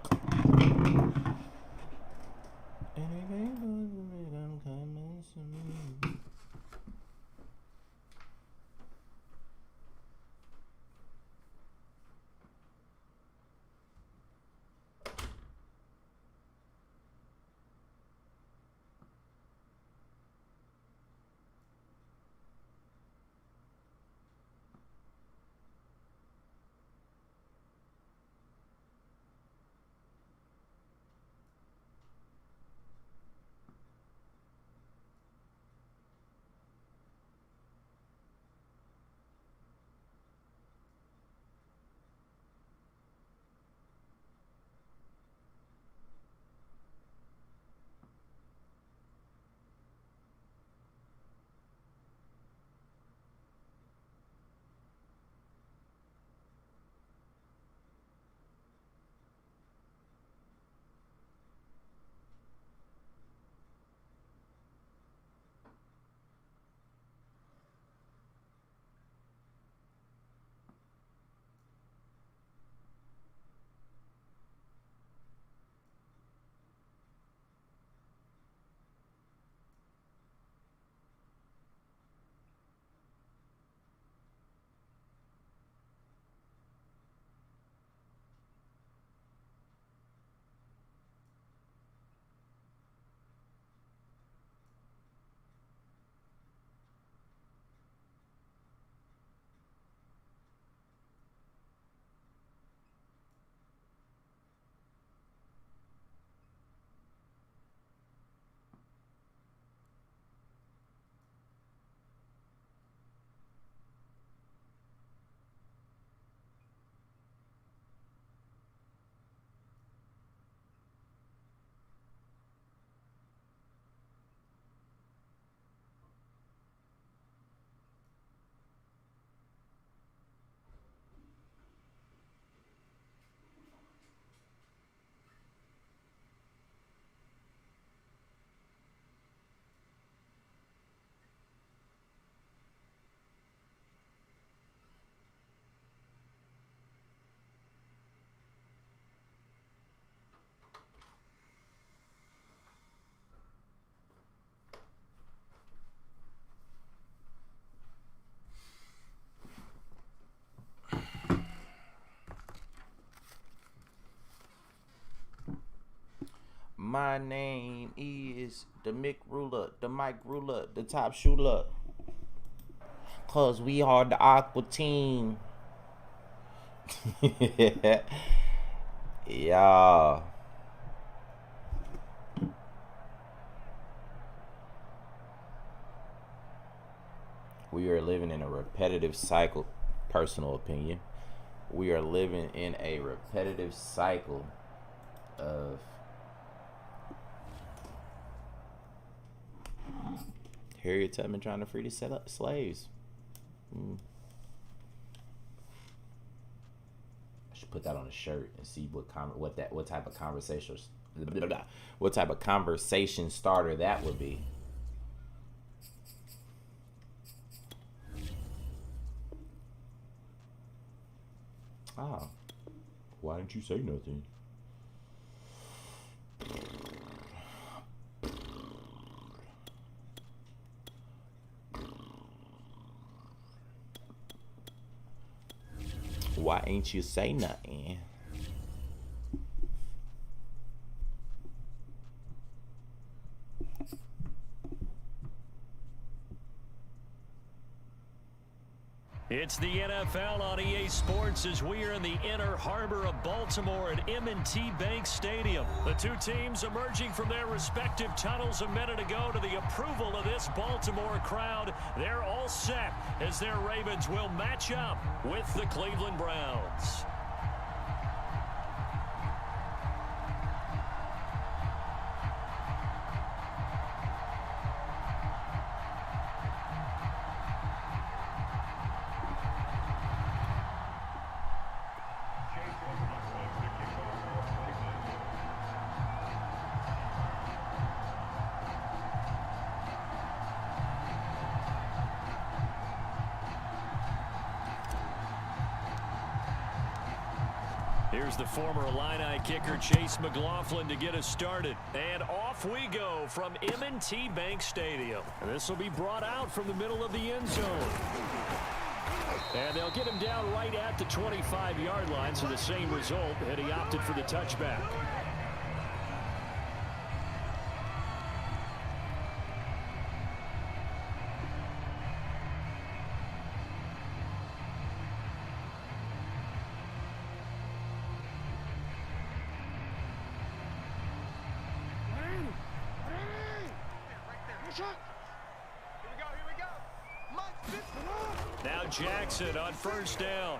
My name is the Mick Ruler, the Mike Ruler, the top shooter. Cause we are the Aqua team. Yeah. We are living in a repetitive cycle, personal opinion. We are living in a repetitive cycle of Harriet Tubman trying to free the slaves. I should put that on a shirt and see what type of conversation starter that would be. Oh, why didn't you say nothing? Why ain't you say nothing? It's the NFL on EA Sports as we are in the inner harbor of Baltimore at M&T Bank Stadium. The two teams emerging from their respective tunnels a minute ago to the approval of this Baltimore crowd. They're all set as their Ravens will match up with the Cleveland Browns. Here's the former Illini kicker, Chase McLaughlin, to get us started. And off we go from M&T Bank Stadium. And this will be brought out from the middle of the end zone. And they'll get him down right at the 25-yard line, so the same result, and he opted for the touchback. Now Jackson on first down.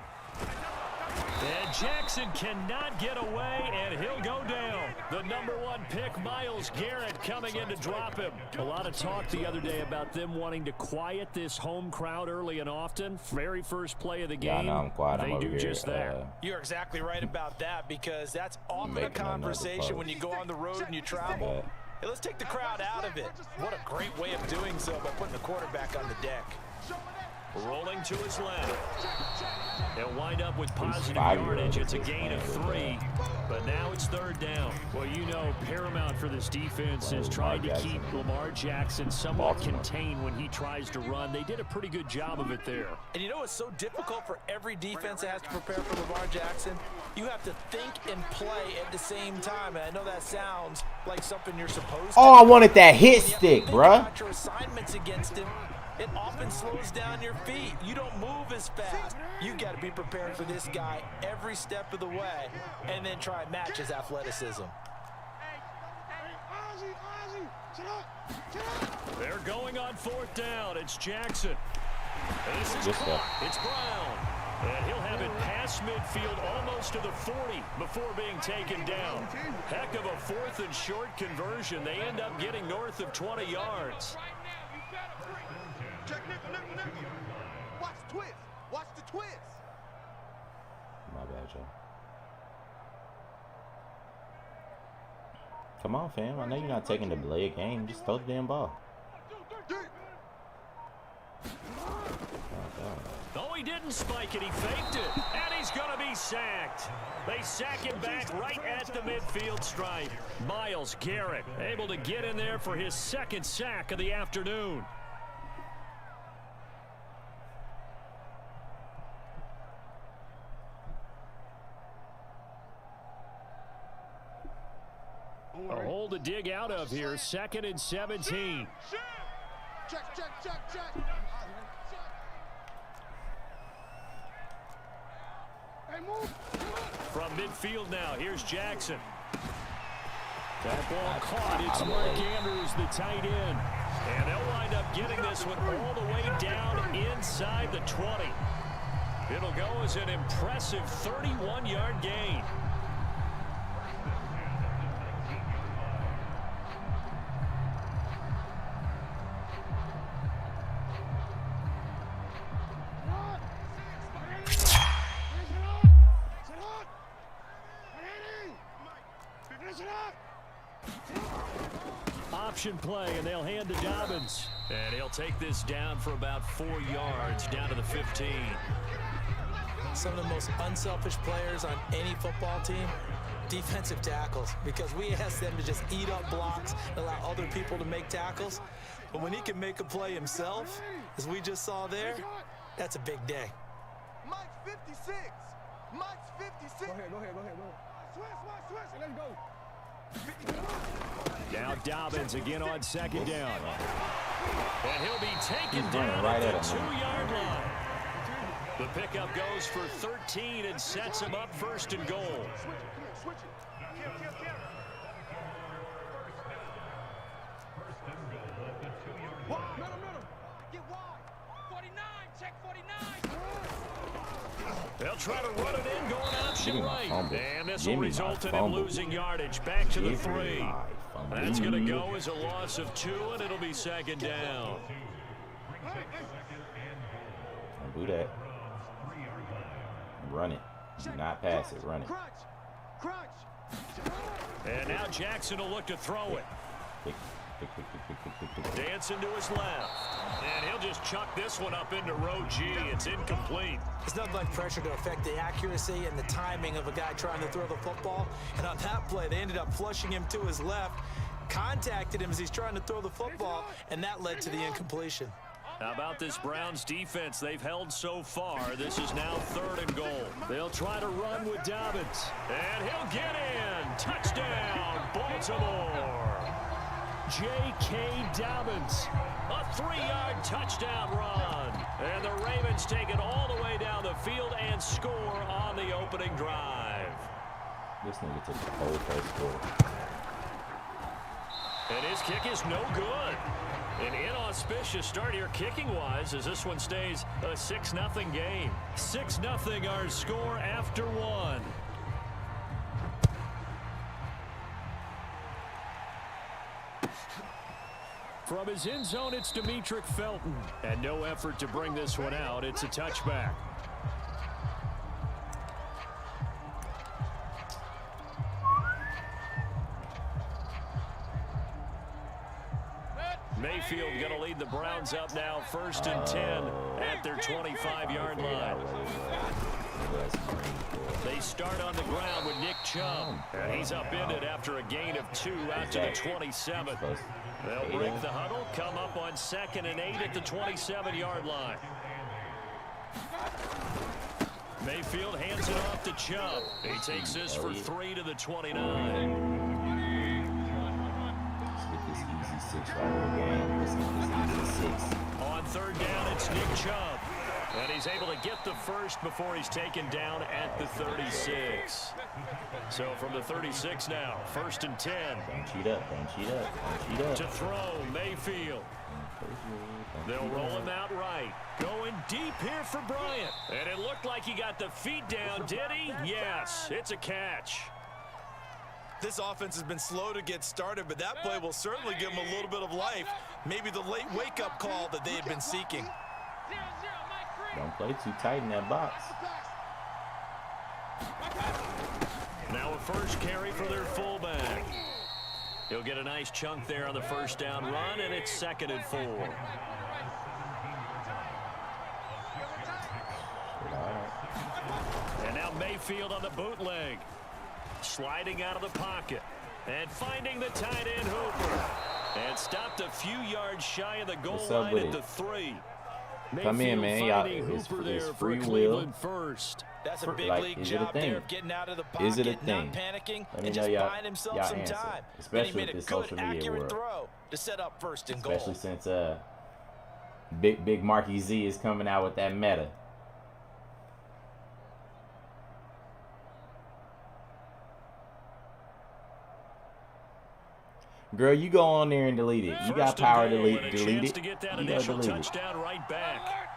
And Jackson cannot get away, and he'll go down. The number 1 pick, Myles Garrett, coming in to drop him. A lot of talk the other day about them wanting to quiet this home crowd early and often. Very first play of the game. Yeah, I know I'm quiet. They do just that. You're exactly right about that, because that's often a conversation when you go on the road and you travel. Hey, let's take the crowd out of it. What a great way of doing so by putting the quarterback on the deck. Rolling to his left. He'll wind up with positive yardage. It's a gain of 3, but now it's third down. Well, you know, paramount for this defense is trying to keep Lamar Jackson somewhat contained when he tries to run. They did a pretty good job of it there. And you know it's so difficult for every defense that has to prepare for Lamar Jackson? You have to think and play at the same time. And I know that sounds like something you're supposed to. Oh, I wanted that hit stick, bruh. Your assignments against him. It often slows down your feet. You don't move as fast. You got to be prepared for this guy every step of the way and then try and match his athleticism. They're going on fourth down. It's Jackson. And this is caught. It's Brown. And he'll have it past midfield almost to the 40 before being taken down. Heck of a 4th and short conversion. They end up getting north of 20 yards. Check nickel. Watch the twist. Watch the twist. My bad, Joe. Come on, fam. I know you're not taking the delay game. Just throw the damn ball. Oh, he didn't spike it. He faked it. And he's going to be sacked. They sack him back right at the midfield stripe. Myles Garrett able to get in there for his 2nd sack of the afternoon. A hole to dig out of here. 2nd and 17. Check. Hey, move. From midfield now, here's Jackson. That ball caught. It's Mark Andrews, the tight end. And they'll wind up getting this one all the way down inside the 20. It'll go as an impressive 31-yard gain. Option play, and they'll hand to Dobbins. And he'll take this down for about 4 yards, down to the 15. Some of the most unselfish players on any football team, defensive tackles, because we ask them to just eat up blocks and allow other people to make tackles. But when he can make a play himself, as we just saw there, that's a big day. Mike's 56. Mike's 56. Go ahead. Switch, let's go. Now Dobbins again on 2nd down. And he'll be taken down at the 2-yard line. The pickup goes for 13 and sets him up 1st and goal. Switch it. Middle. Get wide. 49. Check 49. They'll try to run it in, going option right. And this will result in him losing yardage. Back to the 3. That's going to go as a loss of 2, and it'll be 2nd down. Don't do that. Run it. Do not pass it. Run it. Crunch. And now Jackson will look to throw it. Dancing to his left. And he'll just chuck this one up into row G. It's incomplete. There's nothing like pressure to affect the accuracy and the timing of a guy trying to throw the football. And on that play, they ended up flushing him to his left, contacted him as he's trying to throw the football, and that led to the incompletion. How about this Browns defense they've held so far? This is now 3rd and goal. They'll try to run with Dobbins. And he'll get in. Touchdown, Baltimore. J.K. Dobbins. A 3-yard touchdown run. And the Ravens take it all the way down the field and score on the opening drive. This nigga took the whole first quarter. And his kick is no good. An inauspicious start here kicking-wise as this one stays a 6-0 game. 6-0 our score after 1. From his end zone, it's Demetric Felton. And no effort to bring this one out. It's a touchback. Mayfield going to lead the Browns up now 1st and 10 at their 25-yard line. They start on the ground with Nick Chubb. He's upended after a gain of 2 out to the 27. They'll break the huddle, come up on 2nd and 8 at the 27-yard line. Mayfield hands it off to Chubb. He takes this for 3 to the 29. On 3rd down, it's Nick Chubb. And he's able to get the first before he's taken down at the 36. So from the 36 now, 1st and 10. Don't cheat up, don't cheat up, don't cheat up. To throw, Mayfield. They'll roll him out right. Going deep here for Bryant. And it looked like he got the feet down, did he? Yes, it's a catch. This offense has been slow to get started, but that play will certainly give them a little bit of life. Maybe the late wake-up call that they had been seeking. Don't play too tight in that box. Now a first carry for their fullback. He'll get a nice chunk there on the 1st down run, and it's 2nd and 4. And now Mayfield on the bootleg. Sliding out of the pocket. And finding the tight end Hooper. And stopped a few yards shy of the goal line at the 3. Come in, man. Y'all, it's free will. First. That's a big like, league is it a job thing? there of getting out of the pocket, Is it a thing? not panicking, Let me and know just y'all buying himself some answer. time. Especially and he made with a this good, social media accurate world. throw to set up 1st and goal. Especially since Big Marky Z is coming out with that meta. Girl, you go on there and delete it. You got power to delete it. To get that initial touchdown right back.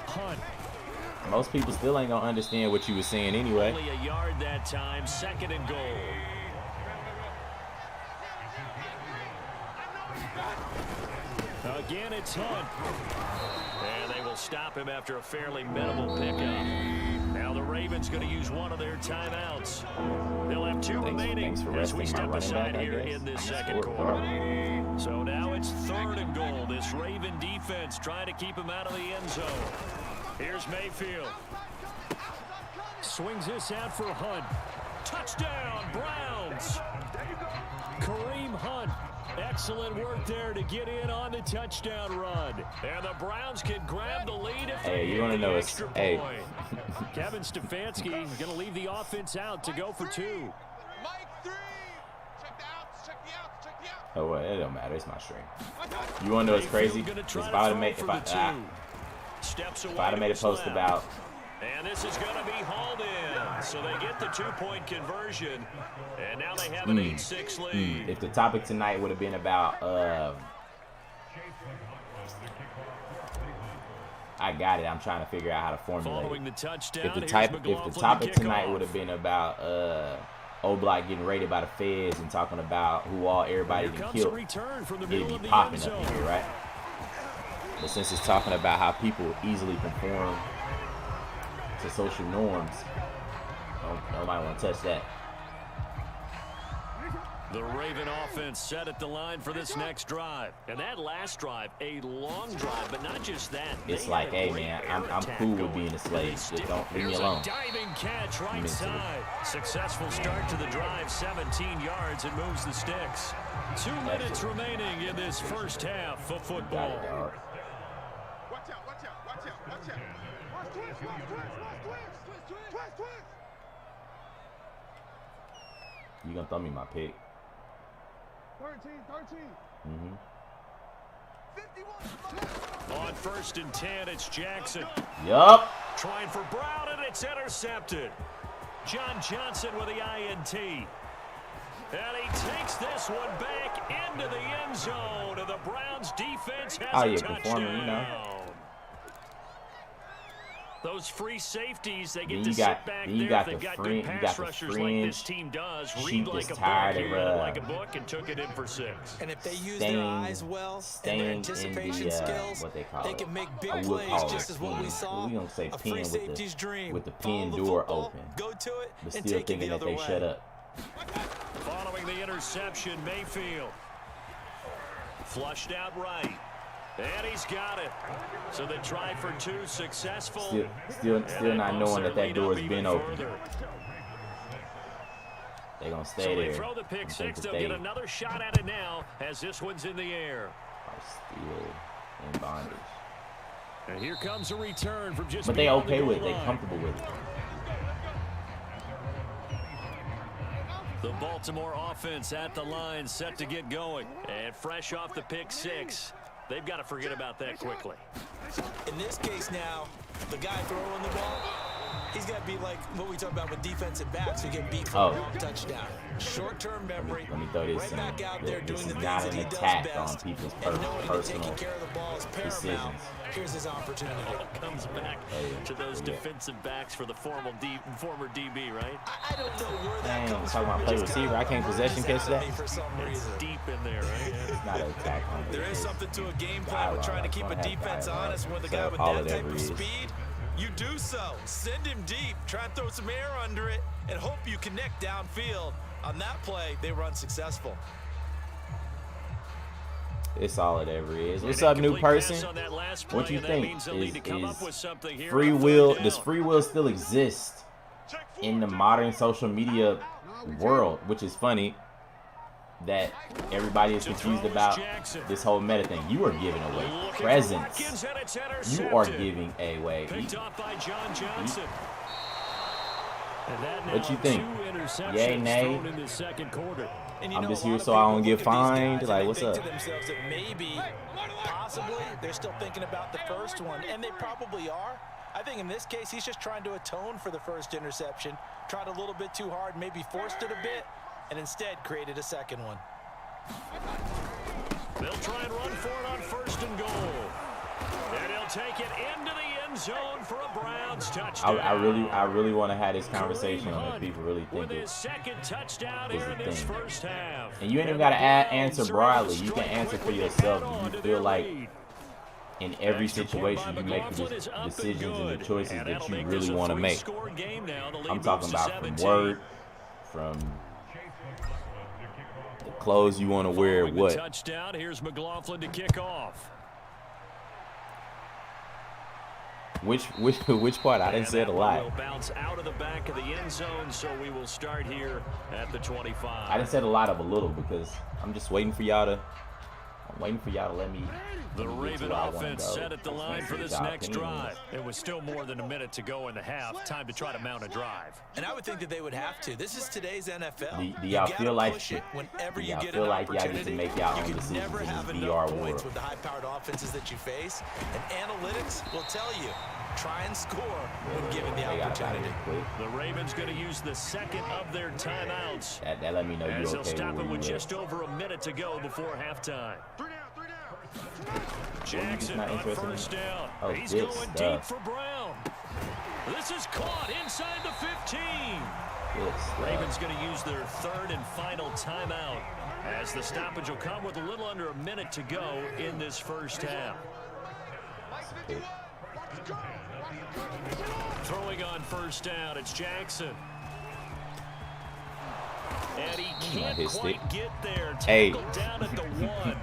Hunt. Most people still ain't gonna understand what you were saying anyway. Only a yard that time. 2nd and goal. Again, it's Hunt. And they will stop him after a fairly minimal pickup. Now the Ravens going to use one of their timeouts. They'll have 2 remaining as we step aside here in this 2nd quarter. So now it's 3rd and goal. This Raven defense trying to keep him out of the end zone. Here's Mayfield. Swings this out for Hunt. Touchdown, Browns. Kareem Hunt. Excellent work there to get in on the touchdown run. And the Browns can grab the lead if they you want to know it's point. Kevin Stefanski going to leave the offense out to go for 2. Mike 3. Check the outs, check the outs, check the outs. Oh, well, it don't matter. It's my stream. You want to know what's crazy? If I would have made a post about. And this is going to be hauled in. So they get the 2-point conversion. And now they have an 8-6 lead. If the topic tonight would have been about, I got it. I'm trying to figure out how to formulate it. If the topic tonight would have been about O-Block getting raided by the feds and talking about who all everybody done killed, it'd be popping up in here, right? But since it's talking about how people easily conform to social norms, nobody want to touch that. The Raven offense set at the line for this next drive. And that last drive, a long drive, but not just that. It's like, hey, man, I'm cool with being a slave. Just don't leave me alone. Diving catch right side. Successful start to the drive, 17 yards, and moves the sticks. 2 minutes remaining in this first half of football. Watch out, watch out, watch out, watch out. Watch twist, watch twist. You gonna throw me my pick? 13. Mm-hmm. 51. On 1st and 10, it's Jackson. Yup. Trying for Brown, and it's intercepted. John Johnson with the INT. And he takes this one back into the end zone. And the Browns defense has a touchdown. You know. Those free safeties, they get Then to you sit got, back then you there. got They've the got fringe, good you pass got the rushers like this fringe. team does. Sheep Read like is a book, tired he of, read it like a book and took it in for 6. And if they use their eyes well and their anticipation skills, what they call they it. can make I big would plays, call just it as what we pin. saw. We gonna say A pin free safety's dream. with the Follow pin the door football, open. go to it, But and still take it thinking the that other they way. shut up. Following the interception, Mayfield. Flushed out right. And he's got it. So they try for 2, successful. Still not knowing that door's been open. Further. They're gonna stay So there. they throw the pick 6. They'll they get another shot at it now as this one's in the air. are still in bondage. And here comes a return from just But they beyond the okay goal with it. They line. comfortable with it. The Baltimore offense at the line, set to get going. And fresh off the pick 6. They've got to forget about that quickly. In this case now, the guy throwing the ball, he's got to be like what we talk about with defensive backs who get beat for a long touchdown. Short-term memory, Let me throw this right in. back out there This doing is the not things an that he does attack best. on people's And knowing that personal taking care of the ball is paramount. decisions. Here's his opportunity. Comes back to those defensive backs for the former DB, right? I don't know where that Dang, comes talking from. about It play just receiver. kinda I can't possession runs catch out of that. me for some It's reason. deep in there, right? It's not an attack on There is defense. something to a game plan with trying to keep a defense honest. With a guy with all that it type ever of is. speed, you do so. Send him deep. Try and throw some air under it and hope you connect downfield. On that play, they were unsuccessful. It's all it ever is. What's up, new person? What you think? Is free will? Does free will still exist in the modern social media world? Which is funny that everybody is confused about this whole meta thing. You are giving away presents. You are giving away. What you think? Yay, nay? I'm just here so I don't get fined. Like, what's up? To themselves that maybe, possibly, they're still thinking about the first one, and they probably are. I think in this case, he's just trying to atone for the first interception, tried a little bit too hard, maybe forced it a bit, and instead created a second one. They'll try and run for it on 1st and goal. And he'll take it into the end zone for a Browns touchdown. I really want to have this conversation on if people really think with his it's second touchdown is here the in this thing. first half. And you ain't even got to answer broadly. You can answer for yourself. Do you feel like in every situation you make the decisions and the choices that you really want to make? I'm talking about from work, from the clothes you want to wear, what? Touchdown. Here's McLaughlin to kick off. Which part? I didn't say it a lot. Will bounce out of the back of the end zone, so we will start here at the 25. I didn't say a lot of a little because I'm just waiting for y'all to. I'm waiting for y'all to let me. The Raven offense set at the line for this next drive. It was still more than a minute to go in the half. Time to try to mount a drive. And I would think that they would have to. This is today's NFL. Do y'all feel like whenever do you y'all get feel an like y'all get to opportunity, make y'all own you decisions can never in have this enough VR points world? with the high-powered offenses that you face. And analytics will tell you, try and score when given the opportunity. The Ravens going to use the second of their timeouts. That let me know you're As they'll okay stop it with with just over a minute to go before halftime. 3 down. Jackson on 1st down. Oh, he's going deep for Brown. This is caught inside the 15. Ravens going to use their 3rd and final timeout as the stoppage will come with a little under a minute to go in this first half. Throwing on 1st down, it's Jackson. And he can't his quite stick. get there. Hey. Tackled down at the 1.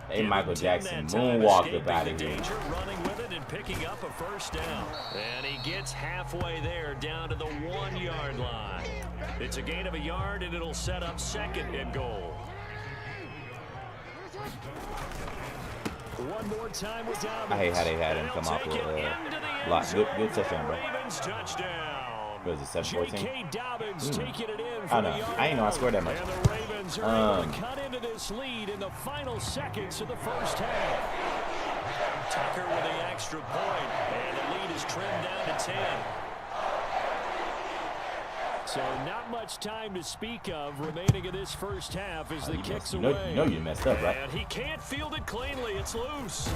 Hey, Michael Jackson That time moonwalked escaping up out the of here. danger, running with it and picking up a first down. And he gets halfway there, down to the 1-yard line. It's a gain of a yard, and it'll set up 2nd and goal. One more time with Dobbins. I hate how they had him come off with a lot. Good touchdown, bro. Ravens touchdown. What is it, 7-14? J.K. Dobbins taking it in I for know. the yard. I ain't know I scored that much. And the Ravens are able to cut into this lead in the final seconds of the first half. Tucker with the extra point, and the lead is trimmed down to 10. So not much time to speak of remaining in this first half as the kicks away. You know you messed up, right? And he can't field it cleanly. It's loose.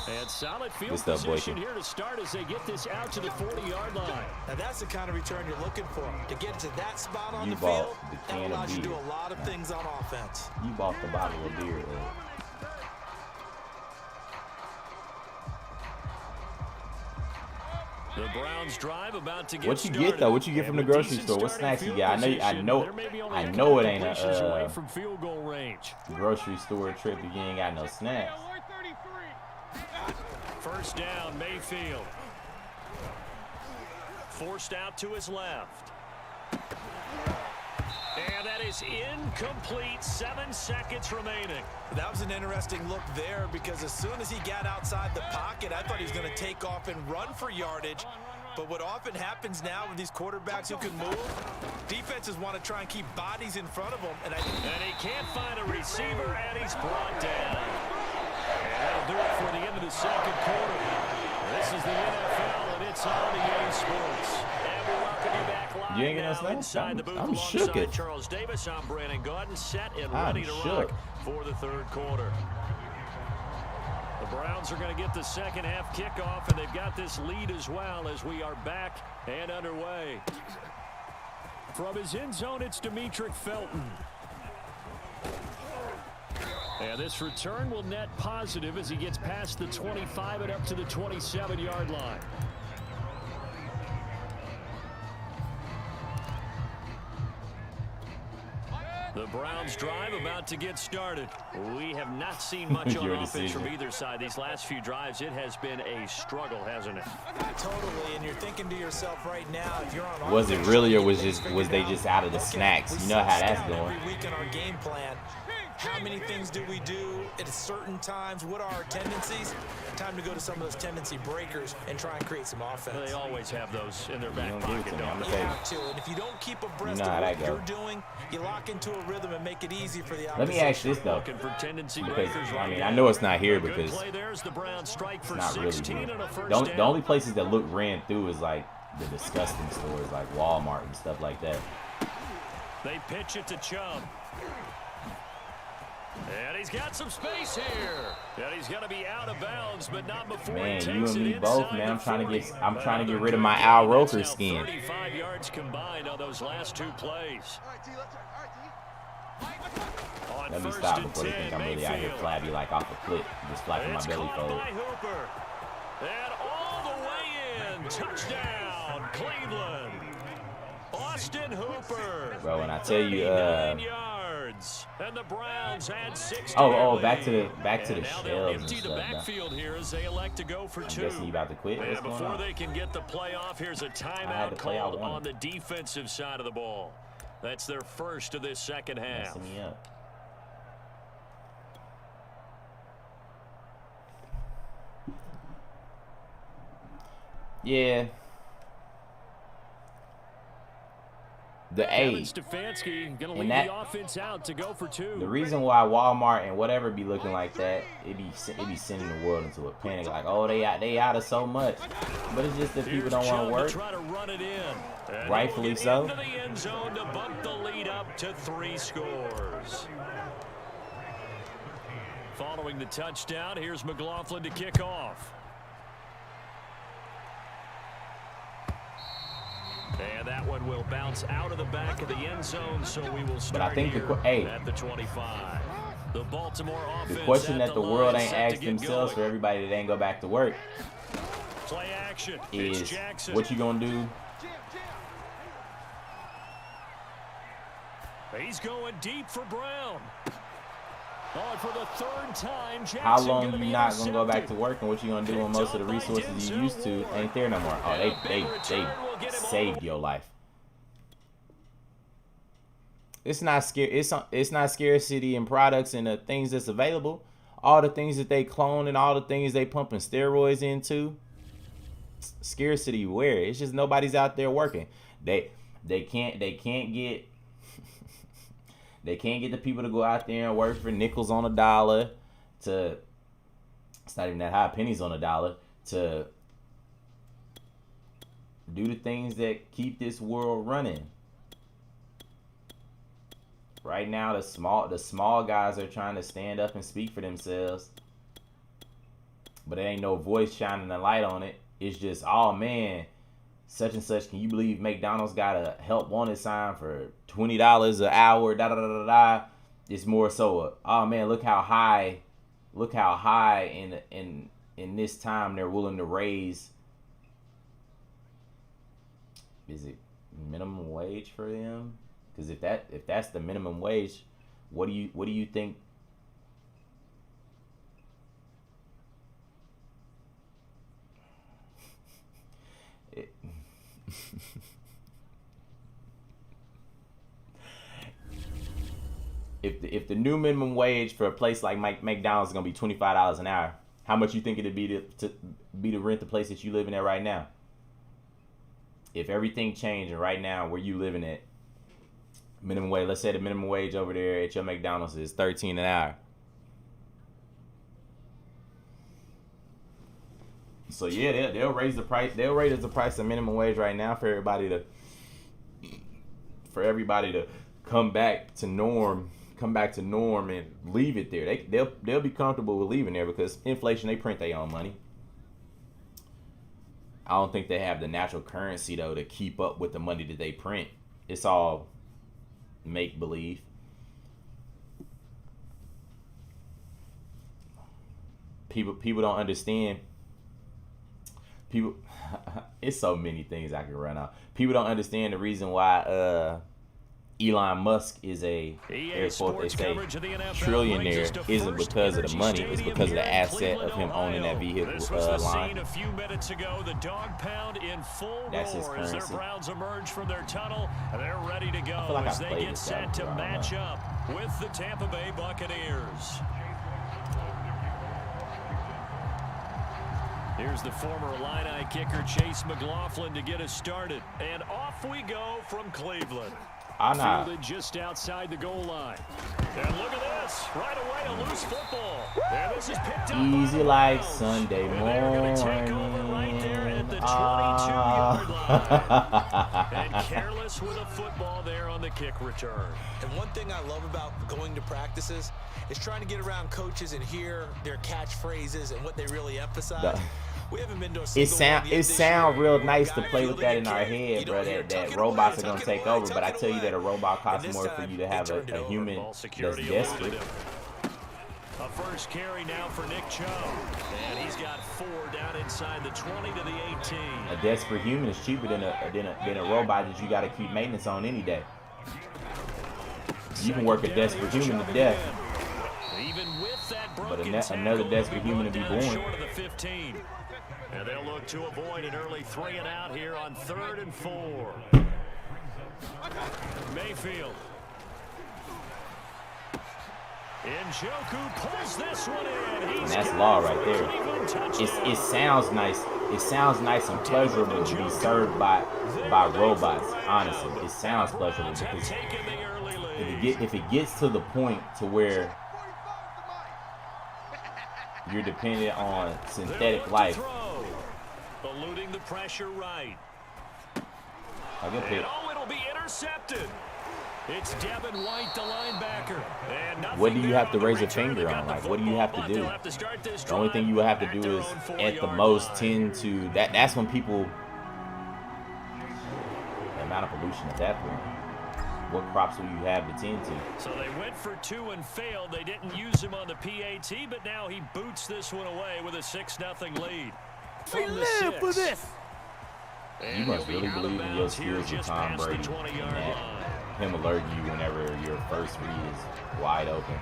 And solid field stuff, position here to start as they get this out to the 40-yard line. Now that's the kind of return you're looking for. To get to that spot on the bought field, the that can of allows you to do beer. a lot of things on offense. You bought the bottle of beer. The Browns drive about to get What you started. get though? What you get from the grocery store? What snacks you got? I know it ain't a away from field goal range. grocery store trip if you ain't got no snacks. First down, Mayfield. Forced out to his left. And that is incomplete. 7 seconds remaining. That was an interesting look there because as soon as he got outside the pocket, I thought he was going to take off and run for yardage. But what often happens now with these quarterbacks who can move, defenses want to try and keep bodies in front of them. And he can't find a receiver, and he's brought down. And that'll do it for the end of the second quarter. This is the NFL, and it's on EA Sports. And we welcome you back live You ain't now gonna inside the booth I'm shook alongside it. Charles Davis. I'm Brandon Gordon, set and ready to rock for the third quarter. The Browns are going to get the second half kickoff, and they've got this lead as well as we are back and underway. From his end zone, it's Demetric Felton. And this return will net positive as he gets past the 25 and up to the 27-yard line. The Browns drive about to get started. We have not seen much on offense from either side. These last few drives, it has been a struggle, hasn't it? Totally, and you're thinking to yourself right now, if you're on Was it really, or was they just out of the snacks? You know how that's going. Every week in our game plan, how many things do we do at certain times? What are our tendencies? Time to go to some of those tendency breakers and try and create some offense. They always have those in their back pocket, don't You have to, and if you don't keep abreast of what you're doing, you lock into a rhythm and make it easy for the opposition. Let me ask this though, because I mean I know it's not here because it's not really here. The only places that look ran through is like the disgusting stores like Walmart and stuff like that. They pitch it to Chubb. And he's got some space here. And he's going to be out of bounds, but not before he takes you and me it both, man. I'm trying to get rid of my Al Roker skin. 35 yards combined on those last two plays. Let me stop before they think I'm really out here flabby like off a clip, just flapping my belly forward. Hooper. And all the way in. Touchdown, Cleveland. Austin Hooper. Bro, and I tell you, yards. And the Browns had 6. back to the shells and stuff. The backfield here as they elect to go for 2. I'm guessing you about to quit. And before they can get the playoff, here's a timeout called on the defensive side of the ball. That's their first of this second half. Messing me up. Yeah. Stefanski gonna lead the offense out to go for 2. The reason why Walmart and whatever be looking like that, it be sending the world into a panic. Like, oh, they out of so much, but it's just that people don't want to work. Try to run it in. Rightfully so. Into the end zone to bump the lead up to 3 scores. Following the touchdown, here's McLaughlin to kick off. And that one will bounce out of the back of the end zone, so we will start at the 25. The Baltimore offense. The question that the world ain't asked themselves for everybody that ain't go back to work play action is what you gonna do He's going deep for Brown. Oh, and for the third time, Jackson How long gonna you be not gonna go back intercepted. to work and what you gonna do when most of the resources you used to ain't there no more? Oh, they saved your life. It's not it's not scarcity in products and the things that's available. All the things that they clone and all the things they pumping steroids into. Scarcity where? It's just nobody's out there working. They can't get they can't get the people to go out there and work for nickels on a dollar to, it's not even that high, pennies on a dollar, to do the things that keep this world running. Right now, the small guys are trying to stand up and speak for themselves, but there ain't no voice shining a light on it. It's just, oh man, such and such, can you believe McDonald's got a help wanted sign for $20 an hour, da da da da da. It's more so oh man, look how high in this time they're willing to raise. Is it minimum wage for them? Because if that's the minimum wage, what do you think? If the new minimum wage for a place like McDonald's is gonna be $25 an hour, how much you think it'd be to rent the place that you living at right now? If everything changed and right now where you living at, minimum wage, let's say the minimum wage over there at your McDonald's is $13 an hour. So yeah, they'll raise the price. They'll raise the price of minimum wage right now for everybody to come back to norm and leave it there. They'll be comfortable with leaving there because inflation, they print their own money. I don't think they have the natural currency though to keep up with the money that they print. It's all make believe. People don't understand. It's so many things I can run out. People don't understand the reason why Elon Musk is a air quote they say trillionaire isn't because of the money, it's because of the asset of him owning that vehicle line. A few minutes ago, the dog pound in full That's his roar as their currency. Browns emerge from their tunnel and they're ready to go like as I they played get this set out to before, I don't match know. up with the Tampa Bay Buccaneers. Here's the former Illini kicker Chase McLaughlin to get us started. And off we go from Cleveland. Fielded just outside the goal line. And look at this. Right away, a loose football. And this is picked up Easy by like Browns. Sunday And they're going to take over right there at the 22-yard line. And careless with a football there on the kick return. And one thing I love about going to practices is trying to get around coaches and hear their catchphrases and what they really emphasize. We haven't been to a single It sound real nice to play with that in our head, bro. That robots are gonna take over, but I tell you that a robot costs more for you to have a human that's desperate. A first carry now for Nick Chubb. And he's got 4 down inside the 20 to the 18. A desperate human is cheaper than a robot that you got to keep maintenance on any day. You can work a desperate human to death, Even with that but broken another tackle, desperate they'll be human to be brought down born. short of the 15. And they'll look to avoid an early 3 and out here on 3rd and 4. Mayfield. Njoku pulls this one in. And that's law right there. It sounds nice. It sounds nice and pleasurable to be served by robots. Honestly, it sounds pleasurable because if it gets to the point to where you're dependent on synthetic life. Eluding the pressure right. I get it. It'll be intercepted. It's Devin White, the linebacker. And what do you have to raise a finger on? Like, what do you have to do? The only thing you will have to do is, at the most, tend to that. That's when people. The amount of pollution at that point. What crops will you have to tend to? So they went for 2 and failed. They didn't use him on the PAT, but now he boots this one away with a 6-0 lead. From the 6. For this. You must really believe in your skills with Tom Brady. him alert you whenever your first read is wide open.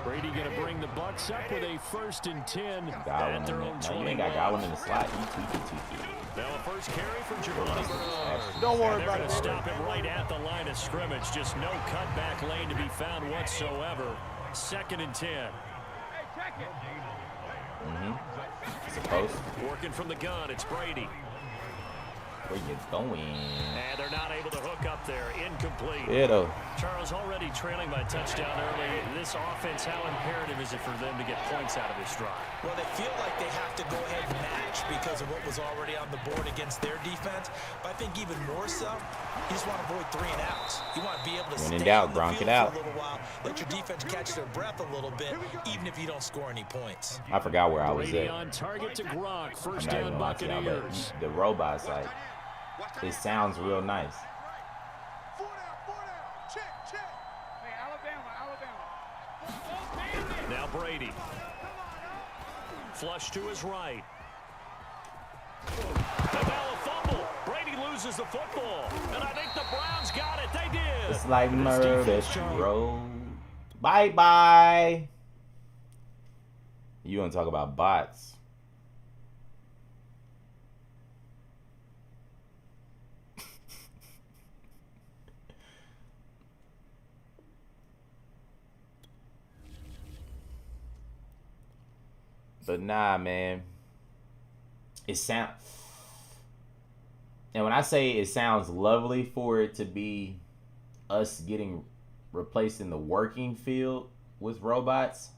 Brady going to bring the Bucs up with a 1st and 10 Godwin at their in own it. No, 20. you ain't got Godwin in the slot. You tweaking. Now a first carry for Javon Brown. Don't worry And they're about going it. to stop him right at the line of scrimmage. Just no cutback lane to be found whatsoever. 2nd and 10. It's a post. Working from the gun, it's Brady. Where you going? And they're not able to hook up there. Incomplete. Yeah, though. Charles already trailing by a touchdown early. This offense, how imperative is it for them to get points out of this drive? Well, they feel like they have to go ahead and match because of what was already on the board against their defense. But I think even more so, you just want to avoid 3 and outs. You want to be able to When in stay doubt, on the Gronk it field out. for a little while, let your defense catch their breath a little bit, even if you don't score any points. I forgot where I was Brady at. on target to Gronk. I'm First not down even gonna lie to y'all, Buccaneers. but the robot site, it sounds real nice. 4 down. Check. Hey, Alabama. Now Brady. Flush to his right. And now a fumble. Brady loses the football. And I think the Browns got it. They did. It's like This murder defense she showing- wrote. Bye. You want to talk about bots? But nah, man. It sound, and when I say it sounds lovely for it to be us getting replaced in the working field with robots,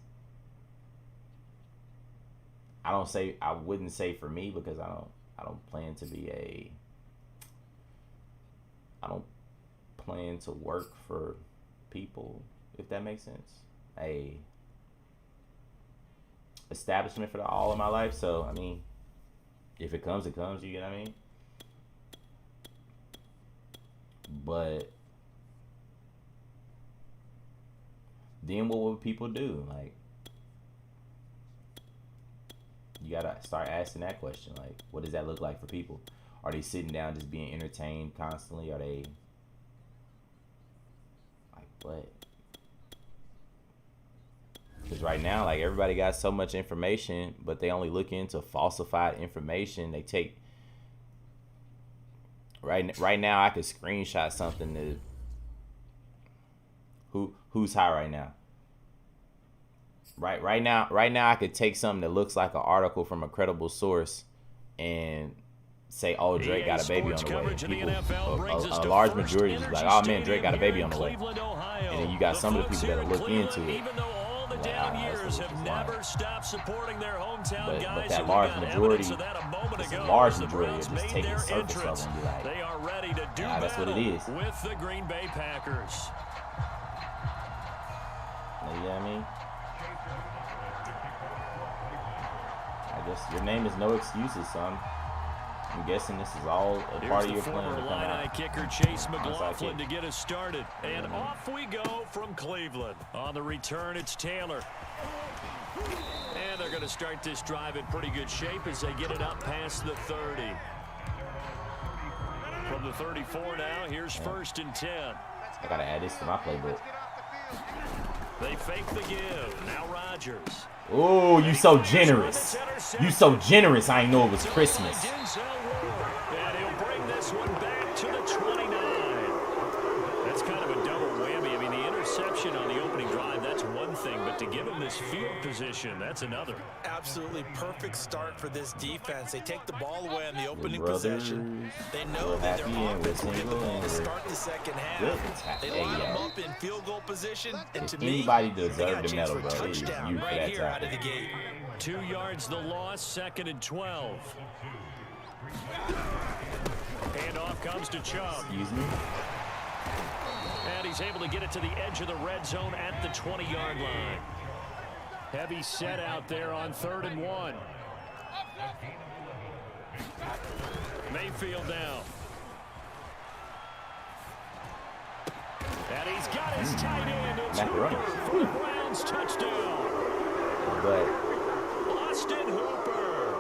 I wouldn't say for me, because I don't plan to work for people, if that makes sense. A establishment for all of my life. So I mean, if it comes, it comes. You get what I mean? But then what would people do? Like, you gotta start asking that question. Like, what does that look like for people? Are they sitting down just being entertained constantly? Are they like, what? Because right now, like, everybody got so much information, but they only look into falsified information. They take right now. I could screenshot something to who's high right now. Right now, I could take something that looks like an article from a credible source and say, "Oh, Drake got a baby on the way." People, a large majority is like, "Oh man, Drake got a baby on the way," and then you got some of the people that look into it. Down years have never stopped supporting their hometown guys. But that large majority, it's a large majority is just taking surface level and be like, they are ready to do that's what it is. with the Green Bay Packers. You know what I mean? I guess your name is No Excuses, son. I'm guessing this is all a part of your plan to come Illini out. kicker Chase McLaughlin to get us started. And off we go from Cleveland. On the return, it's Taylor. And they're going to start this drive in pretty good shape as they get it up past the 30. From the 34 now, here's 1st and 10. I got to add this to my playbook. They fake the give. Now Rodgers. Oh, you so generous. You so generous. I didn't know it was Christmas. And he'll bring this one back to the 29. That's kind of a double whammy. I mean, the interception on the opening drive, that's one thing, but to give him this field position, that's another. Absolutely perfect start for this defense. They take the ball away on the opening possession. They know that their offense will get the ball to start the second half. They line them up in field goal position, and to me, Anybody they got a deserved the chance medal, for a bro. It is touchdown you for right that here out of the tackle. gate. 2 yards the loss, 2nd and 12. Handoff comes to Chubb. Excuse me? And he's able to get it to the edge of the red zone at the 20-yard line. Heavy set out there on 3rd and 1. Mayfield down. And he's got his tight end. It's Hooper for the Browns touchdown. But Austin Hooper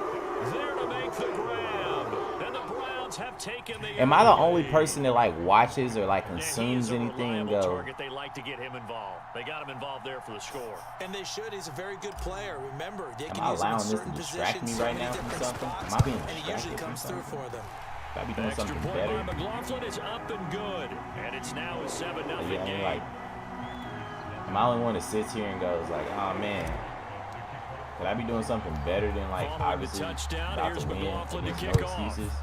there to make the grab. And the Browns Browns have taken the Am I the only lead. person that like watches or like Yeah, he consumes is a anything and reliable go? target. They like to get him involved. They got him involved there for the score. And they should. He's a very good player. Remember, they Am can I use him in allowing this to certain distract me positions, so right many now from different something? spots, Am I being and he usually distracted from comes through something? for them. Should I be doing Extra something point better? by McLaughlin is up and good. And it's now a 7-0 Yeah, I game. mean, like, am I the only one that sits here and goes like, oh man, could I be doing something better than like Following the obviously touchdown, about here's to win McLaughlin and to there's kick no off. excuses?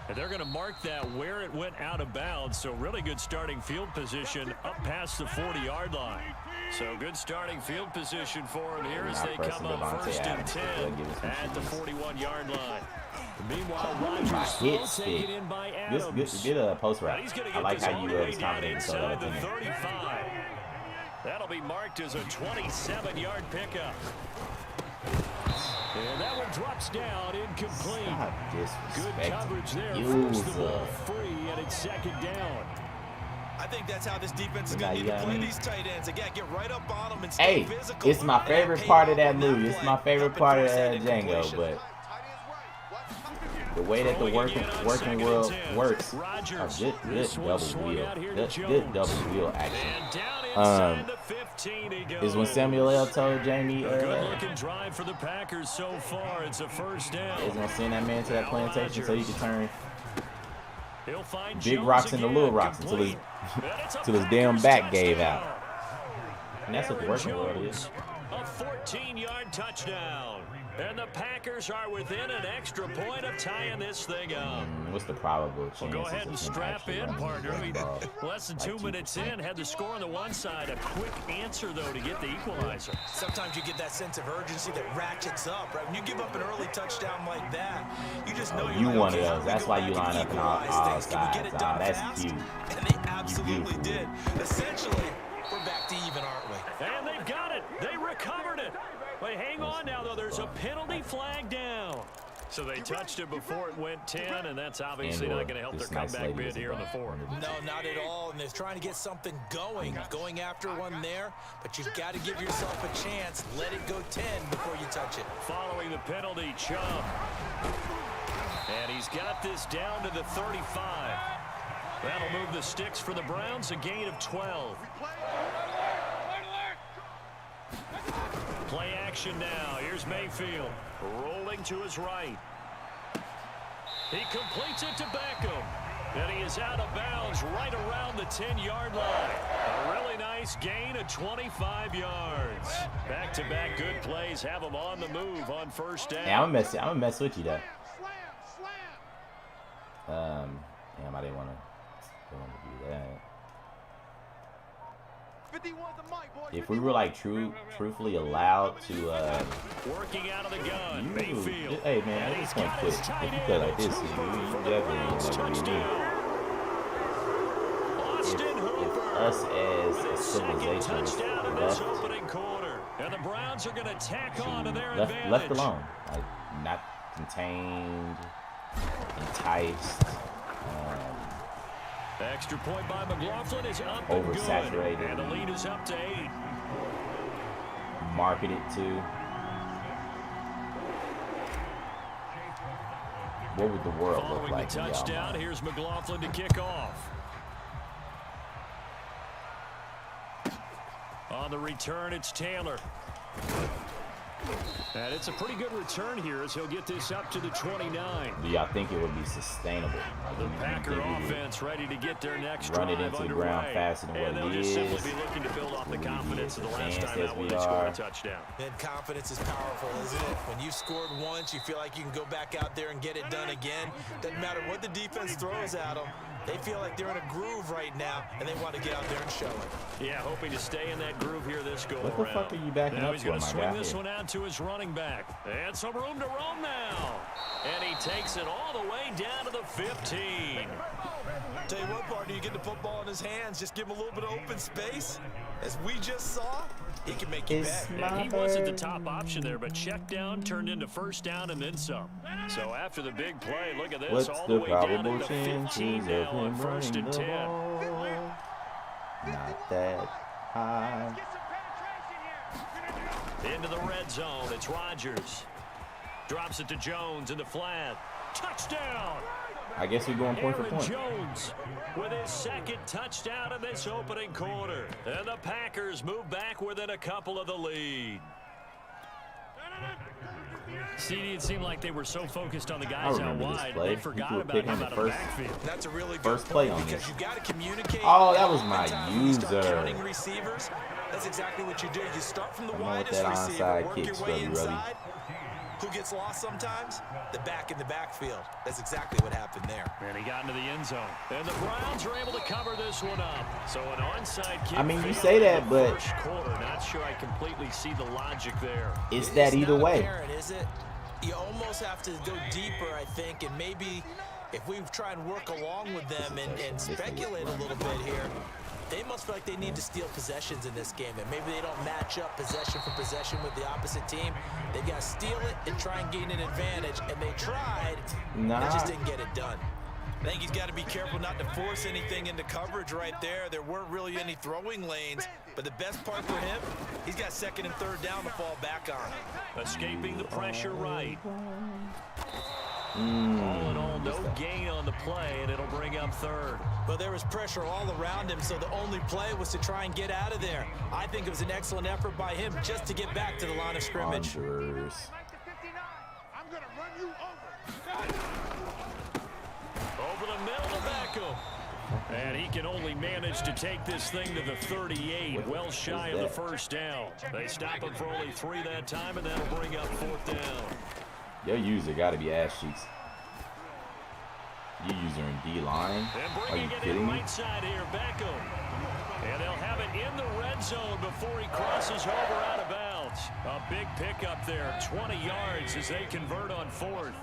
And they're going to mark that where it went out of bounds. So really good starting field position up past the 40-yard line. So good starting field position for them here as they come up first and 10 at the 41-yard line. Meanwhile, My Rodgers hit slow stick. taken in by Adams. Get a post Now route. he's gonna I get like this how all you the way was down confident so inside that the in there. 35. That'll be marked as a 27-yard pickup. And that one drops down incomplete. Stop Good disrespecting. coverage there. Use Force the ball free, and it's second down. I think that's how this defense is Nah, going to you need to got play me. these tight ends. Again, get right up on them and stay Hey, physical. it's my favorite part of that movie. It's my favorite part of that Django, but the way that the working world works, good double wheel, good double wheel action. And down inside the 15 he goes. Is when Samuel L. told Jamie, A good-looking drive for the Packers so far. It's a first down. is gonna send that man to that plantation so he can turn He'll find big Jones rocks into again, little rocks until his complete. And it's a till his damn Packers back gave touchdown. out. And that's what the Aaron working world is. Jones, a 14-yard touchdown. And the Packers are within an extra point of tying this thing up. What's the probable chances Go ahead of and him strap actually in, running partner. I mean, the ball? less than Like 2 minutes 2%. in, had the score on the one side. A quick answer, though, to get the equalizer. Sometimes you get that sense of urgency that ratchets up, right? When you give up an early touchdown like that, you just know You like, one of okay, how those. do we That's go why back you and line up in all equalize things? Can we get sides. it done That's fast? cute. And they absolutely beautiful. did. Essentially, we're back to even, aren't we? And they've got it. They recovered it. But hang on now, though. There's a penalty flag down. So they touched it before it went 10, and that's obviously not going to help their comeback bid here in the fourth. No, not at all. And they're trying to get something going after one there. But you've got to give yourself a chance. Let it go 10 before you touch it. Following the penalty, Chubb. And he's got this down to the 35. That'll move the sticks for the Browns, a gain of 12. Play action now. Here's Mayfield rolling to his right. He completes it to Beckham. And he is out of bounds right around the 10-yard line. A really nice gain of 25 yards. Back-to-back good plays have him on the move on first down. Yeah, I'm gonna mess with you though. Damn, I didn't want to do that. If we were like truthfully allowed to Working out of the gun, Mayfield. hey man, I just want to quit. If you play like this, you definitely ain't never be me. If us as a civilization was And the Browns are going to tack on to their left alone, like not contained, enticed, extra point by McLaughlin is up and good. oversaturated, And the lead is up to 8. marketed to. What would the world look Following like? the in y'all touchdown, mind? here's McLaughlin to kick off. On the return, it's Taylor. And it's a pretty good return here as he'll get this up to the 29. Do y'all think it would be sustainable? The Packer offense ready to get their next run drive it into the underway. ground faster than what And it they'll just simply is? be looking to build off the Will we be confidence of the last advanced time as out when we they scored are? a touchdown. And confidence is powerful, isn't it? When you scored once, you feel like you can go back out there and get it done again. Doesn't matter what the defense throws at them. They feel like they're in a groove right now, and they want to get out there and show it. Yeah, hoping to stay in that groove here this go What the around. fuck are you backing Now up he's for, going to my swing guy? this one out to his running back. And some room to roam now. And he takes it all the way down to the 15. Tell you what, partner, you get the football in his hands, just give him a little bit of open space. As we just saw, he can make you It's bet. And he wasn't the top option there, but check down turned into first down and then some. So after the big play, look at this, What's all the the way down probable to the chances 15 of now on him first running and the 10. ball? Not that high. Into the red zone, it's Rodgers. Drops it to Jones in the flat. Touchdown. I guess we're going point for Aaron point. Jones with his second touchdown in this opening quarter. And the Packers move back within a couple of the lead. CD, it seemed like they were so focused on the guys out remember this wide, play. they forgot He threw a about pick him on the out of the first- backfield. That's a really good First play point on because this. you got to communicate. Oh, that was my Oftentimes when you start user. counting receivers, that's exactly what you do. You start from the Come on with widest that receiver, onside work kick, your way Scrubby Rubby. inside. Who gets lost sometimes? The back in the backfield. That's exactly what happened there. And he got into the end zone. And the Browns are able to cover this one up. So an onside kick. I mean, you failed say in that, the but first quarter. Not sure I completely see the logic there. it's that either not way. apparent, is it? You almost have to go deeper, I think, and maybe if we try and work along with them and speculate a little bit here, they must feel like they need to steal possessions in this game, and maybe they don't match up possession for possession with the opposite team. They've got to steal it and try and gain an advantage, and they tried, Nah. and just didn't get it done. I think he's got to be careful not to force anything into coverage right there. There weren't really any throwing lanes, but the best part for him, he's got second and third down to fall back on. Escaping the pressure right. All in all, no gain on the play, and it'll bring up third. Well, there was pressure all around him, so the only play was to try and get out of there. I think it was an excellent effort by him just to get back to the line of scrimmage. Andrews. I'm gonna run you over. Over the middle to Beckham. And he can only manage to take this thing to the 38, well shy of the first down. They stop him for only 3 that time, and that'll bring up fourth down. Your user got to be ass cheeks. Your user in D-line? And Are you bringing it in kidding me? right side here, Beckham. And they'll have it in the red zone before he crosses over out of bounds. A big pickup there, 20 yards as they convert on fourth.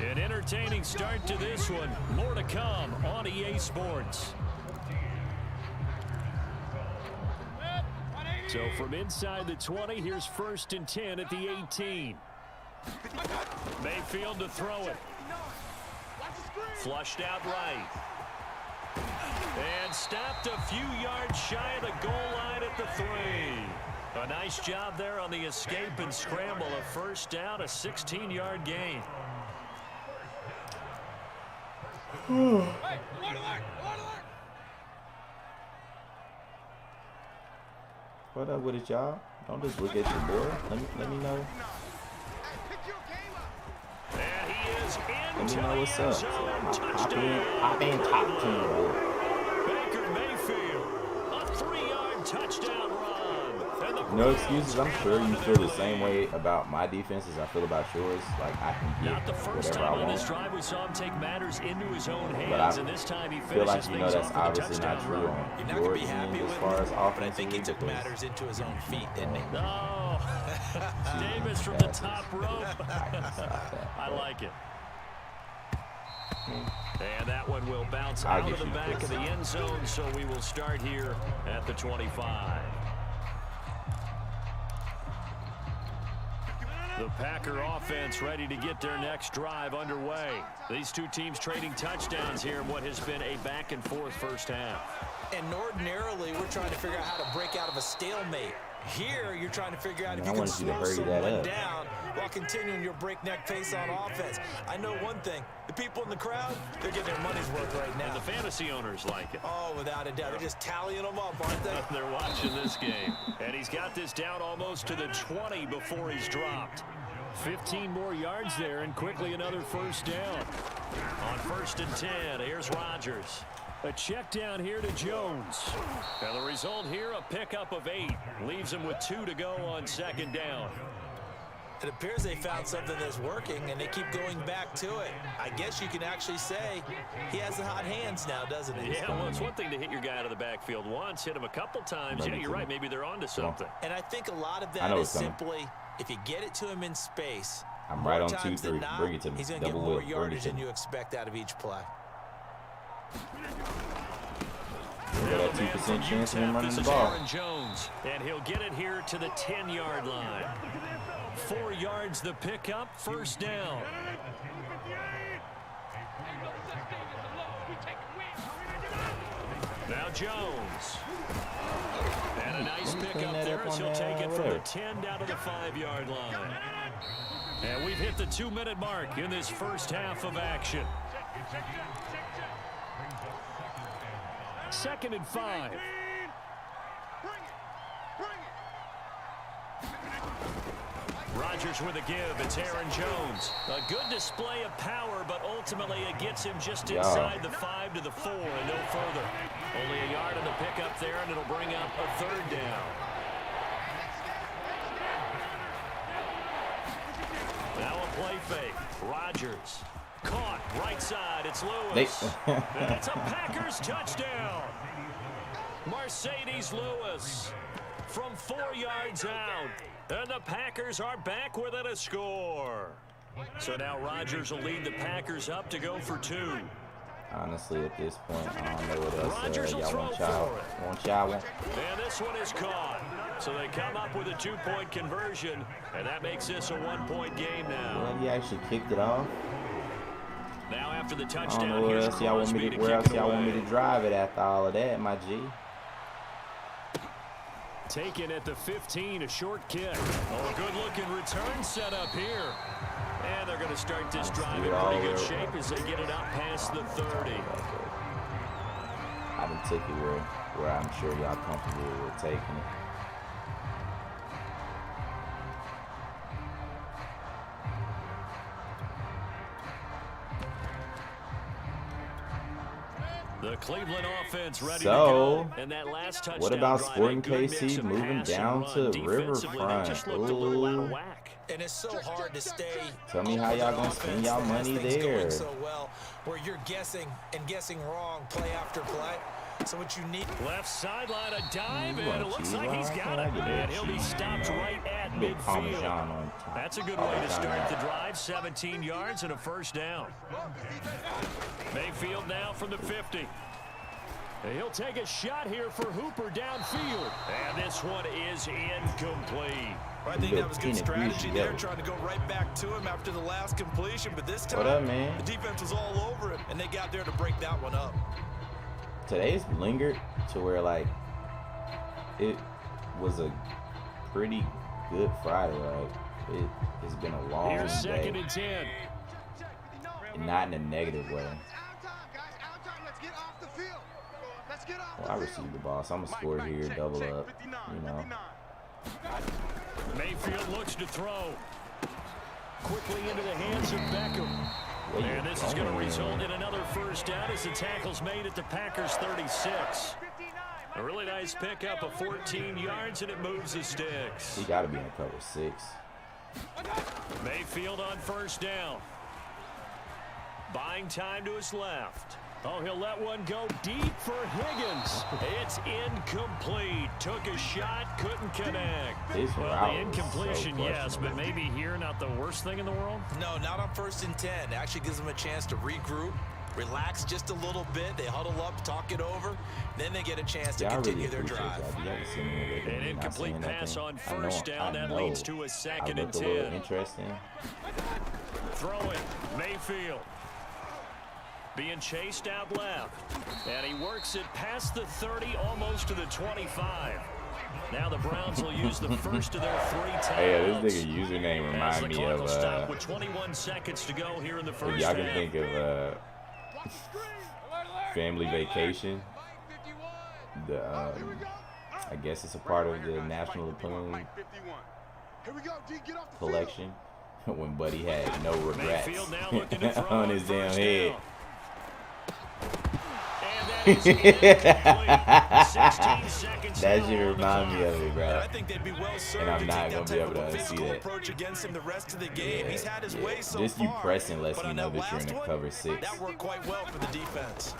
An entertaining start to this one. More to come on EA Sports. So from inside the 20, here's 1st and 10 at the 18. Mayfield to throw it. Flushed out right. And stopped a few yards shy of the goal line at the 3. A nice job there on the escape and scramble. A first down, a 16-yard gain. What up with it, y'all? Don't just look at your board. Let me know. And he is Let into me know the what's end up. zone. Hop in top 10. Baker Mayfield, a 3-yard touchdown run. And the No Browns excuses. I'm sure you feel the same way about my defense as I feel about yours. Like, I can get Not the first whatever I time on this want. drive we saw him take matters into his own But I hands, and this time he feel finishes like, you know, things that's off with a obviously not touchdown true run. on You're not going your to be happy end as with far as him, but I offense. think he took matters into his own feet, didn't he? Oh, Davis from the top rope. I like it. And that one will bounce I'll out give of the you back this. of the end zone, so we will start here at the 25. The Packer offense ready to get their next drive underway. These two teams trading touchdowns here in what has been a back-and-forth first half. And ordinarily, we're trying to figure out how to break out of a stalemate. Here, you're trying to figure out if I you can wanted you to slow hurry that someone up. down while continuing your breakneck pace on offense. I know one thing. The people in the crowd, they're getting their money's worth right now. And the fantasy owners like it. Oh, without a doubt. They're just tallying them up, aren't they? They're watching this game. And he's got this down almost to the 20 before he's dropped. 15 more yards there, and quickly another first down. On 1st and 10, here's Rodgers. A check down here to Jones. And the result here, a pickup of 8. Leaves him with 2 to go on 2nd down. It appears they found something that's working, and they keep going back to it. I guess you can actually say he has the hot hands now, doesn't he? Yeah, well, it's one thing to hit your guy out of the backfield once, hit him a couple times. Yeah, you're right. Maybe they're onto something. And I think a lot of I that know is it's coming. simply if you get it to him in space, I'm right on more times 2-3. than not, Bring it to me. he's going to get Double more whip. Bring it yardage to than me. you expect out of each play. We got that 2% chance of him running This the is ball. Aaron Jones, and he'll get it here to the 10-yard line. 4 yards the pickup, first down. Now Jones. And a nice Let me pickup clean that there up as on he'll that take it over from the there. 10 down to the 5-yard line. And we've hit the 2-minute mark in this first half of action. 2nd and 5. Rodgers with a give. It's Aaron Jones. A good display of power, but ultimately it gets him just inside the 5 to the 4 and no further. Only a yard on the pickup there, and it'll bring up a 3rd down. Now a play fake. Rodgers caught right side. It's Lewis. That's a Packers touchdown. Mercedes Lewis from 4 yards out. And the Packers are back within a score. So now Rodgers will lead the Packers up to go for 2. Honestly, at this point, I don't know what else Rodgers will y'all throw want. for it. And this one is caught. So they come up with a 2-point conversion, and that makes this a 1-point game now. Well, he actually kicked it off. Now after the I touchdown, don't know where else y'all want me to, drive it after all of that, my G. Taken at the 15, a short kick. Oh, a good-looking return set up here. And they're going to start this drive in pretty good shape as they get it up past the 30. I done took it where I'm sure y'all comfortable with taking it. The Cleveland offense ready to So, go. And that last touchdown what about drive, Sporting a good mix KC of moving pass and down run. to Defensively, they just looked a little out of Riverfront? whack. And it's so hard to stay. Tell me how y'all gonna spend y'all money there. So well, where you're guessing and guessing wrong play after play. So what you need. Left sideline, a dive, and it looks like he's got it. And he'll be stopped right at midfield. That's a good way to start the drive. 17 yards and a 1st down. Mayfield now from the 50. He'll take a shot here for Hooper downfield. And this one is incomplete. I think that was good strategy there, trying to go right back to him after the last completion. But this time, what up, man? The defense was all over it, and they got there to break that one up. Today's lingered to where, like, it was a pretty good Friday. Like, it's been a long Here's day. 2nd and 10. Not in a negative way. Well, I received the ball, so I'm going to score here, double up, you know. Mayfield looks to throw. Quickly into the hands of Beckham. And this is going to result in another 1st down as the tackle's made at the Packers 36. A really nice pickup of 14 yards, and it moves the sticks. He got to be in cover 6. Mayfield on 1st down. Buying time to his left. Oh, he'll let one go deep for Higgins. It's incomplete. Took a shot, couldn't connect. Well, the incompletion, yes, but maybe here not the worst thing in the world? No, not on 1st and 10. It actually gives them a chance to regroup, relax just a little bit. They huddle up, talk it over. Then they get a chance to continue their drive. An incomplete pass on 1st down. That leads to a 2nd and 10. Interesting. Throw it. Mayfield. Being chased out left. And he works it past the 30, almost to the 25. Now the Browns will use the first of their 3 timeouts. Hey, this nigga username remind me of stop with 21 seconds to go here in the first y'all can think of Family Vacation. The I guess it's a part of the National Lampoon collection when Buddy had no regrets on his damn head. That should remind me of it, bro. And I'm not gonna be able to unsee that. Just you pressing lets me know that you're in a cover 6. That worked quite well for the defense.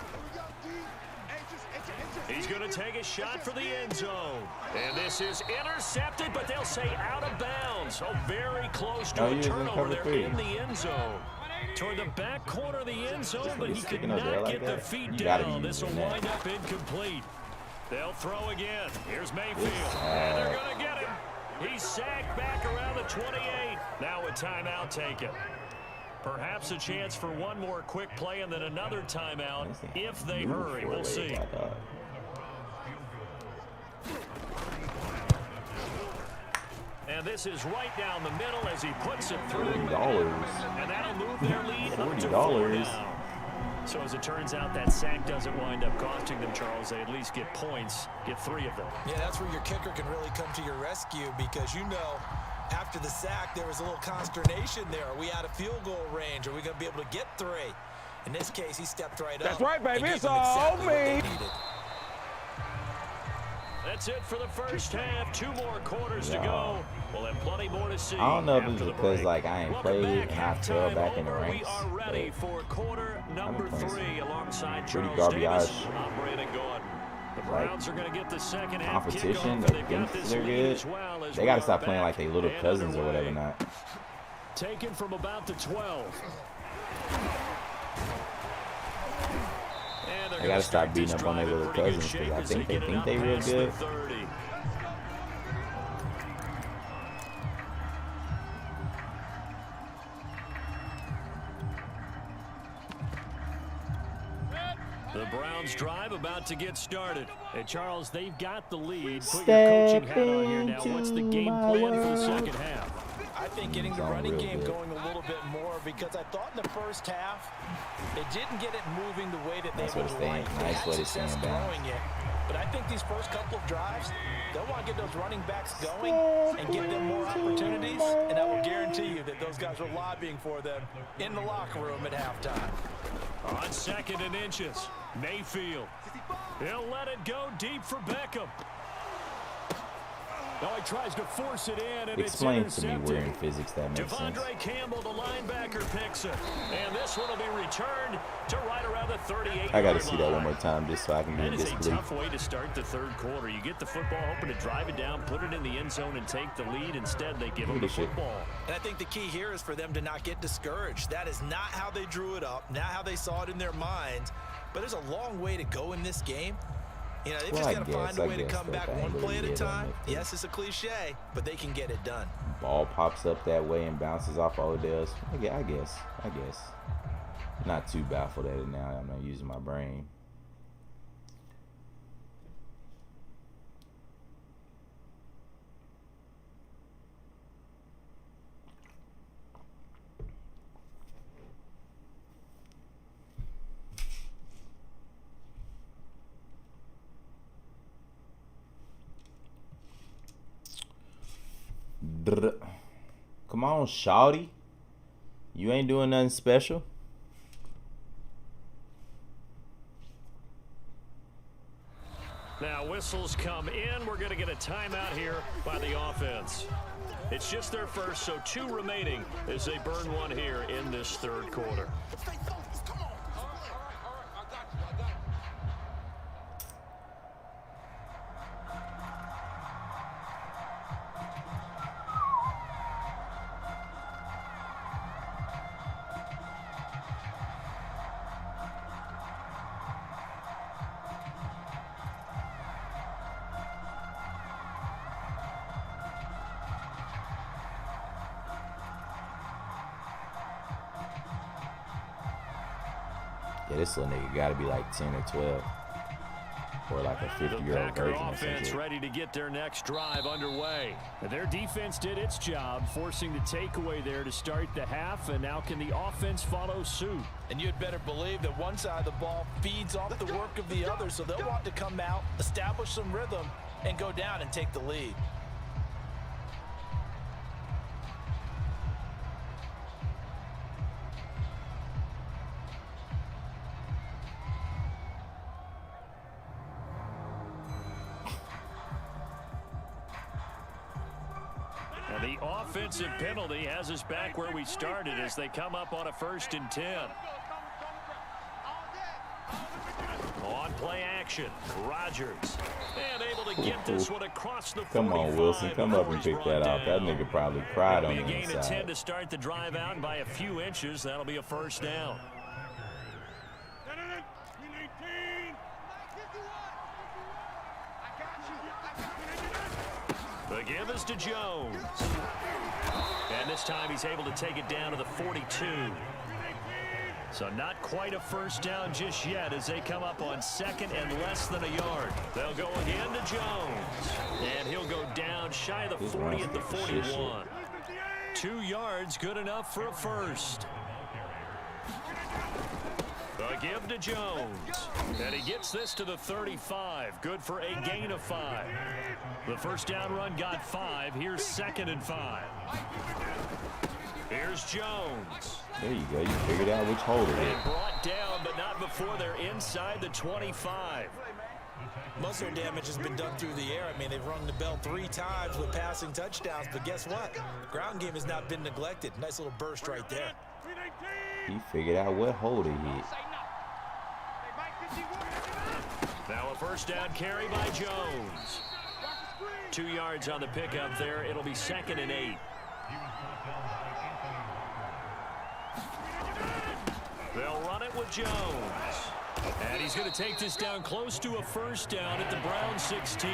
He's going to take a shot for the end zone. And this is intercepted, but they'll say out of bounds. So very close to a turnover there in the end zone. Toward the back corner of the end zone, but he could not get the feet down. This will wind up incomplete. They'll throw again. Here's Mayfield. And they're going to get him. He's sacked back around the 28. Now a timeout taken. Perhaps a chance for one more quick play and then another timeout if they hurry. We'll see. And this is right down the middle as he puts it through. $40. And that'll move their lead up to $40. 4 now. So as it turns out, that sack doesn't wind up costing them, Charles. They at least get points, get 3 of them. Yeah, that's where your kicker can really come to your rescue because, you know, after the sack, there was a little consternation there. Are we out of field goal range? Are we going to be able to get 3? In this case, he stepped right up. That's right, baby. It's all me. That's it for the first half. 2 more quarters to go. We'll have plenty more to see. I don't know if it's after the because break. like I ain't Welcome played back. and I fell Halftime back in the over. ranks. We are ready for quarter number 3 alongside Pretty Charles garbage. Davis. I'm Brandon Gordon. The Browns are going to get the second half Competition kickoff, that and they've got thinks this they're lead good. as well as They we got to are stop playing back like they little and cousins or underway. whatever. Not. Taken from about the 12. And They got to stop beating up on their little cousins because I think they think they real good. The Browns drive about to get started. Hey, Charles, they've got the lead. Put Step your coaching hat on here now. What's the into game my plan for the world. second half? I think getting the Going running real game good. going a little bit more because I thought in the first half they didn't get it moving the way that they Nice way would to stand. like. They Nice had way to success stand down. throwing it, but I think these first couple of drives, they'll want to get those running backs going and give them more opportunities, and I will guarantee you that those guys are lobbying for them in the locker room at halftime. On 2nd and inches, Mayfield. He'll let it go deep for Beckham. No, he tries to force it in, and Explain it's to me intercepted. where in physics that makes sense. Devondre Campbell, the linebacker, picks it. And this one will be returned to right around the 38-yard I got to line. see that one more time just so I can That get is a disbelief. tough way to start the third quarter. You get the football, hoping to drive it down, put it in the end zone, and take the lead. Instead, they give them the football. And I think the key here is for them to not get discouraged. That is not how they drew it up, not how they saw it in their minds. But there's a long way to go in this game. You know, they've Well, just I got to find a guess way to come that back they one ain't play at really a hit on time. it. Yes, it's a cliche, but they can get it done. Ball pops up that way and bounces off Odell's. I guess. Not too baffled at it now. I'm not using my brain. Come on, shawty. You ain't doing nothing special. Now whistles come in. We're going to get a timeout here by the offense. It's just their first, so 2 remaining as they burn one here in this third quarter. Yeah, this little nigga got to be like 10 or 12. Or like a 50-year-old Packer version or offense something. ready to get their next drive underway. And their defense did its job, forcing the takeaway there to start the half, and now can the offense follow suit? And you'd better believe that one side of the ball feeds off the work of the other, so they'll want to come out, establish some rhythm, and go down and take the lead. And the offensive penalty has us back where we started as they come up on a 1st and 10. On play action, Rodgers. And able to get this one across the 45. Come on, Wilson. Come up and before pick he's that brought up. That down. nigga probably cried It'll on be a the gain of 10 inside. to start the drive out, and by a few inches, that'll be a 1st down. The give is to Jones. And this time he's able to take it down to the 42. So not quite a first down just yet as they come up on 2nd and less than a yard. They'll go again to Jones. And he'll go down shy of the 40 at the 41. 2 yards, good enough for a first. The give to Jones. And he gets this to the 35. Good for a gain of 5. The first down run got 5. Here's 2nd and 5. Here's Jones. There you go. You figured out which hole it is. And brought down, but not before they're inside the 25. Most of their damage has been done through the air. I mean, they've rung the bell 3 times with passing touchdowns, but guess what? Ground game has not been neglected. Nice little burst right there. He figured out what hole to hit. Now a first down carry by Jones. 2 yards on the pickup there. It'll be 2nd and 8. They'll run it with Jones. And he's going to take this down close to a first down at the Browns 16.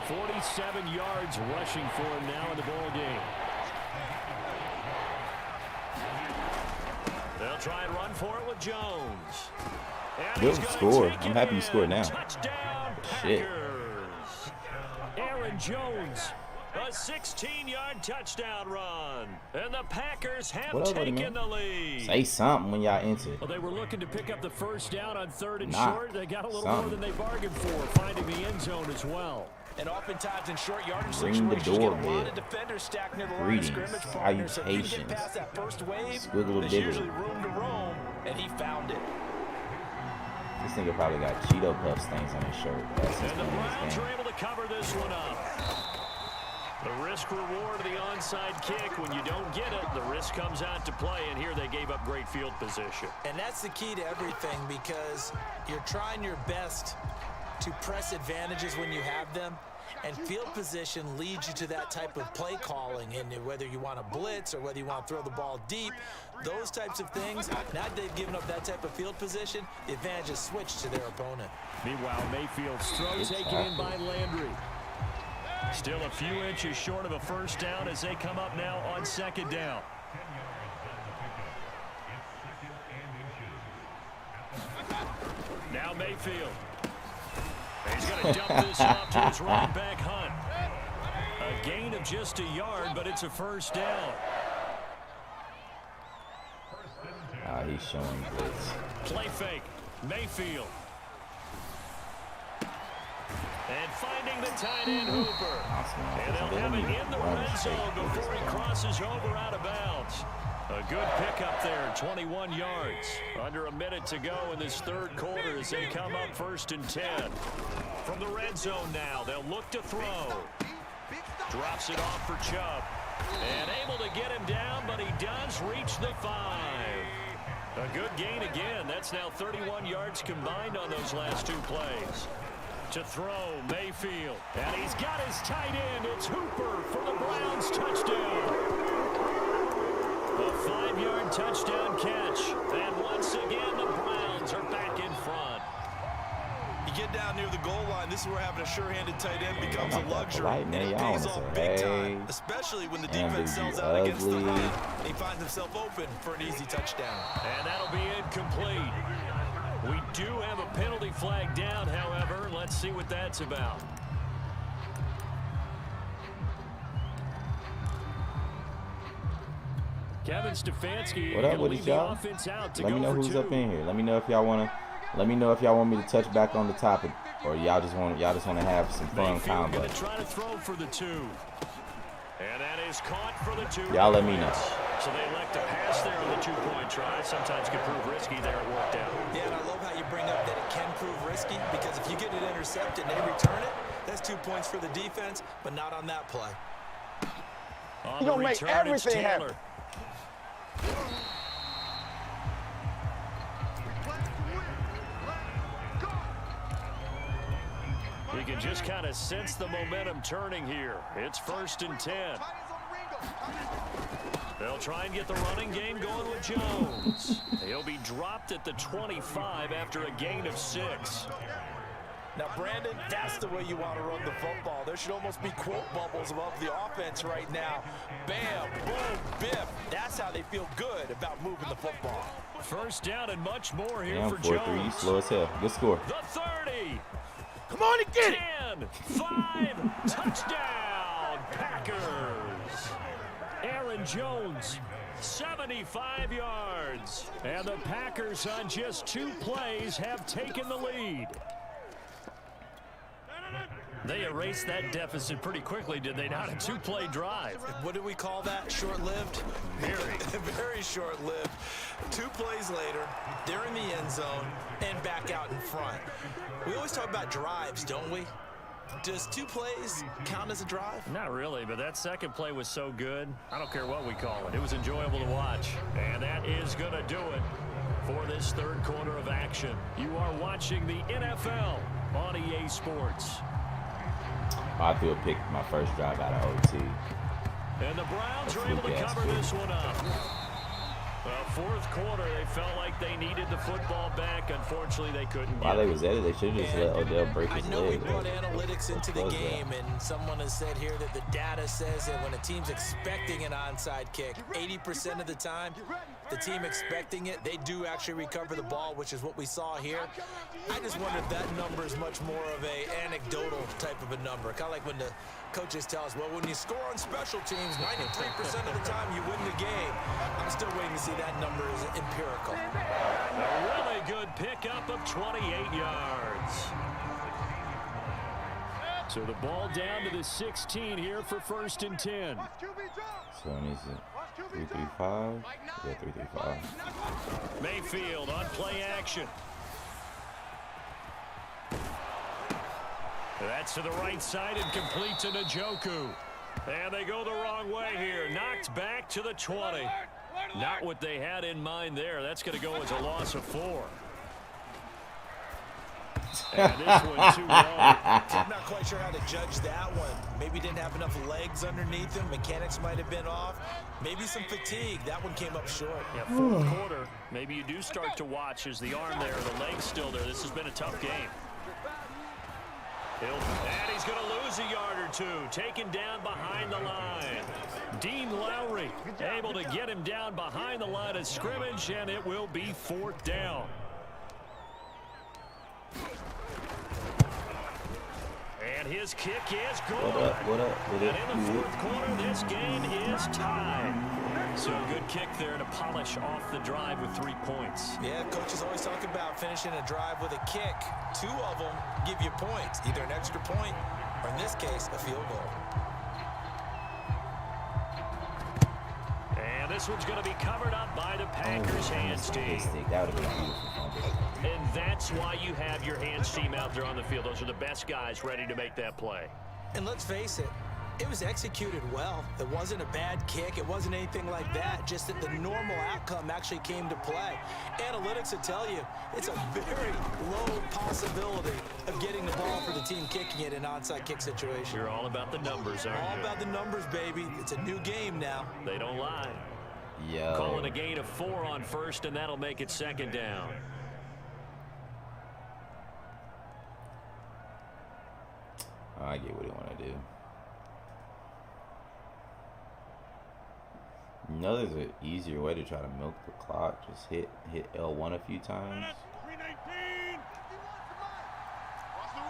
47 yards rushing for him now in the ball game. They'll try and run for it with Jones. And Good score. I'm happy you scored now. Touchdown, Shit. Packers. Aaron Jones. A 16-yard touchdown run. And the Packers have taken the lead. Say something when y'all enter. Well, they were looking to pick up the first down on 3rd and Nah, short. They got a little something. more than they bargained for, finding the end zone as well. And oftentimes in short yardage Ring the situations, you get a doorbell. lot of defenders stacked near the line of Greetings, scrimmage partner. So if you salutations. get past that first wave, Squiggle there's diggle. usually room to roam, and he found it. This nigga probably got Cheeto Puff stains on his shirt. That's his And the name in Browns this are game. able to cover this one up. The risk reward of the onside kick. When you don't get it, the risk comes out to play, and here they gave up great field position. And that's the key to everything, because you're trying your best to press advantages when you have them, and field position leads you to that type of play calling. And whether you want to blitz or whether you want to throw the ball deep, those types of things, now that they've given up that type of field position, the advantage is switched to their opponent. Meanwhile, Mayfield's throw taken in by Landry. Still a few inches short of a first down as they come up now on 2nd down. Now Mayfield. He's going to dump this off to his running back, Hunt. A gain of just a yard, but it's a first down. He's showing blitz. Play fake. Mayfield. And finding the tight end, Hooper. And they'll have it in the red zone before he crosses over out of bounds. A good pickup there, 21 yards. Under a minute to go in this 3rd quarter as they come up 1st and 10. From the red zone now, they'll look to throw. Drops it off for Chubb. And able to get him down, but he does reach the 5. A good gain again. That's now 31 yards combined on those last 2 plays. To throw, Mayfield. And he's got his tight end. It's Hooper for the Browns touchdown. A 5-yard touchdown catch. And once again, the Browns are back in front. You get down near the goal line, this is where having a sure-handed tight end becomes a luxury. And it y'all pays wanna off say, big hey, time, especially when the defense sells you out against the ugly. run. And he finds himself open for an easy touchdown. And that'll be incomplete. We do have a penalty flag down, however. Let's see what that's about. Kevin Stefanski What up gonna with lead it, the y'all? offense out to Let me go know for who's 2. up in here. Let me know if y'all want me to touch back on the topic, or y'all just want to have some fun Mayfield combo. gonna try to throw for the 2. And that is caught for the 2. Y'all let me know. So they elect to pass there on the 2-point try. Sometimes can prove risky there. It worked out. Yeah, and I love how you bring up that it can prove risky, because if you get it intercepted and they return it, that's 2 points for the defense, but not on that play. On the return, it's Taylor. You can just kind of sense the momentum turning here. It's 1st and 10. They'll try and get the running game going with Jones. He'll be dropped at the 25 after a gain of 6. Now, Brandon, that's the way you want to run the football. There should almost be quote bubbles above the offense right now. Bam, boom, biff. That's how they feel good about moving the football. First down and much more here Damn, for 4-3, Jones. slow as hell. Good score. The 30. Come on and get it. 10, 5, touchdown, Packers. Aaron Jones, 75 yards. And the Packers on just 2 plays have taken the lead. They erased that deficit pretty quickly, did they not? A 2-play drive. What do we call that? Short-lived? Very. Very short-lived. 2 plays later, they're in the end zone and back out in front. We always talk about drives, don't we? Does 2 plays count as a drive? Not really, but that second play was so good. I don't care what we call it. It was enjoyable to watch. And that is going to do it for this third quarter of action. You are watching the NFL on EA Sports. I threw a pick my first drive out of OT. And the Browns are able to cover this one up. Well, fourth quarter, they felt like they needed the football back. Unfortunately, they couldn't While get they it. was at it, they should have just let Odell break his I know we leg. brought analytics into the game, and someone has said here that the data says that when a team's expecting an onside kick, 80% of the time, the team expecting it, they do actually recover the ball, which is what we saw here. I just wonder if that number is much more of a anecdotal type of a number. Kind of like when the coaches tell us, well, when you score on special teams, 93% of the time you win the game. I'm still waiting to see that number is empirical. A really good pickup of 28 yards. So the ball down to the 16 here for 1st and 10. So it needs a 3-3-5. Yeah, 3-3-5. Mayfield on play action. That's to the right side and complete to Njoku. And they go the wrong way here. Knocked back to the 20. Not what they had in mind there. That's going to go as a loss of 4. And this one too long. I'm not quite sure how to judge that one. Maybe didn't have enough legs underneath him. Mechanics might have been off. Maybe some fatigue. That one came up short. Yeah, fourth quarter. Maybe you do start to watch as the arm there, the leg's still there. This has been a tough game. And he's going to lose a yard or 2. Taken down behind the line. Dean Lowry able to get him down behind the line of scrimmage, and it will be 4th down. And his kick is good. What up? And in the 4th quarter, this game is tied. So a good kick there to polish off the drive with 3 points. Yeah, coaches always talk about finishing a drive with a kick. 2 of them give you points, either an extra point or, in this case, a field goal. And this one's going to be covered up by the Packers hands team. That would have been beautiful. And that's why you have your hands team out there on the field. Those are the best guys ready to make that play. And let's face it, it was executed well. It wasn't a bad kick. It wasn't anything like that. Just that the normal outcome actually came to play. Analytics will tell you it's a very low possibility of getting the ball for the team kicking it in an onside kick situation. You're all about the numbers, aren't you? All about the numbers, baby. It's a new game now. They don't lie. Yo. Calling a gain of 4 on 1st, and that'll make it 2nd down. I get what he want to do. You know, there's an easier way to try to milk the clock. Just hit L1 a few times. 319. Watch the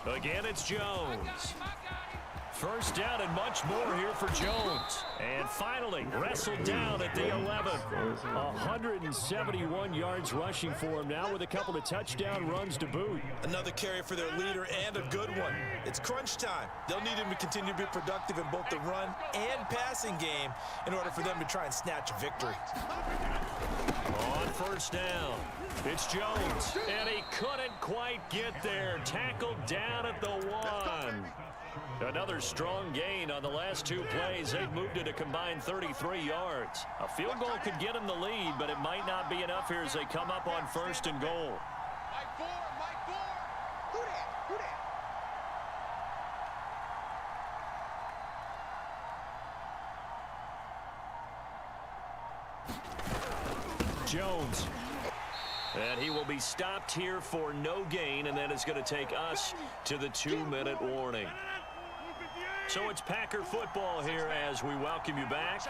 run. Again, it's Jones. First down and much more here for Jones. And finally, wrestled down at the 11. 171 yards rushing for him now with a couple of touchdown runs to boot. Another carry for their leader and a good one. It's crunch time. They'll need him to continue to be productive in both the run and passing game in order for them to try and snatch a victory. On first down, it's Jones. And he couldn't quite get there. Tackled down at the 1. Another strong gain on the last 2 plays. They've moved it a combined 33 yards. A field goal could get them the lead, but it might not be enough here as they come up on 1st and goal. Mike 4. Who that? Jones. And he will be stopped here for no gain, and that is going to take us to the 2-minute warning. So it's Packer football here as we welcome you back.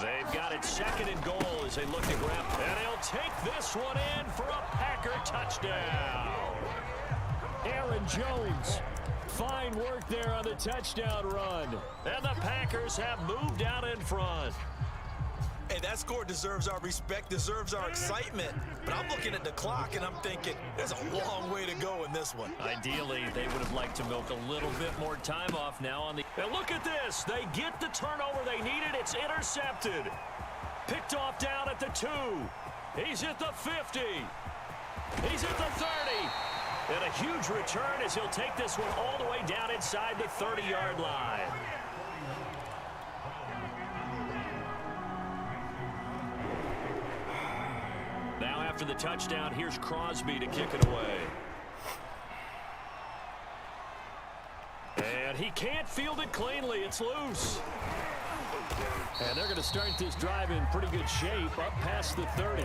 They've got it 2nd and goal as they look to grab. And they'll take this one in for a Packer touchdown. Aaron Jones. Fine work there on the touchdown run. And the Packers have moved out in front. Hey, that score deserves our respect, deserves our excitement. But I'm looking at the clock, and I'm thinking there's a long way to go in this one. Ideally, they would have liked to milk a little bit more time off now on the... And look at this. They get the turnover they needed. It's intercepted. Picked off down at the 2. He's at the 50. He's at the 30. And a huge return as he'll take this one all the way down inside the 30-yard line. Now after the touchdown, here's Crosby to kick it away. And he can't field it cleanly. It's loose. And they're going to start this drive in pretty good shape up past the 30.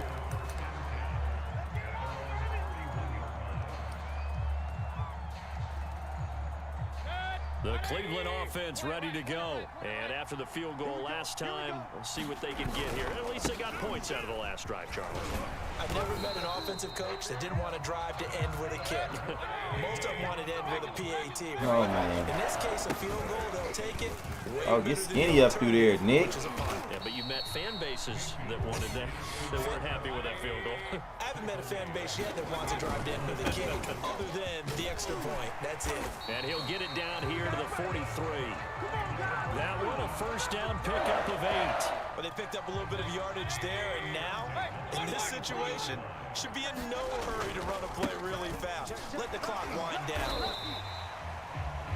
The Cleveland offense ready to go. And after the field goal last time, we'll see what they can get here. At least they got points out of the last drive, Charles. I've never met an offensive coach that didn't want to drive to end with a kick. Most of them wanted to end with a PAT, right? Oh, man. In this case, a field goal, they'll take it. Oh, get skinny up through there, Nick. Yeah, but you've met fan bases that wanted that, that weren't happy with that field goal. I haven't met a fan base yet that wants to drive to end with a kick, other than the extra point. That's it. And he'll get it down here to the 43. That one a first down pickup of 8. Well, they picked up a little bit of yardage there, and now, in this situation, should be in no hurry to run a play really fast. Let the clock wind down.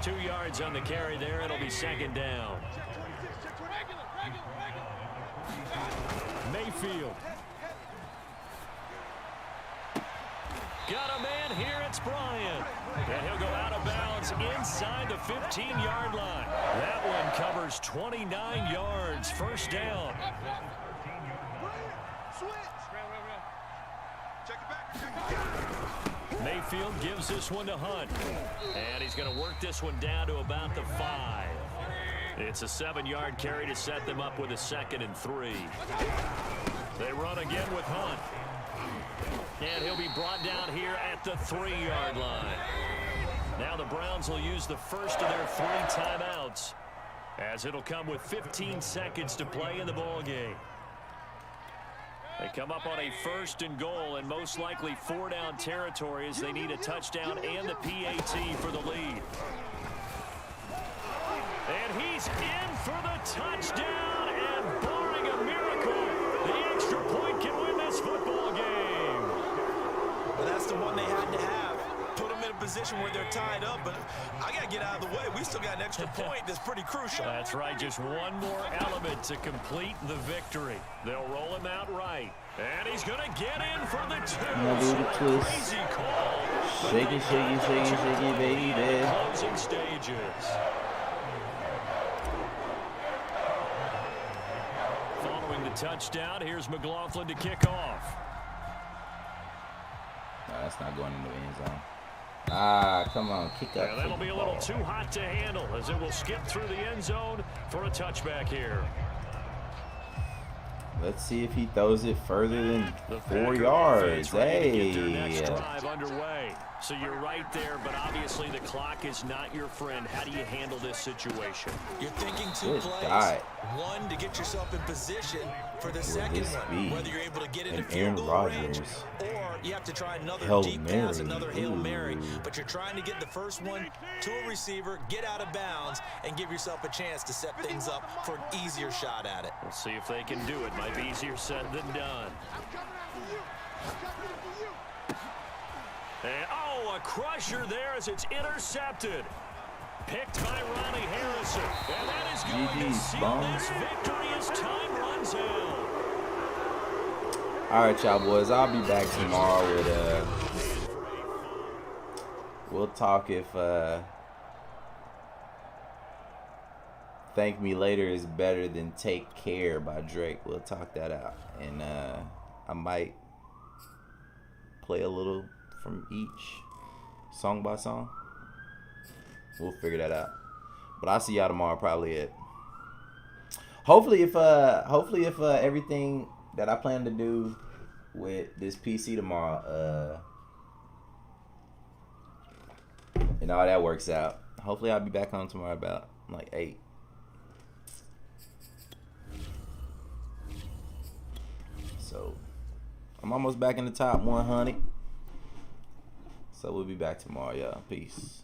2 yards on the carry there. It'll be 2nd down. Mayfield. Got a man here. It's Bryant. And he'll go out of bounds inside the 15-yard line. That one covers 29 yards. First down. Mayfield gives this one to Hunt. And he's going to work this one down to about the 5. It's a 7-yard carry to set them up with a 2nd and 3. They run again with Hunt. And he'll be brought down here at the 3-yard line. Now the Browns will use the first of their 3 timeouts, as it'll come with 15 seconds to play in the ball game. They come up on a 1st and goal, and most likely 4-down territory as they need a touchdown and the PAT for the lead. And he's in for the touchdown, and barring a miracle, the extra point can win this football game. Well, that's the one they had to have. Put them in a position where they're tied up, but I got to get out of the way. We still got an extra point that's pretty crucial. That's right, just one more element to complete the victory. They'll roll him out right. And he's going to get in for the 2. Crazy call. Shake it, shake it, shake it, shake it, baby. Closing stages. Following the touchdown, here's McLaughlin to kick off. No, that's not going into the end zone. Ah, come on, kick up. Yeah, that'll be a little too hot to handle as it will skip through the end zone for a touchback here. Let's see if he throws it further than The 4 yards. Hey. Get their next Hey. drive underway. So you're right there, but obviously the clock is not your friend. How do you handle this situation? You're thinking 2 Good plays. God. One to get yourself in position for the Will second this one. be Whether you're able to get into an field Aaron goal range, Rodgers or you have to try another Hail deep pass, Mary? another Hail Mary. Ooh. But you're trying to get the first one to a receiver, get out of bounds, and give yourself a chance to set things up for an easier shot at it. We'll see if they can do it. Might be easier said than done. And, oh, a crusher there as it's intercepted. Picked by Ronnie Harrison. And that is going to seal this victory as time runs out. All right, y'all boys. I'll be back tomorrow with we'll talk if Thank Me Later is better than Take Care by Drake. We'll talk that out, and I might play a little from each song by song. We'll figure that out. But I'll see y'all tomorrow probably at. Hopefully if everything that I plan to do with this PC tomorrow, and all that works out. Hopefully I'll be back on tomorrow about like 8. So I'm almost back in the top 100. So we'll be back tomorrow, y'all. Peace.